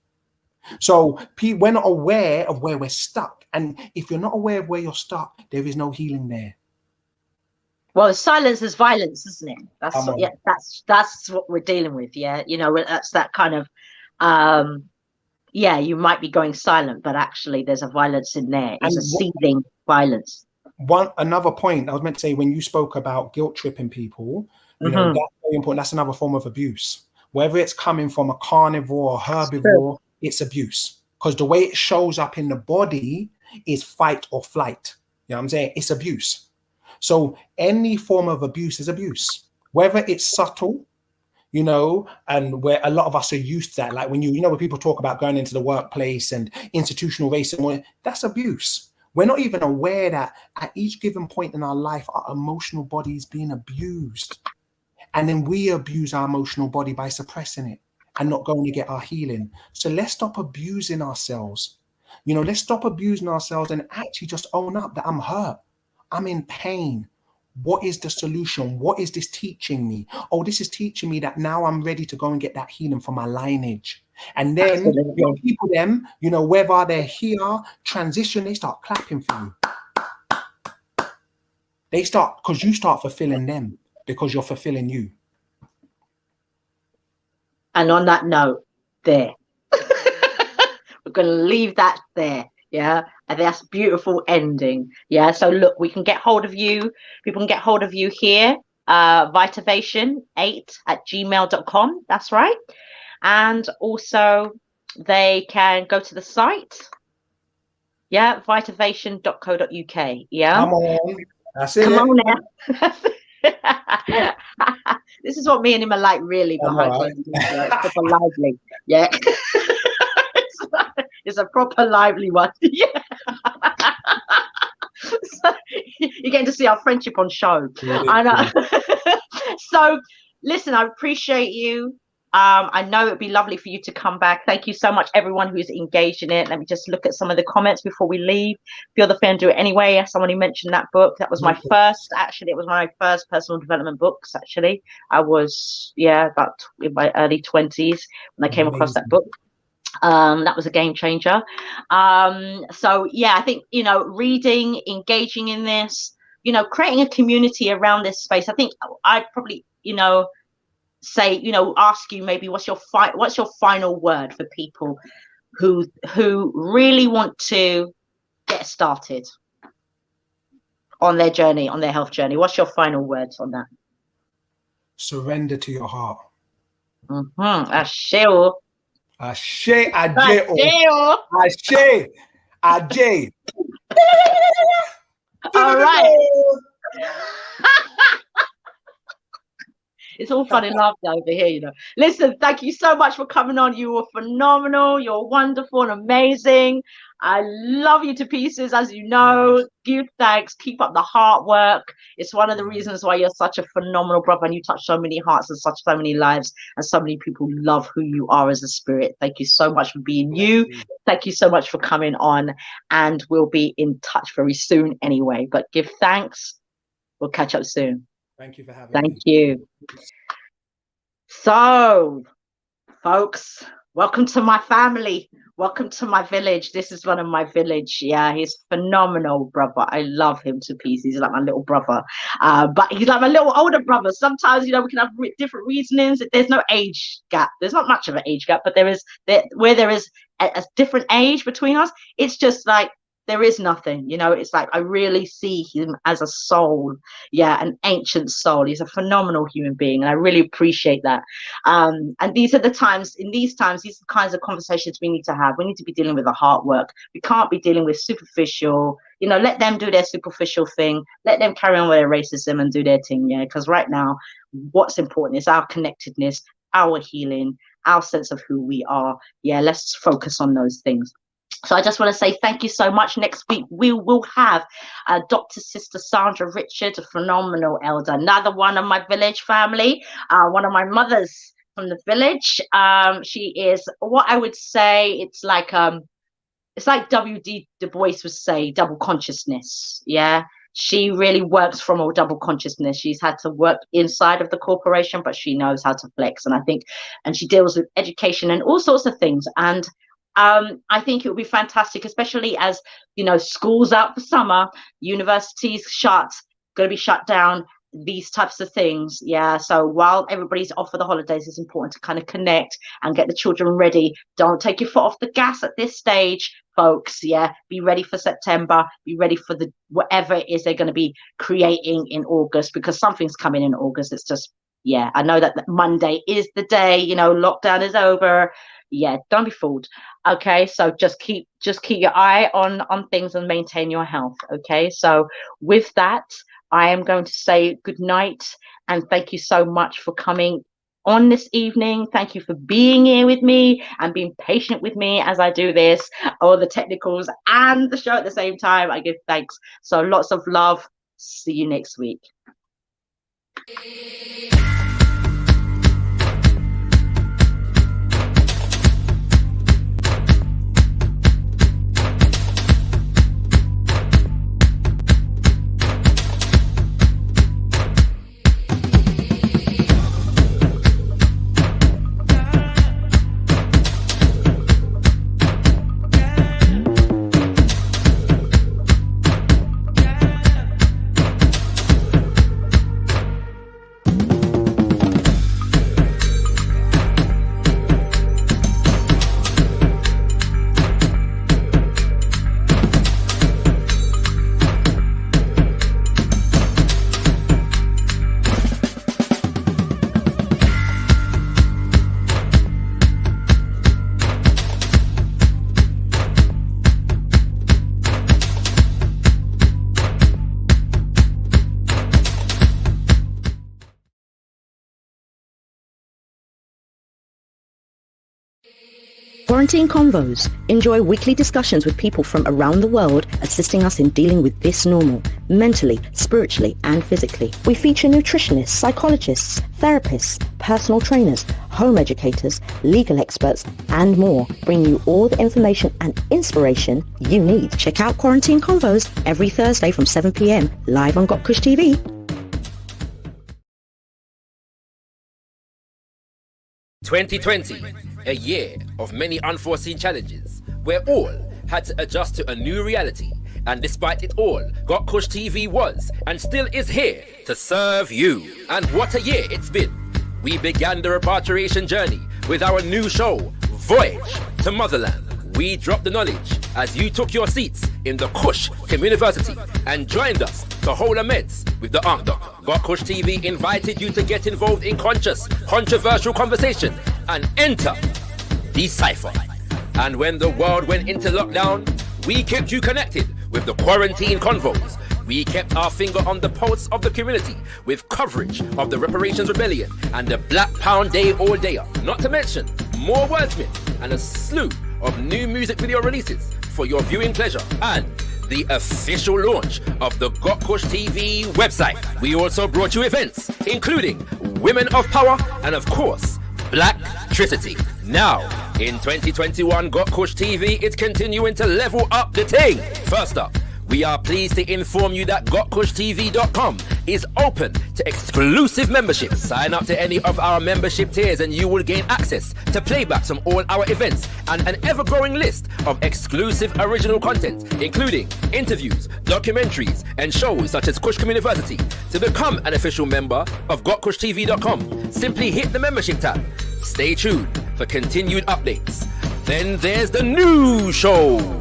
So we're not aware of where we're stuck. And if you're not aware of where you're stuck, there is no healing there. Well, silence is violence, isn't it? That's what we're dealing with. Yeah. That's that kind of yeah, you might be going silent, but actually there's a violence in there. It's a And seething violence. another point I was meant to say, when you spoke about guilt tripping people, you know, Mm-hmm. that's very important. That's another form of abuse. Whether it's coming from a carnivore or herbivore, it's abuse. Because the way it shows up in the body is fight or flight. You know what I'm saying? It's abuse. So any form of abuse is abuse, whether it's subtle, you know, and where a lot of us are used to that. Like when when people talk about going into the workplace and institutional racism, that's abuse. We're not even aware that at each given point in our life, our emotional body is being abused. And then we abuse our emotional body by suppressing it and not going to get our healing. So let's stop abusing ourselves. You know, let's stop abusing ourselves and actually just own up that I'm hurt. I'm in pain. What is the solution? What is this teaching me? Oh, this is teaching me that now I'm ready to go and get that healing for my lineage. And then your people, them, you know, whether they're here, transition, they start clapping for you. They start, because you start fulfilling them because you're fulfilling you. And on that note, there. We're going to leave that there. Yeah. And that's a beautiful ending. Yeah. So look, we can get hold of you. People can get hold of you here. Vitavation8@gmail.com. That's right. And also they can go to the site. Yeah. Vitavation.co.uk. Yeah. Come on. That's it. Come on now. This is what me and him are like, really, behind closed doors. It's proper lively. Yeah. It's a proper lively one. Yeah. So you're getting to see our friendship on show. Really? I know. So listen, I appreciate you. I know it'd be lovely for you to come back. Thank you so much, everyone who's engaged in it. Let me just look at some of the comments before we leave. Feel the fan, do it anyway. Someone who mentioned that book. That was my first, actually, it was my first personal development books, actually. I was, about in my early 20s when I came across that book. That was a game changer. So yeah, I think, reading, engaging in this, creating a community around this space. I think I'd probably, say, ask you maybe what's your final word for people who really want to get started on their journey, on their health journey. What's your final words on that? Surrender to your heart. Ashe. Ashe, Ajay. All right. It's all fun and laughter over here, Listen, thank you so much for coming on. You were phenomenal. You're wonderful and amazing. I love you to pieces, as you know. Give thanks. Keep up the hard work. It's one of the reasons why you're such a phenomenal brother, and you touch so many hearts and so many lives, and so many people love who you are as a spirit. Thank you so much for being you. Thank you so much for coming on, and we'll be in touch very soon anyway. But give thanks. We'll catch up soon. Thank you for having me. Thank you. So, folks, welcome to my family. Welcome to my village. This is one of my village. Yeah, he's phenomenal, brother. I love him to pieces. He's like my little brother. But he's like my little older brother. Sometimes, we can have different reasonings. There's no age gap. There's not much of an age gap, but there is a different age between us. It's just like, there is nothing, it's like I really see him as a soul, an ancient soul. He's a phenomenal human being, and I really appreciate that. And these are the times, these are the kinds of conversations we need to have. We need to be dealing with the heart work. We can't be dealing with superficial, let them do their superficial thing. Let them carry on with their racism and do their thing, because right now, what's important is our connectedness, our healing, our sense of who we are. Let's focus on those things. So I just want to say thank you so much. Next week, we will have Dr. Sister Sandra Richard, a phenomenal elder, another one of my village family, one of my mothers from the village. She is what I would say, it's like W.D. Du Bois would say, double consciousness. She really works from a double consciousness. She's had to work inside of the corporation, but she knows how to flex. And she deals with education and all sorts of things. And I think it would be fantastic, especially as, schools out for summer, universities going to be shut down. these types of things. Yeah. So while everybody's off for the holidays, it's important to kind of connect and get the children ready. Don't take your foot off the gas at this stage, folks. Yeah. Be ready for September. Be ready for the whatever it is they're going to be creating in August, because something's coming in August. It's just, yeah, I know that Monday is the day, you know, lockdown is over. Yeah, don't be fooled. Okay, so just keep your eye on things and maintain your health. Okay, so with that, I am going to say good night and thank you so much for coming on this evening. Thank you for being here with me and being patient with me as I do this, all the technicals and the show at the same time. I give thanks. So lots of love. See you next week. Quarantine Convos. Enjoy weekly discussions with people from around the world, assisting us in dealing with this normal, mentally, spiritually, and physically. We feature nutritionists, psychologists, therapists, personal trainers, home educators, legal experts, and more, bringing you all the information and inspiration you need. Check out Quarantine Convos every Thursday from 7 p.m. live on Got Kush TV. "2020, a year of many unforeseen challenges, where all had to adjust to a new reality, and despite it all, Got Kush TV was and still is here to serve you. And what a year it's been. We began the repatriation journey with our new show, Voyage to Motherland. We dropped the knowledge as you took your seats in the Kush Communiversity and joined us to hold a meds with the Ankh Doctor. Got Kush TV invited you to get involved in conscious, controversial conversation and enter Decipher. And when the world went into lockdown, we kept you connected with the Quarantine Convos. We kept our finger on the pulse of the community with coverage of the Reparations Rebellion and the Black Pound Day All Dayer. Not to mention more wordsmith and a slew of new music video releases for your viewing pleasure, and the official launch of the Got Kush TV website. We also brought you events including Women of Power and of course Black Tricity. Now in 2021, Got Kush TV is continuing to level up the thing. First up, we are pleased to inform you that gotkushtv.com is open to exclusive membership. Sign up to any of our membership tiers and you will gain access to playbacks from all our events and an ever-growing list of exclusive original content, including interviews, documentaries, and shows such as Kush Communiversity. To become an official member of gotkushtv.com, simply hit the membership tab. Stay tuned for continued updates. Then there's the new shows.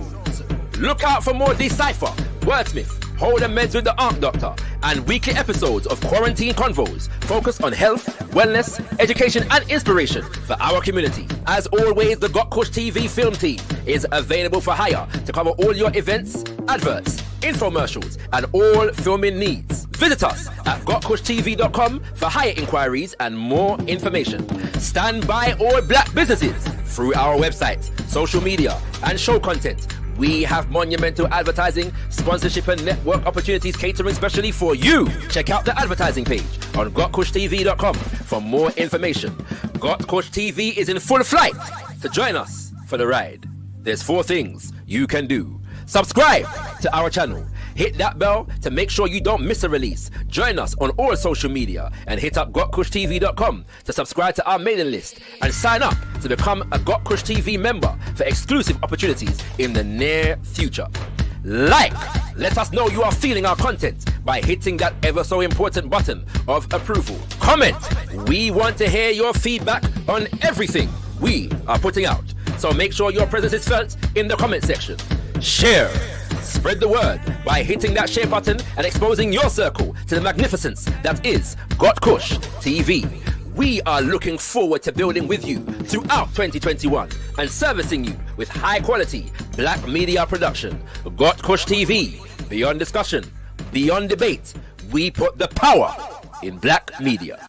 Look out for more Decipher, Wordsmith, Hold a Meds with the Ankh Doctor, and weekly episodes of Quarantine Convos focused on health, wellness, education, and inspiration for our community. As always, the Got Kush TV film team is available for hire to cover all your events, adverts, infomercials, and all filming needs. Visit us at gotkushtv.com for hire inquiries and more information. Stand by all black businesses through our website, social media, and show content. We have monumental advertising, sponsorship, and network opportunities catering specially for you. Check out the advertising page on gotkushtv.com for more information. Got Kush TV is in full flight to join us for the ride. There's 4 things you can do. Subscribe to our channel. Hit that bell to make sure you don't miss a release. Join us on all social media and hit up gotkushtv.com to subscribe to our mailing list and sign up to become a Got Kush TV member for exclusive opportunities in the near future. Let us know you are feeling our content by hitting that ever so important button of approval. Comment. We want to hear your feedback on everything we are putting out. So make sure your presence is felt in the comment section. Share. Spread the word by hitting that share button and exposing your circle to the magnificence that is Got Kush TV. We are looking forward to building with you throughout 2021 and servicing you with high quality black media production. Got Kush TV. Beyond discussion, beyond debate, we put the power in black media.